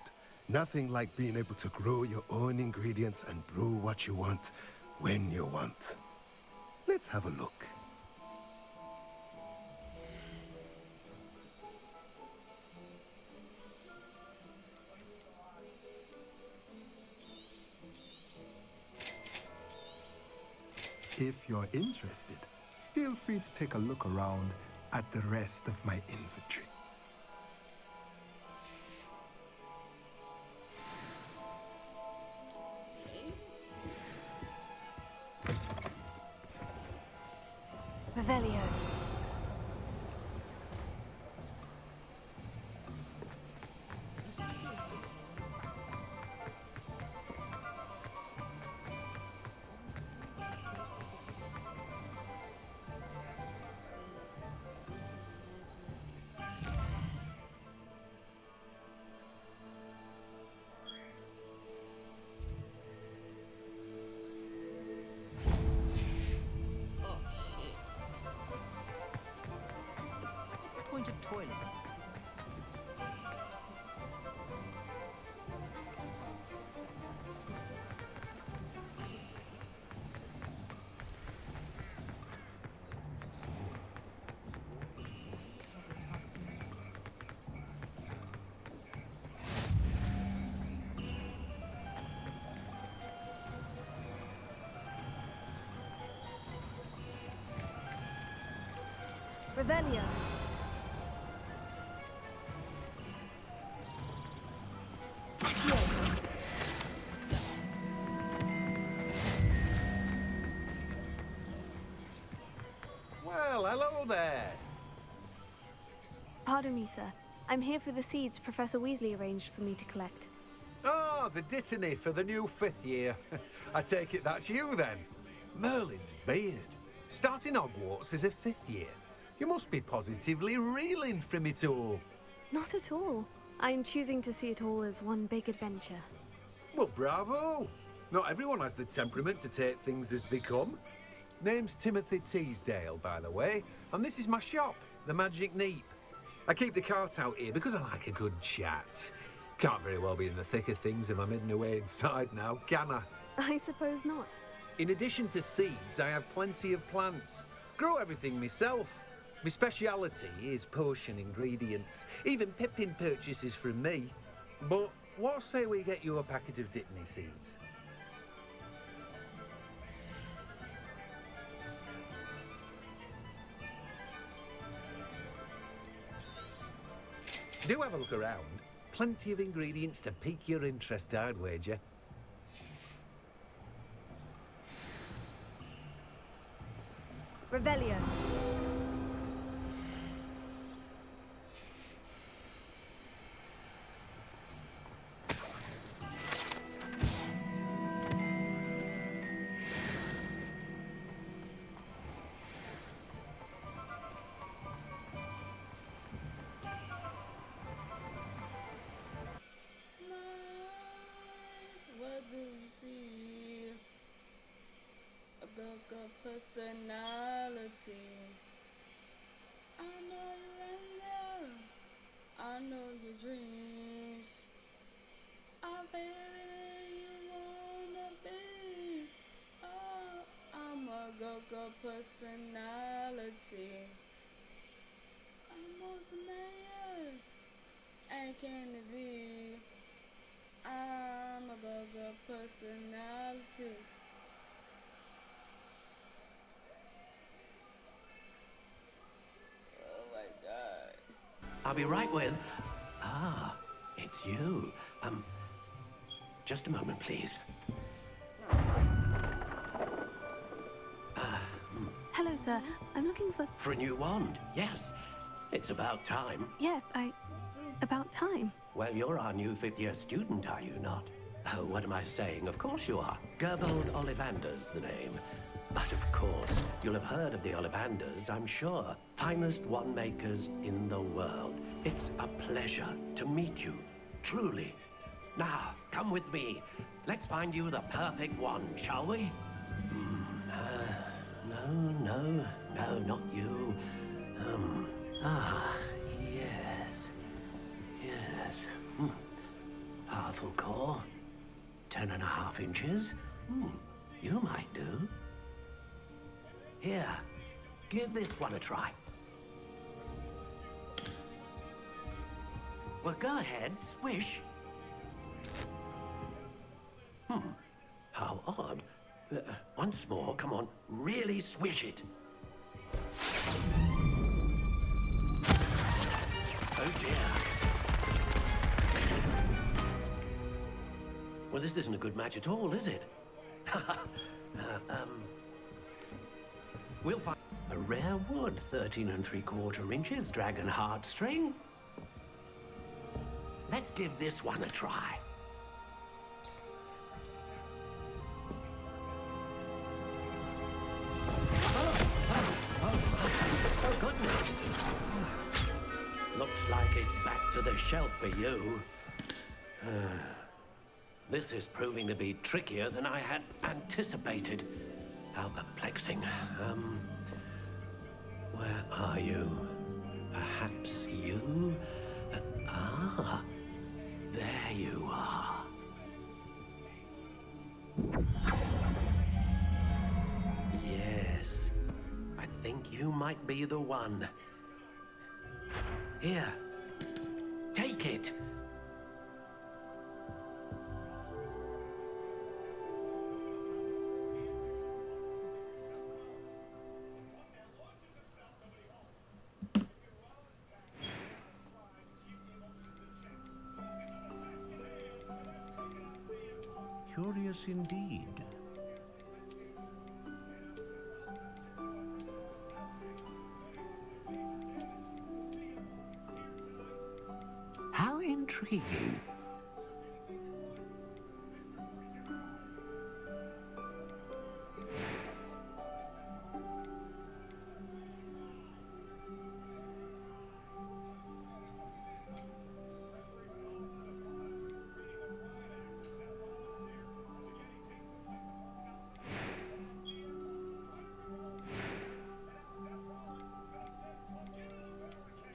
Nothing like being able to grow your own ingredients and brew what you want when you want. Let's have a look. If you're interested, feel free to take a look around at the rest of my inventory. Revelio. Point of toilet. Revelio. Well, hello there. Pardon me, sir. I'm here for the seeds Professor Weasley arranged for me to collect. Oh, the dittany for the new 5th year. I take it that's you then. Merlin's beard. Starting Hogwarts as a 5th year. You must be positively reeling from it all. Not at all. I'm choosing to see it all as one big adventure. Well, bravo. Not everyone has the temperament to take things as they come. Name's Timothy Teasdale, by the way, and this is my shop, the Magic Neep. I keep the cart out here because I like a good chat. Can't very well be in the thick of things if I'm hidden away inside now, can I? I suppose not. In addition to seeds, I have plenty of plants. Grow everything myself. My speciality is potion ingredients. Even Pippin purchases from me. But what say we get you a packet of Dittany seeds? Do have a look around. Plenty of ingredients to pique your interest, I'd wager. Revelio. do you see? A good personality. I know your anger. I know your dreams. I bet you wanna be. Oh, I'm a good personality. I'm also mayor and Kennedy. I'm a good personality. Oh my god. I'll be right with... Ah, it's you. Just a moment, please. Hello, sir. I'm looking for... For a new wand, yes. It's about time. Yes, about time. Well, you're our new fifth-year student, are you not? Oh, what am I saying? Of course you are. Gerbold Ollivander's the name. But of course, you'll have heard of the Ollivanders, I'm sure. Finest wand makers in the world. It's a pleasure to meet you, truly. Now, come with me. Let's find you the perfect wand, shall we? No, not you. Yes. Powerful core. 10.5 inches. You might do. Here, give this one a try. Well, go ahead, swish. How odd. Once more, come on, really swish it. Oh dear. Well, this isn't a good match at all, is it? We'll find a rare wood, 13.75 inches, dragon heartstring. Let's give this one a try. Oh, goodness. Looks like it's back to the shelf for you. This is proving to be trickier than I had anticipated. How perplexing. Where are you? Perhaps you? There you are. Yes, I think you might be the one. Here, take it. Curious indeed. How intriguing.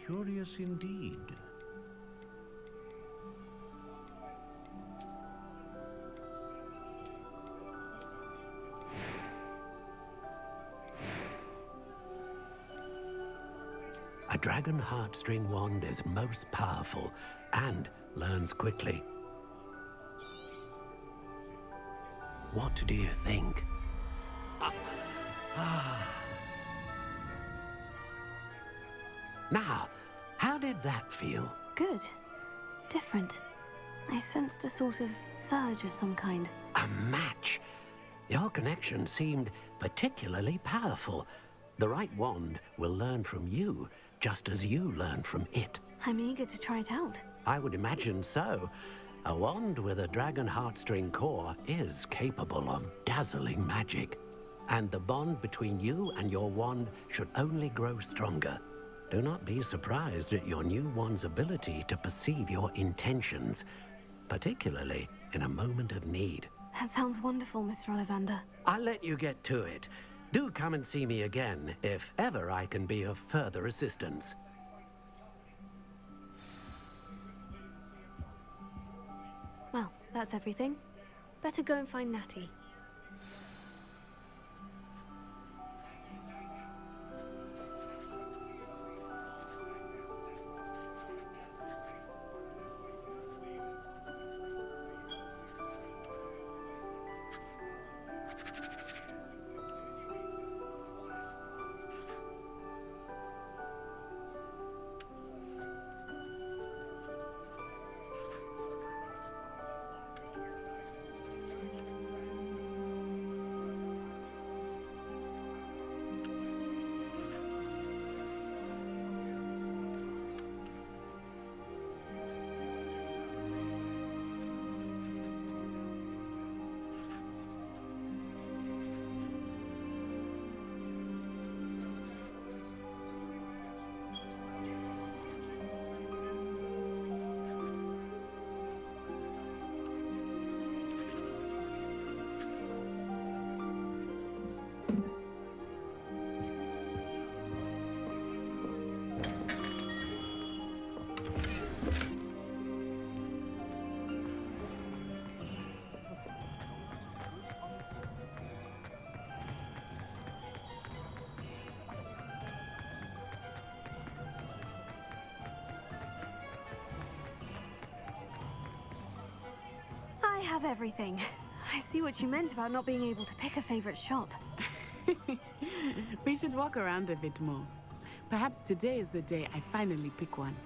Curious indeed. A dragon heartstring wand is most powerful and learns quickly. What do you think? Now, how did that feel? Good. Different. I sensed a sort of surge of some kind. A match. Your connection seemed particularly powerful. The right wand will learn from you, just as you learn from it. I'm eager to try it out. I would imagine so. A wand with a dragon heartstring core is capable of dazzling magic. And the bond between you and your wand should only grow stronger. Do not be surprised at your new wand's ability to perceive your intentions, particularly in a moment of need. That sounds wonderful, Mr. Ollivander. I'll let you get to it. Do come and see me again, if ever I can be of further assistance. Well, that's everything. Better go and find Natty. I have everything. I see what you meant about not being able to pick a favorite shop. We should walk around a bit more. Perhaps today is the day I finally pick one.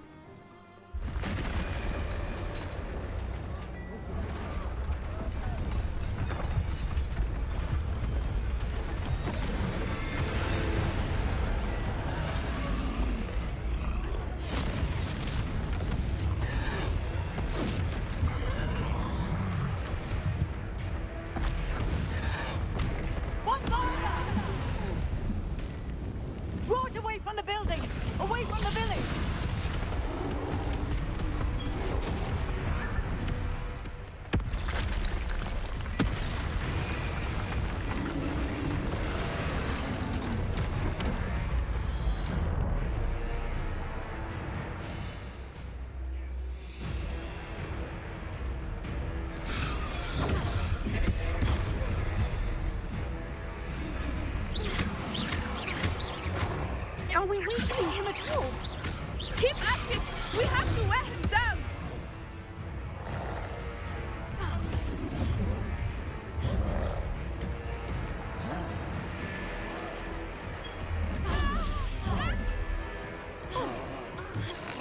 Draw it away from the building! Away from the village! Are we weakening him at all? Keep at it! We have to wear him down!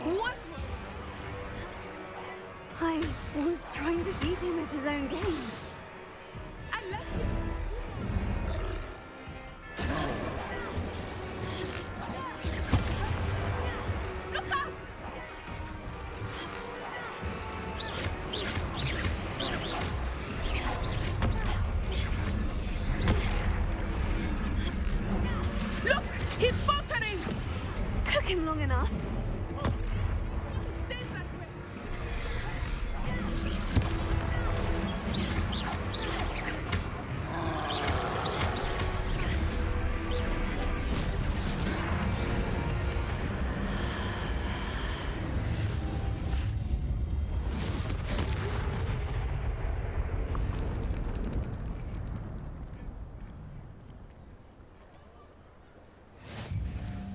What? I was trying to beat him at his own game. I left him. Look out! Look! He's faltering! Took him long enough. Stays that way.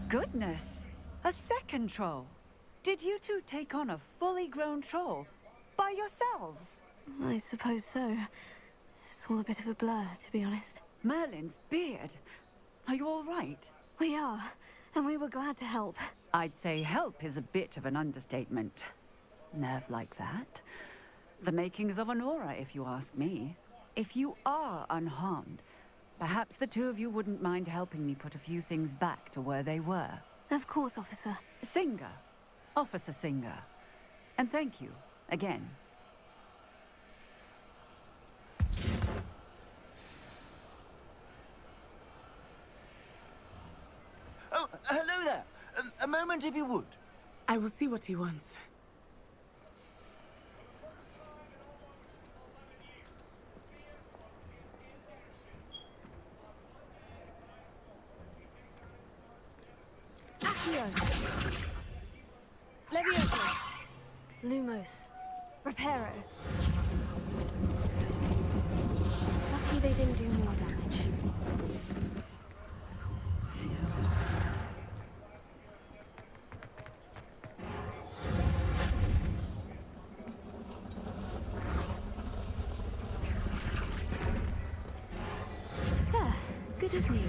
Goodness! A second troll! Did you two take on a fully grown troll? By yourselves? I suppose so. It's all a bit of a blur, to be honest. Merlin's beard. Are you all right? We are, and we were glad to help. I'd say help is a bit of an understatement. Nerve like that. The makings of an aura, if you ask me. If you are unharmed, perhaps the two of you wouldn't mind helping me put a few things back to where they were. Of course, officer. Singer. Officer Singer. And thank you, again. Oh, hello there. A moment if you would. I will see what he wants. Accio. Levioso. Lumos. Reparo. Lucky they didn't do more damage. There, good as new.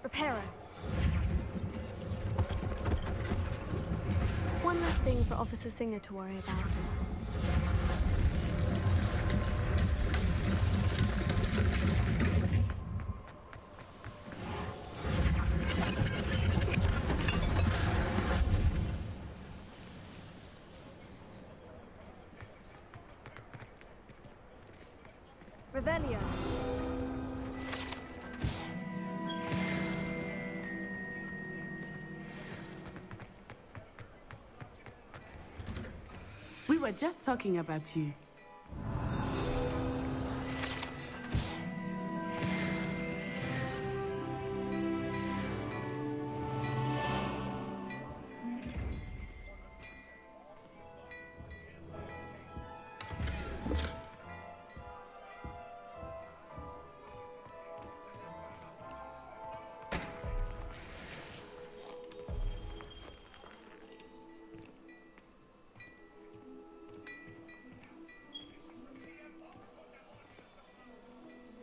Reparo. One less thing for Officer Singer to worry about. Revelio. We were just talking about you.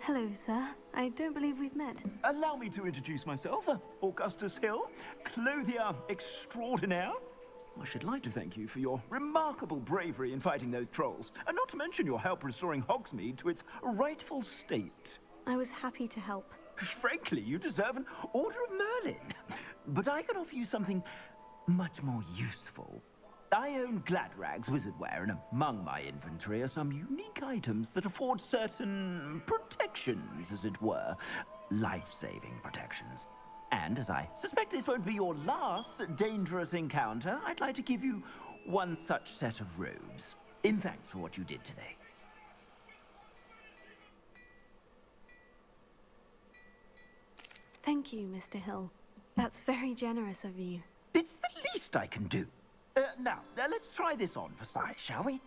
Hello, sir. I don't believe we've met. Allow me to introduce myself, Augustus Hill, clothier extraordinaire. I should like to thank you for your remarkable bravery in fighting those trolls, and not to mention your help restoring Hogsmeade to its rightful state. I was happy to help. Frankly, you deserve an Order of Merlin. But I can offer you something much more useful. I own Gladrag's wizardware, and among my inventory are some unique items that afford certain protections, as it were. Life-saving protections. And as I suspect this won't be your last dangerous encounter, I'd like to give you one such set of robes, in thanks for what you did today. Thank you, Mr. Hill. That's very generous of you. It's the least I can do. Now, let's try this on for size, shall we?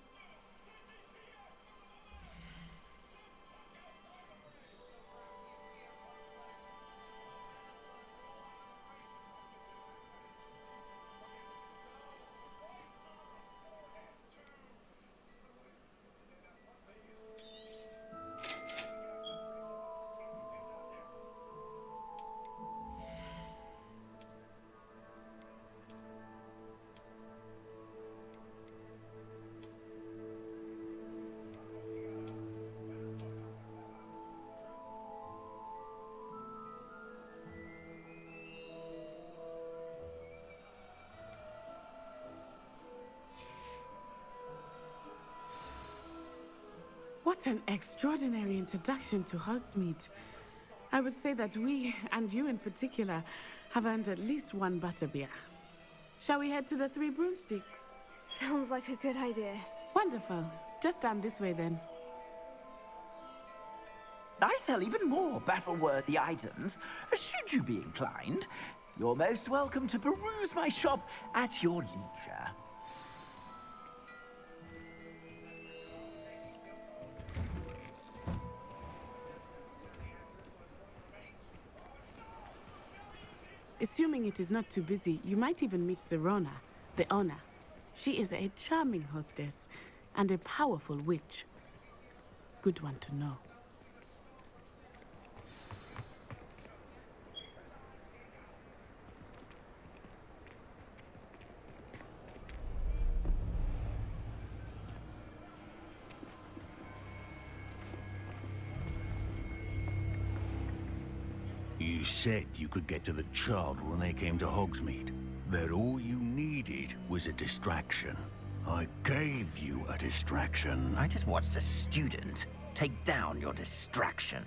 What an extraordinary introduction to Hogsmeade. I would say that we, and you in particular, have earned at least one butterbeer. Shall we head to the Three Broomsticks? Sounds like a good idea. Wonderful. Just down this way then. I sell even more battle-worthy items. Should you be inclined, you're most welcome to peruse my shop at your leisure. Assuming it is not too busy, you might even meet Serona, the owner. She is a charming hostess and a powerful witch. Good one to know. You said you could get to the child when they came to Hogsmeade. That all you needed was a distraction. I gave you a distraction. I just watched a student take down your distraction.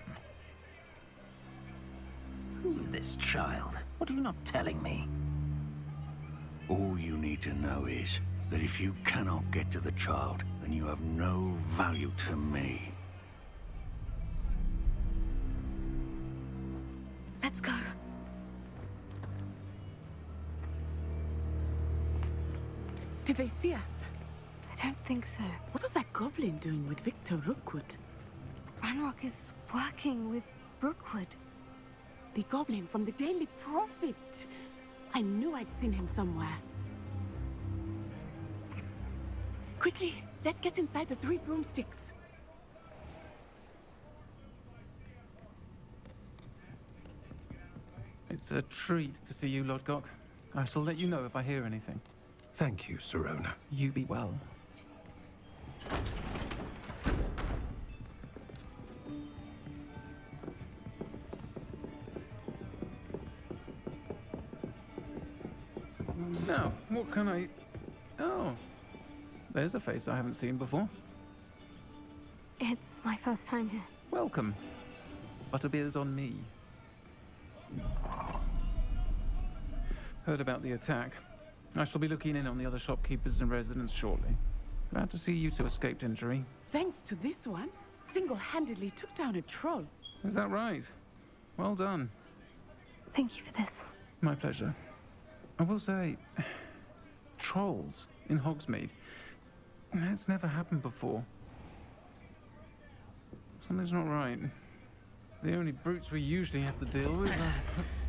Who's this child? What are you not telling me? All you need to know is that if you cannot get to the child, then you have no value to me. Let's go. Did they see us? I don't think so. What was that goblin doing with Victor Rookwood? Ranrock is working with Rookwood. The goblin from the Daily Prophet. I knew I'd seen him somewhere. Quickly, let's get inside the 3 broomsticks. It's a treat to see you, Lodgok. I shall let you know if I hear anything. Thank you, Sirona. You be well. Now, what can I... Oh, there's a face I haven't seen before. It's my first time here. Welcome. Butterbeer's on me. Heard about the attack. I shall be looking in on the other shopkeepers and residents shortly. Glad to see you two escaped injury. Thanks to this one, single-handedly took down a troll. Is that right? Well done. Thank you for this. My pleasure. I will say, trolls in Hogsmeade. That's never happened before. Something's not right. The only brutes we usually have to deal with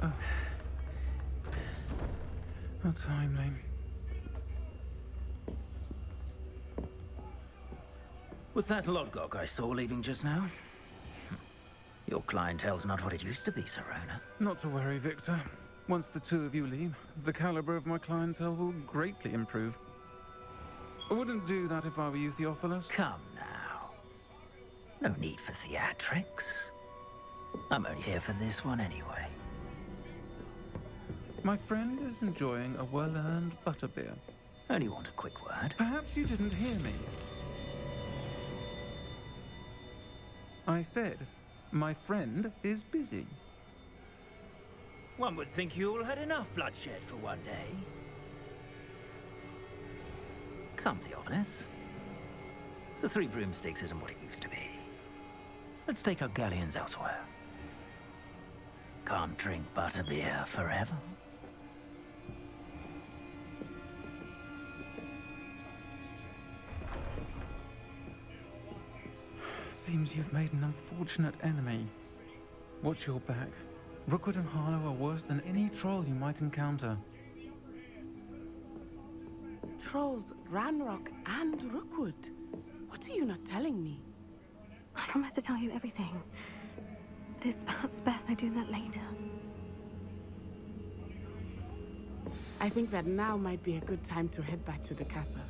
are... How timely. Was that Lodgok I saw leaving just now? Your clientele's not what it used to be, Sirona. Not to worry, Victor. Once the two of you leave, the caliber of my clientele will greatly improve. I wouldn't do that if I were you, Theophilus. Come now. No need for theatrics. I'm only here for this one anyway. My friend is enjoying a well-earned butterbeer. Only want a quick word. Perhaps you didn't hear me. I said, my friend is busy. One would think you all had enough bloodshed for one day. Come, Theophilus. The 3 broomsticks isn't what it used to be. Let's take our galleons elsewhere. Can't drink butterbeer forever. Seems you've made an unfortunate enemy. Watch your back. Rookwood and Harlow are worse than any troll you might encounter. Trolls, Ranrock, and Rookwood. What are you not telling me? I promise to tell you everything. It is perhaps best I do that later. I think that now might be a good time to head back to the castle.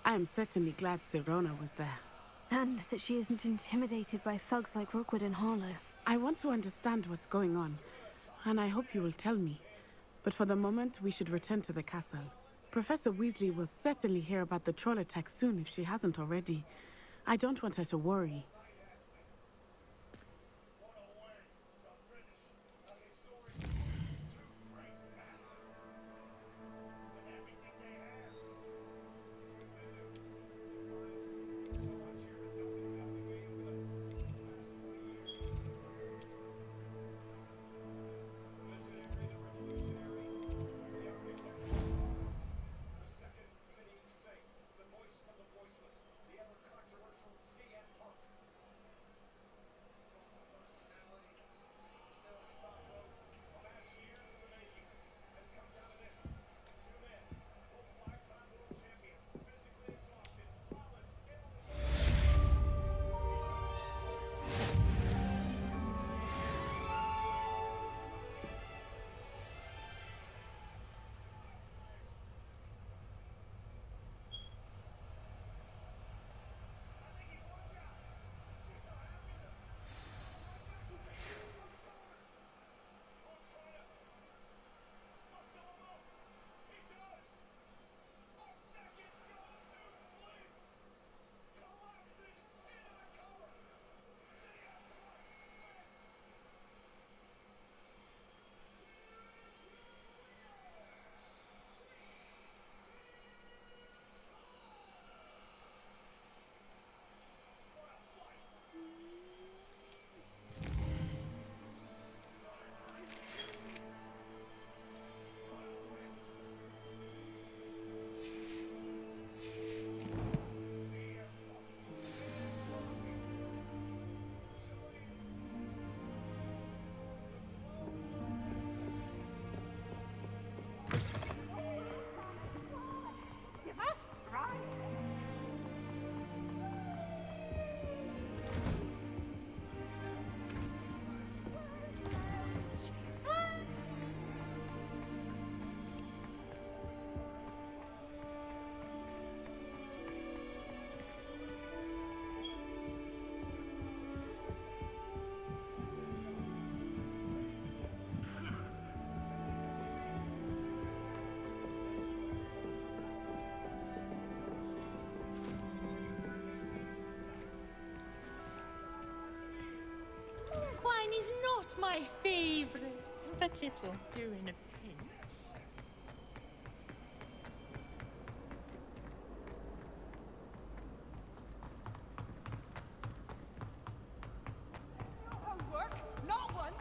I am certainly glad Sirona was there. And that she isn't intimidated by thugs like Rookwood and Harlow. I want to understand what's going on, and I hope you will tell me. But for the moment, we should return to the castle. Professor Weasley will certainly hear about the troll attack soon if she hasn't already. I don't want her to worry. Wine is not my favorite, but it'll do in a pinch. Homework? Not one.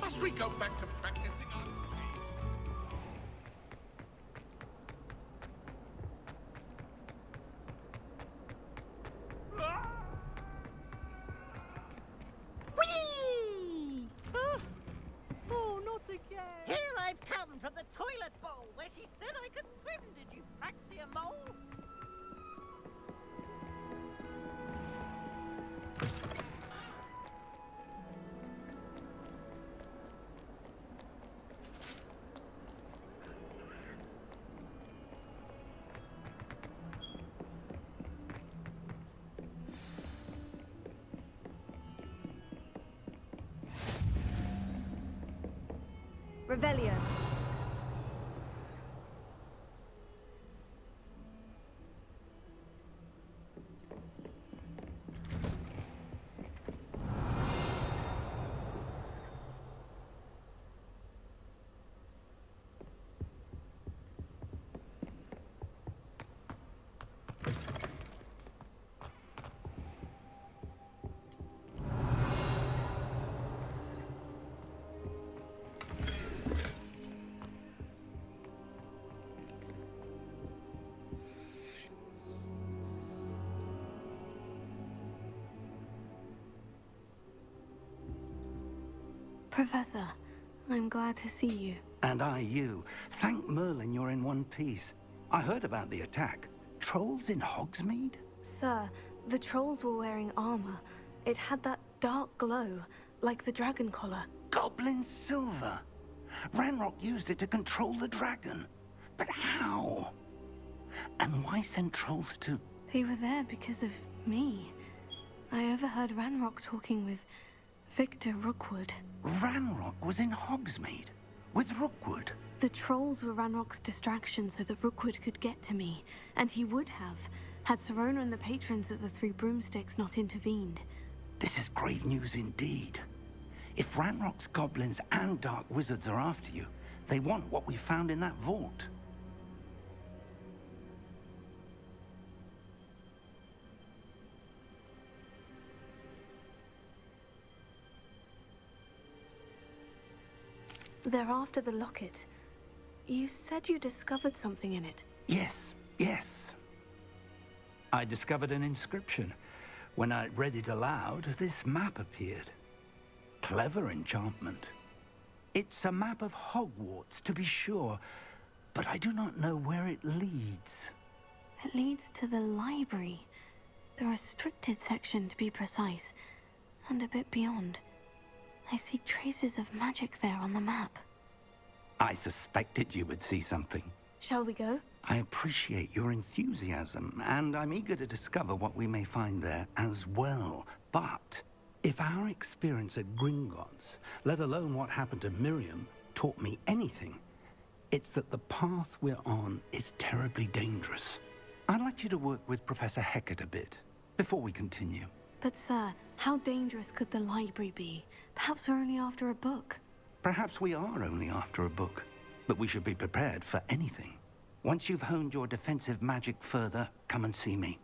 Must we go back to practicing our Whee! Oh, not again. Here I've come from the toilet bowl where she said I could swim. Did you praxi a mole? Revelio. Professor, I'm glad to see you. And I you. Thank Merlin you're in one piece. I heard about the attack. Trolls in Hogsmeade? Sir, the trolls were wearing armor. It had that dark glow, like the dragon collar. Goblin silver. Ranrock used it to control the dragon. But how? And why send trolls to... They were there because of me. I overheard Ranrock talking with Victor Rookwood. Ranrock was in Hogsmeade? With Rookwood? The trolls were Ranrock's distraction so that Rookwood could get to me. And he would have, had Serona and the patrons at the Three Broomsticks not intervened. This is grave news indeed. If Ranrock's goblins and dark wizards are after you, they want what we found in that vault. They're after the locket. You said you discovered something in it. Yes, yes. I discovered an inscription. When I read it aloud, this map appeared. Clever enchantment. It's a map of Hogwarts, to be sure, but I do not know where it leads. It leads to the library. The restricted section, to be precise, and a bit beyond. I see traces of magic there on the map. I suspected you would see something. Shall we go? I appreciate your enthusiasm, and I'm eager to discover what we may find there as well. But if our experience at Gringotts, let alone what happened to Miriam, taught me anything, it's that the path we're on is terribly dangerous. I'd like you to work with Professor Hecat a bit before we continue. But sir, how dangerous could the library be? Perhaps we're only after a book. Perhaps we are only after a book, but we should be prepared for anything. Once you've honed your defensive magic further, come and see me.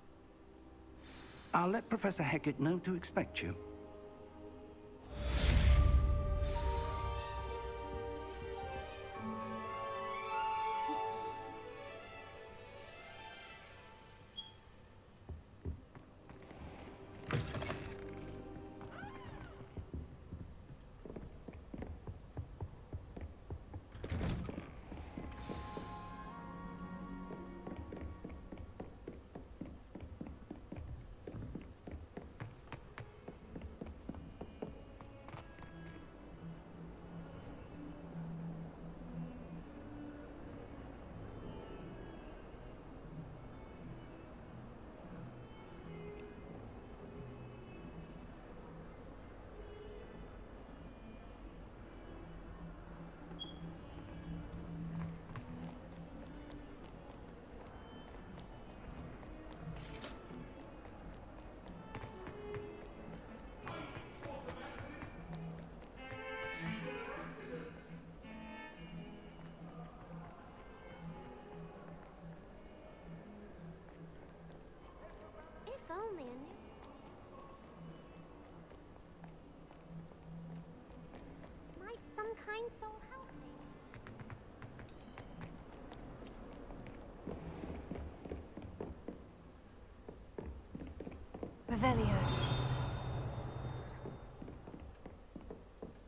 I'll let Professor Hecat know to expect you. kind soul help me. Revelio.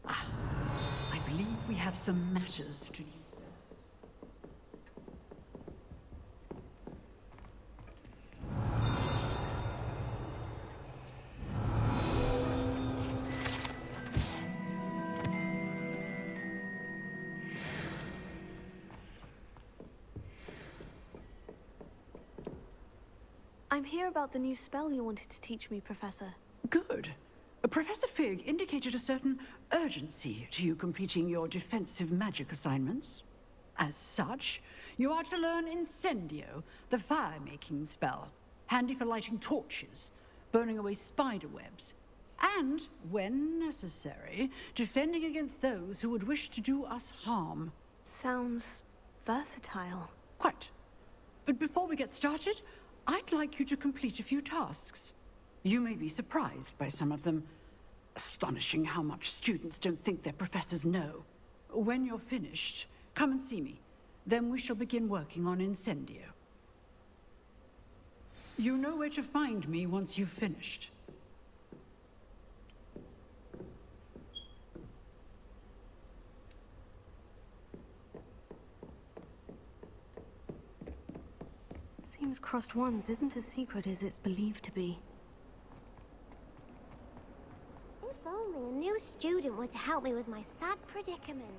I believe we have some matters to discuss. I'm here about the new spell you wanted to teach me, Professor. Good. Professor Fig indicated a certain urgency to you completing your defensive magic assignments. As such, you are to learn Incendio, the fire-making spell, handy for lighting torches, burning away spider webs, and, when necessary, defending against those who would wish to do us harm. Sounds versatile. Quite. But before we get started, I'd like you to complete a few tasks. You may be surprised by some of them. Astonishing how much students don't think their professors know. When you're finished, come and see me. Then we shall begin working on Incendio. You know where to find me once you've finished. Seems crossed ones isn't as secret as it's believed to be. If only a new student were to help me with my sad predicament.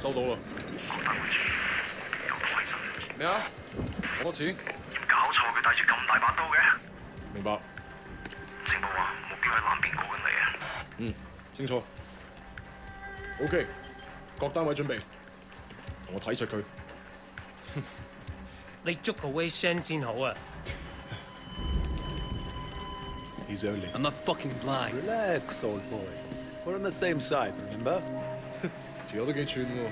收到啦。咩啊？好多錢？搞錯，佢帶住咁大把刀嘅。明白。情報話目標喺南邊過緊嚟啊。嗯，清楚。OK，各單位準備，同我睇實佢。你捉個 Wei Shen 先好啊。He's only. I'm not fucking blind. Relax, old boy. We're on the same side, remember? 條友都幾串喎。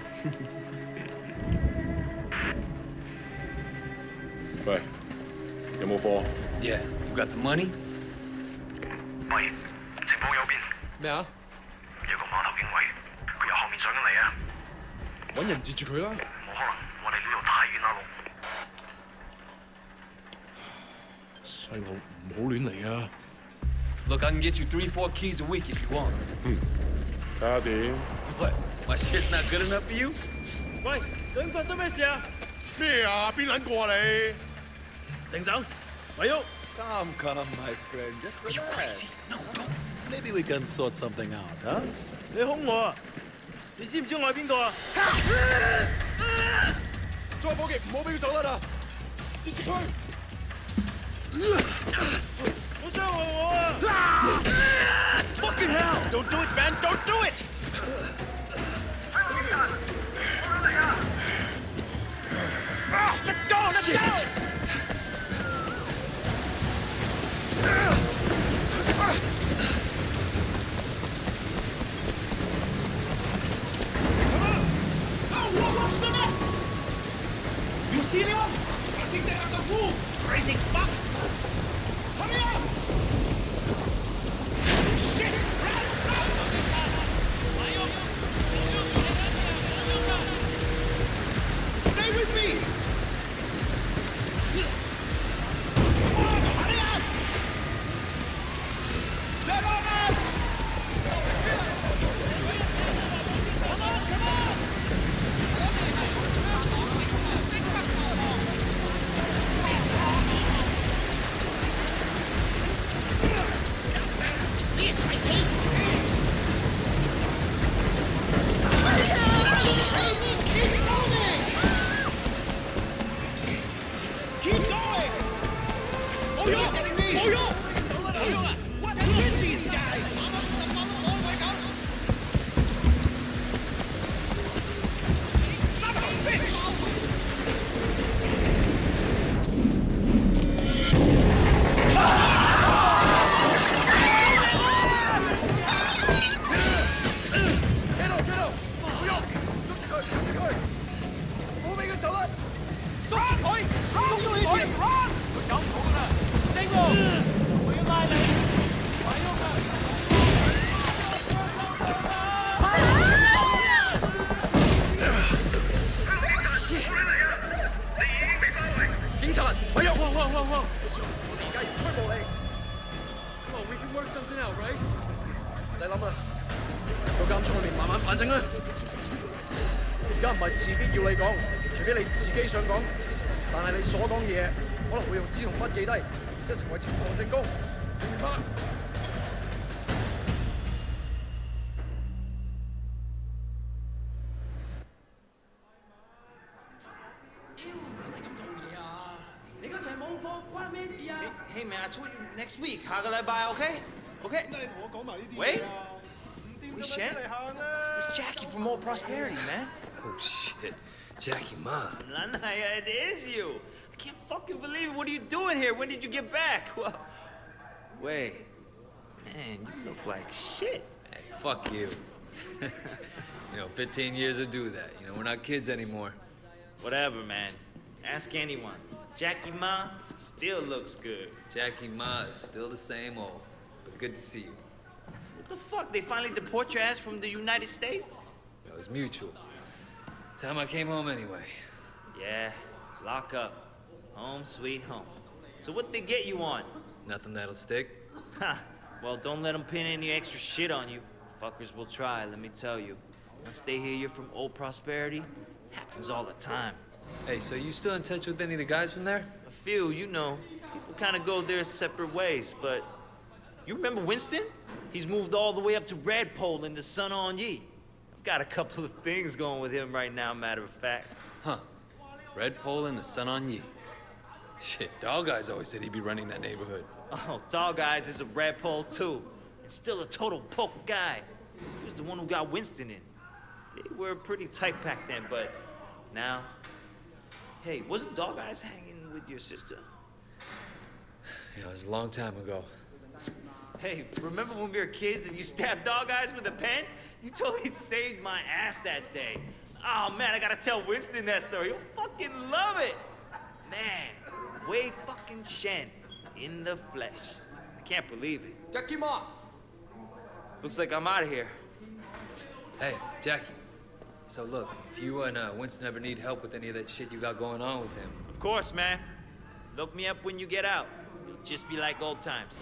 喂，有冇貨 Yeah, you got the money? 喂，情報右邊。咩啊？有個碼頭警衛，佢由後面上緊嚟啊！揾人截住佢啦。冇可能，我哋呢度太遠啦，路。細路唔好亂嚟啊！ Look, I can get you 3-4 keys a week if you want. 睇下點。What? My shit's not good enough for you? 喂，究竟發生咩事啊？咩啊？邊撚個啊你？停手，咪喐 ！Come, my friend, just relax. No, don't. Maybe we can sort something out, huh? 你兇我啊！你知唔知我係邊個啊？再伙計，唔好俾佢走得啦！截住佢！好傷害我啊 ！Fucking hell! Don't do it, man! Don't do it! Let's go! Let's go! Watch the nets! You see anyone? I think they're at the pool! Crazy fuck! Hurry up! Shit! Stay with me! Hurry up! They're on us! Come on, come on! Hey man, I told you next week. 下個禮拜 OK? OK? Wait. Wait, Shen? It's Jackie from Old Prosperity, man. Oh shit. Jackie Ma. Lanaya, it is you. I can't fucking believe it. What are you doing here? When did you get back? Well, wait. Man, you look like shit. Hey, fuck you. You know, 15 years to do that. You know, we're not kids anymore. Whatever, man. Ask anyone. Jackie Ma still looks good. Jackie Ma is still the same old. But good to see you. What the fuck? They finally deport your ass from the United States? It was mutual. Time I came home anyway. Yeah, lock up. Home sweet home. So what they get you on? Nothing that'll stick. Ha! Well, don't let them pin any extra shit on you. Fuckers will try, let me tell you. Once they hear you're from Old Prosperity, happens all the time. Hey, so you still in touch with any of the guys from there? A few, you know. People kind of go their separate ways, but... You remember Winston? He's moved all the way up to Redpole in the Sun On Ye. I've got a couple of things going with him right now, matter of fact. Huh. Redpole and the Sun On Ye. Shit, Dog Eyes always said he'd be running that neighborhood. Oh, Dog Eyes is a Redpole too. It's still a total poke guy. He was the one who got Winston in. They were pretty tight back then, but now... Hey, wasn't Dog Eyes hanging with your sister? Yeah, it was a long time ago. Hey, remember when we were kids and you stabbed Dog Eyes with a pen? You totally saved my ass that day. Oh man, I gotta tell Winston that story. He'll fucking love it. Man, way fucking Shen in the flesh. I can't believe it. Jackie Ma! Looks like I'm out of here. Hey, Jackie. So look, if you and Winston ever need help with any of that shit you got going on with him... Of course, man. Look me up when you get out. It'll just be like old times.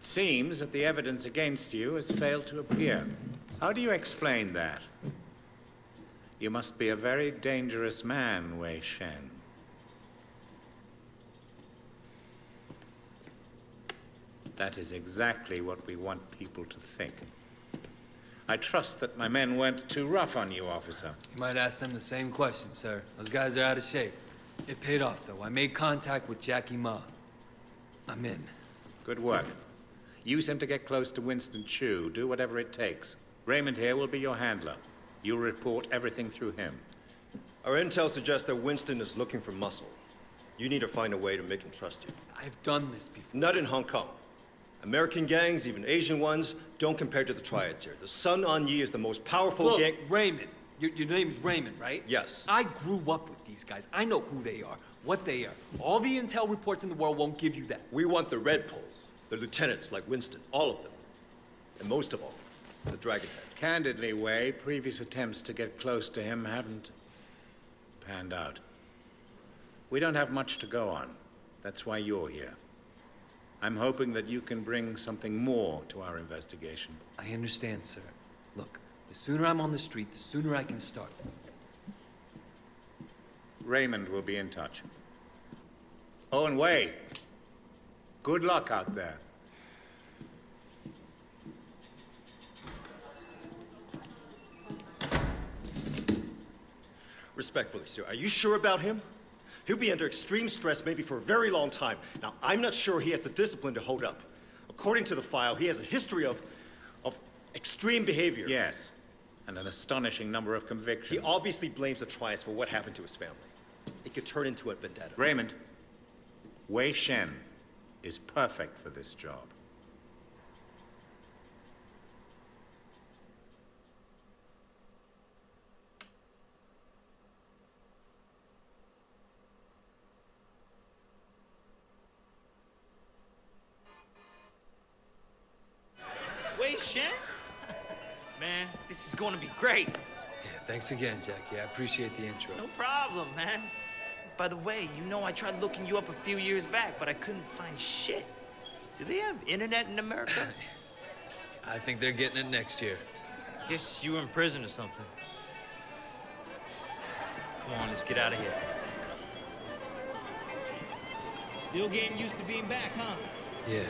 Seems that the evidence against you has failed to appear. How do you explain that? You must be a very dangerous man, Wei Shen. That is exactly what we want people to think. I trust that my men weren't too rough on you, officer. You might ask them the same question, sir. Those guys are out of shape. It paid off, though. I made contact with Jackie Ma. I'm in. Good work. Use him to get close to Winston Chu. Do whatever it takes. Raymond here will be your handler. You'll report everything through him. Our intel suggests that Winston is looking for muscle. You need to find a way to make him trust you. I've done this before. Not in Hong Kong. American gangs, even Asian ones, don't compare to the triads here. The Sun On Ye is the most powerful gang... Look, Raymond. Your name's Raymond, right? Yes. I grew up with these guys. I know who they are, what they are. All the intel reports in the world won't give you that. We want the Red Poles, the lieutenants like Winston, all of them. And most of all, the Dragonhead. Candidly, Wei, previous attempts to get close to him haven't panned out. We don't have much to go on. That's why you're here. I'm hoping that you can bring something more to our investigation. I understand, sir. Look, the sooner I'm on the street, the sooner I can start. Raymond will be in touch. Oh, and Wei, good luck out there. Respectfully, sir, are you sure about him? He'll be under extreme stress maybe for a very long time. Now, I'm not sure he has the discipline to hold up. According to the file, he has a history of extreme behavior. Yes, and an astonishing number of convictions. He obviously blames the triads for what happened to his family. It could turn into a vendetta. Raymond, Wei Shen is perfect for this job. Wei Shen? Man, this is gonna be great. Yeah, thanks again, Jackie. I appreciate the intro. No problem, man. By the way, you know I tried looking you up a few years back, but I couldn't find shit. Do they have internet in America? I think they're getting it next year. Guess you were in prison or something. Come on, let's get out of here. Still getting used to being back, huh? Yeah.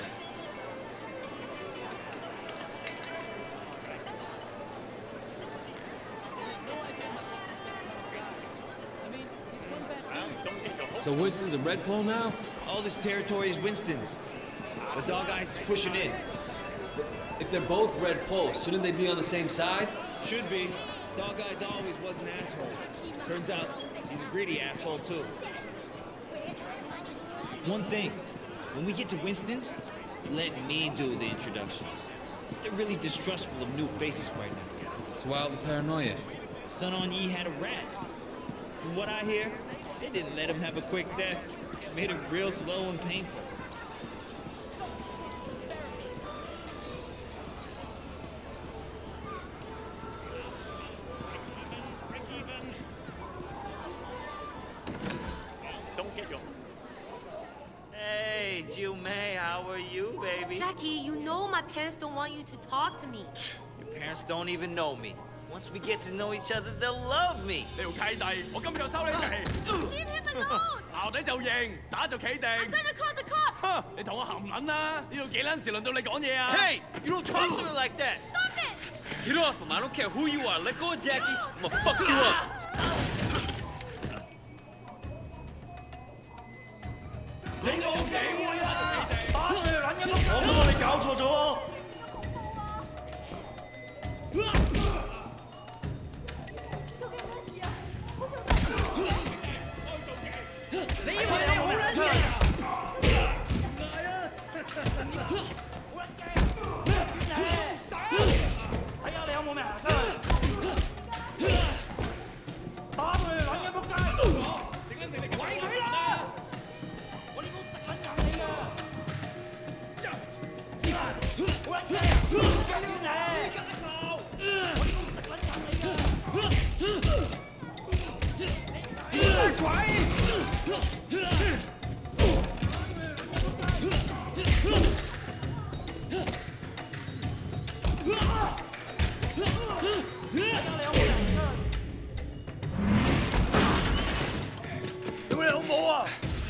So Winston's a red pole now? All this territory is Winston's. The dog eyes is pushing in. If they're both red poles, shouldn't they be on the same side? Should be. Dog eyes always was an asshole. Turns out he's a greedy asshole too. One thing, when we get to Winston's, let me do the introductions. They're really distrustful of new faces right now. It's wild and paranoia. Sun On Yi had a rat. From what I hear, they didn't let him have a quick death. Made it real slow and painful. Hey, Jill May, how are you, baby? Jackie, you know my parents don't want you to talk to me. Your parents don't even know me. Once we get to know each other, they'll love me. Leave him alone! 校底就認，打就企定。I'm gonna call the cops! 你同我含撚啦！呢度幾撚時輪到你講嘢啊 Hey, you don't talk to me like that. Stop it! Get off him. I don't care who you are. Let go of Jackie. I'm gonna fuck you up. 你個幾位啊！打佢哋撚嘅碌！我都話你搞錯咗喎！你以為你好撚勁啊？唔係啊！好撚勁！睇下你有冇命行出去！打到佢哋撚嘅仆街！整緊你哋鬼佢啦！ 我哋都食撚硬你㗎！點啊？好撚勁啊！跟住你，我哋都食撚硬你㗎！死鬼！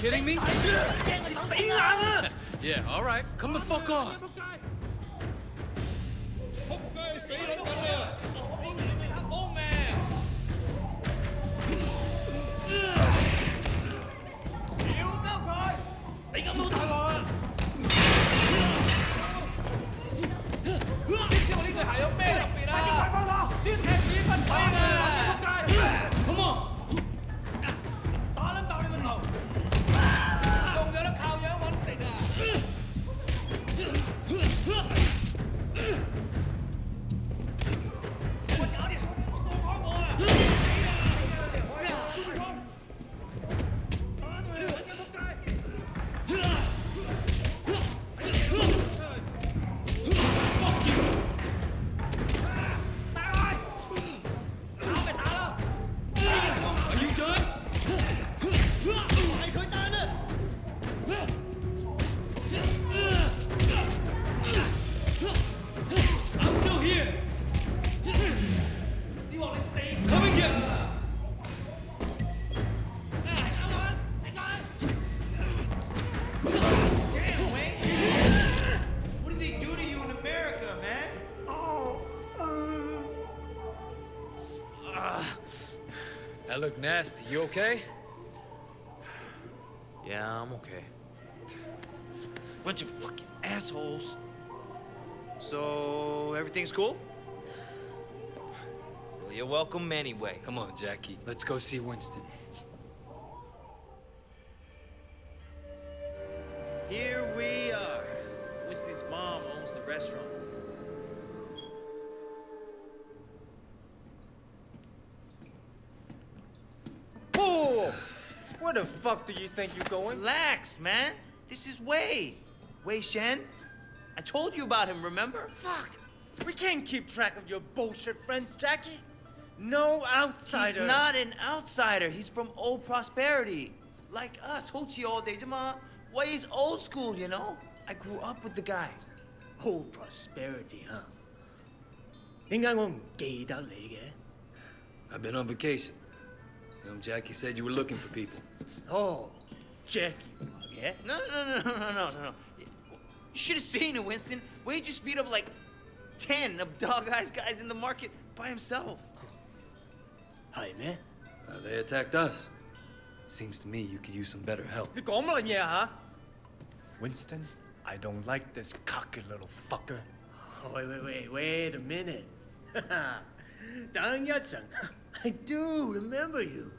Kidding me? Yeah, all right. Come the fuck on. Come on！ 打撚爆你個頭！仲有得靠樣揾食啊！ That looked nasty. You okay? Yeah, I'm okay. Bunch of fucking assholes. So, everything's cool? Well, you're welcome anyway. Come on, Jackie. Let's go see Winston. Here we are. Winston's mom owns the restaurant. Whoa! Where the fuck do you think you're going? Relax, man. This is Wei. Wei Shen. I told you about him, remember? Fuck! We can't keep track of your bullshit friends, Jackie. No outsider. He's not an outsider. He's from old prosperity. Like us. Hochi all day. Wei's old school, you know? I grew up with the guy. Old prosperity, huh? 點解我唔記得你嘅? I've been on vacation. Jackie said you were looking for people. Oh, Jackie, yeah? No. You should have seen it, Winston. Wei just beat up like 10 of Dog Eyes guys in the market by himself. Hi, man. They attacked us. Seems to me you could use some better help. 你講乜嘢啊 Winston, I don't like this cocky little fucker. Oh, wait a minute. 等一陣. I do remember you.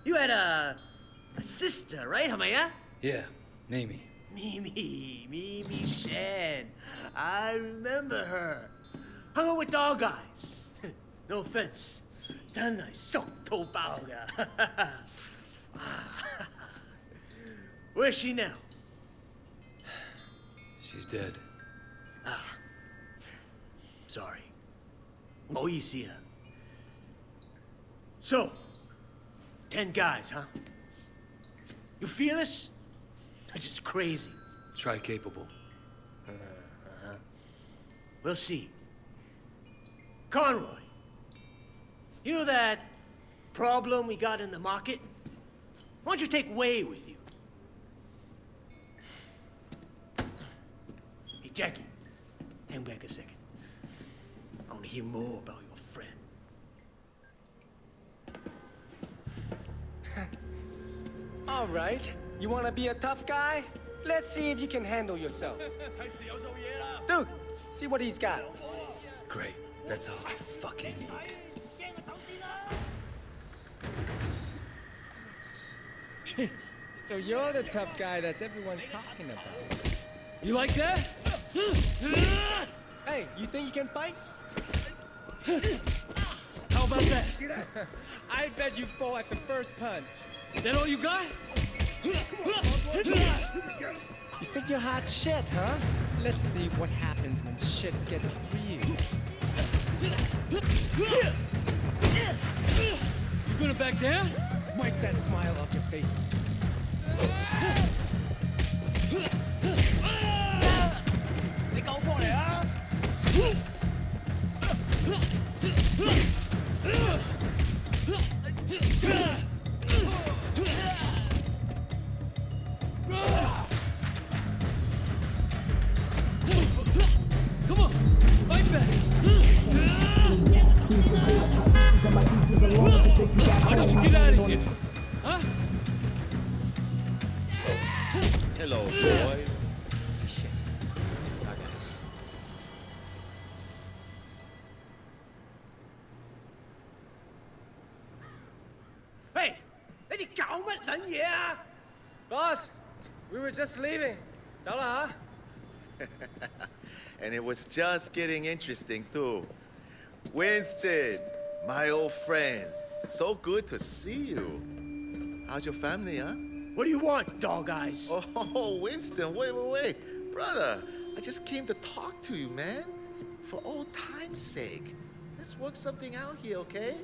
You had a sister, right, 係咪啊? Yeah, Mimi. Mimi Shen. I remember her. Hung out with Dog Eyes. No offense. 真係熟到爆㗎. Where's she now? She's dead. Ah. Sorry. 唔好意思啊. So, 10 guys, huh? You feel us? Or just crazy? Try capable. We'll see. Conroy, you know that problem we got in the market? Why don't you take Wei with you? Hey, Jackie, hang back a second. I want to hear more about your friend. All right. You want to be a tough guy? Let's see if you can handle yourself. Dude, see what he's got. Great. That's all I fucking need. So you're the tough guy that's everyone's talking about. You like that? Hey, you think you can fight? How about that? I bet you fall at the first punch. That all you got? You think you're hot shit, huh? Let's see what happens when shit gets real. You gonna back down? Wipe that smile off your face. They go for it, huh? Come on, fight back. Why don't you get out of here? Huh? Hello, boys. Hey, 你哋搞乜撚嘢啊? Boss, we were just leaving. 走啦吓. And it was just getting interesting, too. Winston, my old friend. So good to see you. How's your family, huh? What do you want, Dog Eyes? Oh, Winston, wait. Brother, I just came to talk to you, man. For old time's sake. Let's work something out here, okay?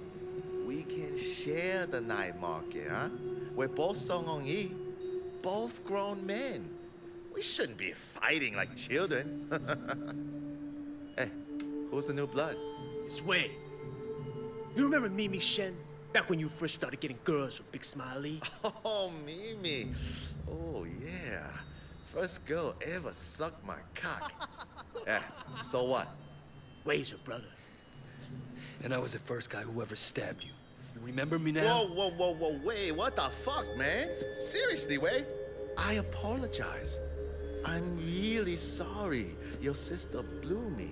We can share the night market, huh? We're both Songong-yi, both grown men. We shouldn't be fighting like children. Hey, who's the new blood? It's Wei. You remember Mimi Shen? Back when you first started getting girls with Big Smiley? Oh, Mimi. Oh, yeah. First girl ever sucked my cock. Yeah, so what? Wei's her brother. And I was the first guy who ever stabbed you. You remember me now? Whoa, Wei, what the fuck, man? Seriously, Wei? I apologize. I'm really sorry. Your sister blew me.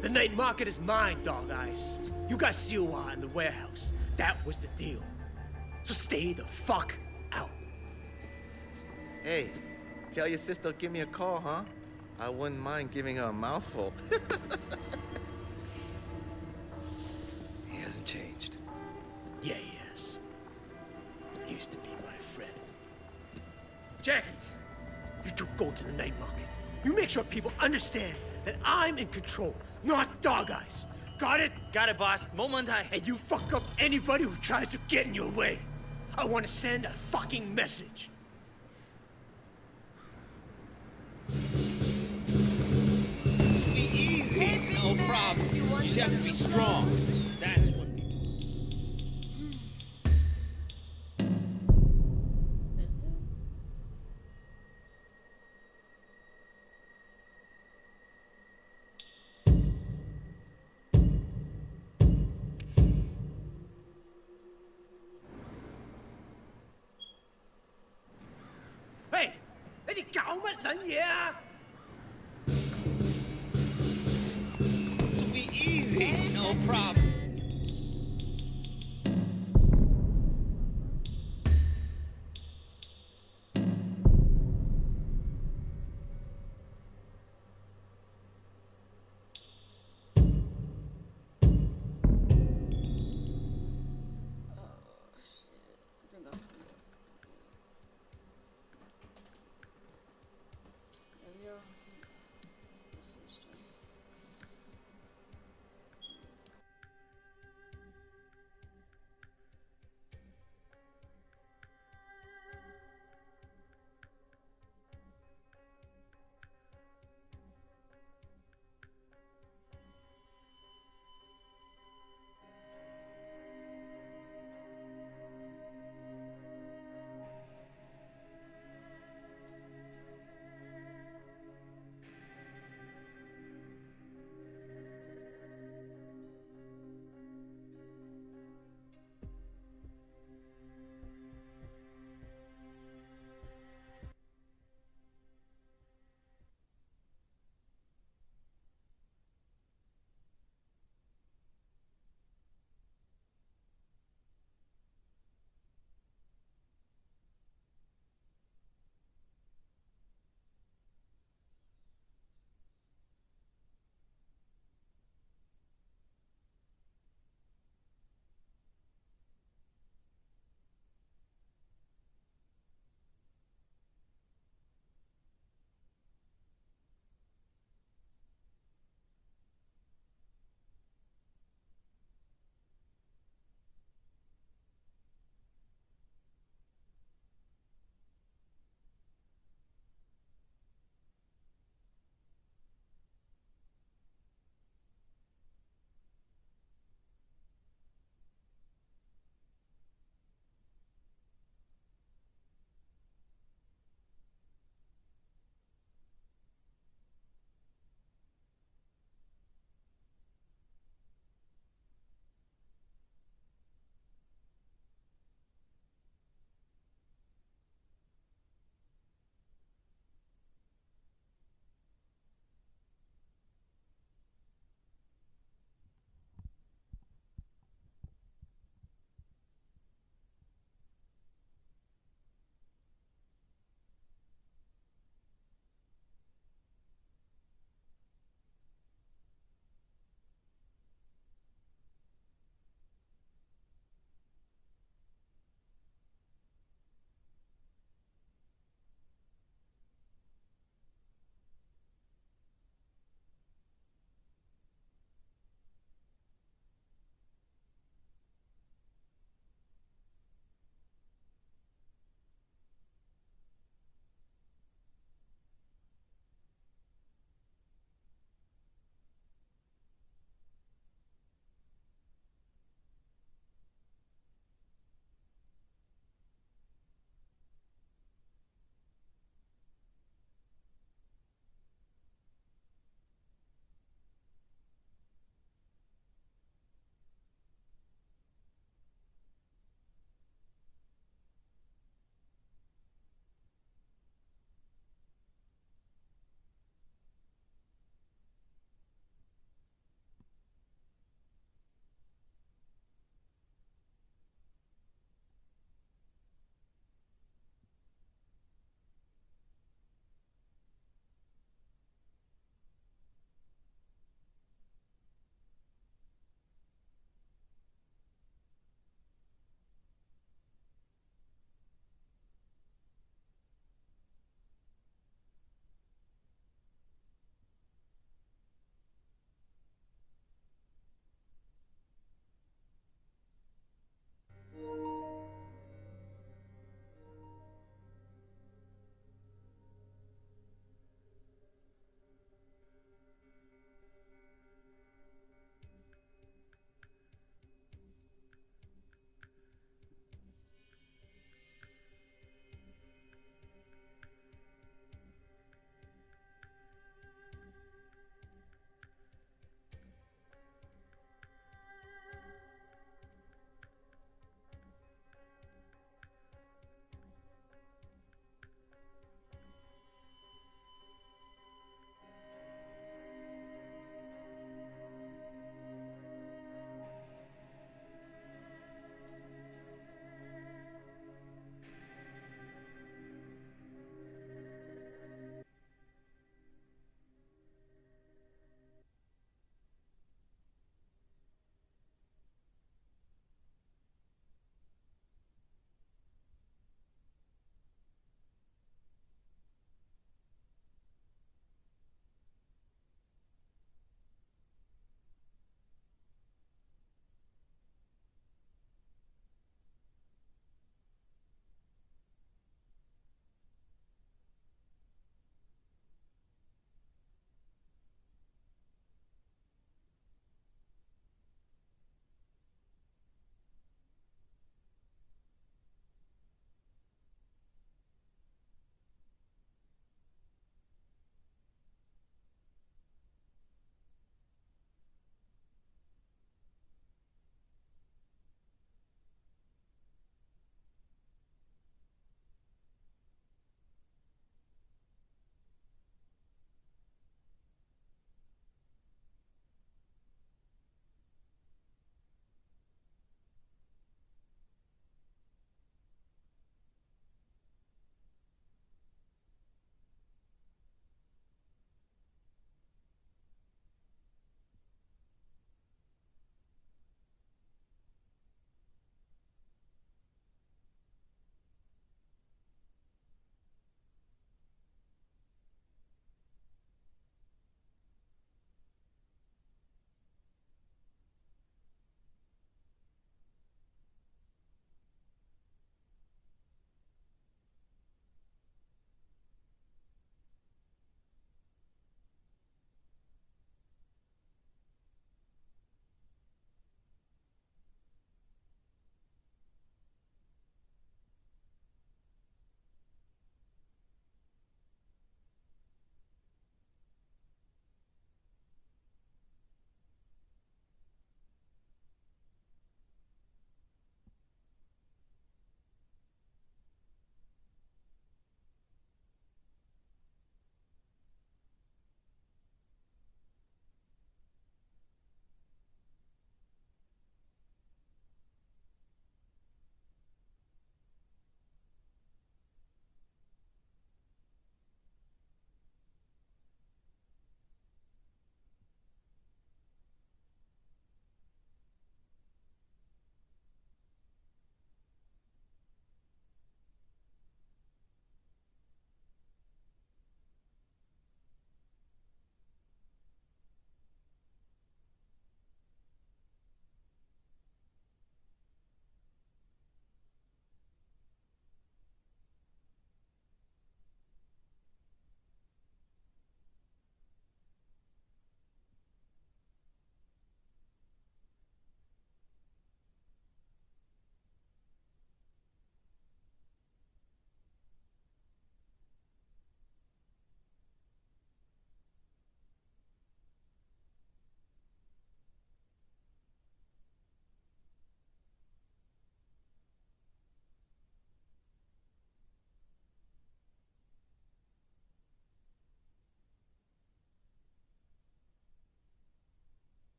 The night market is mine, Dog Eyes. You got Siwa in the warehouse. That was the deal. So stay the fuck out. Hey, tell your sister to give me a call, huh? I wouldn't mind giving her a mouthful. He hasn't changed. Yeah, he is. Used to be my friend. Jackie, you two go to the night market. You make sure people understand that I'm in control, not Dog Eyes. Got it? Got it, boss. 冇問題. And you fuck up anybody who tries to get in your way. I want to send a fucking message. Be easy. No problem. You just have to be strong. That's what. Hey, 你哋搞乜撚嘢啊？ Be easy. No problem.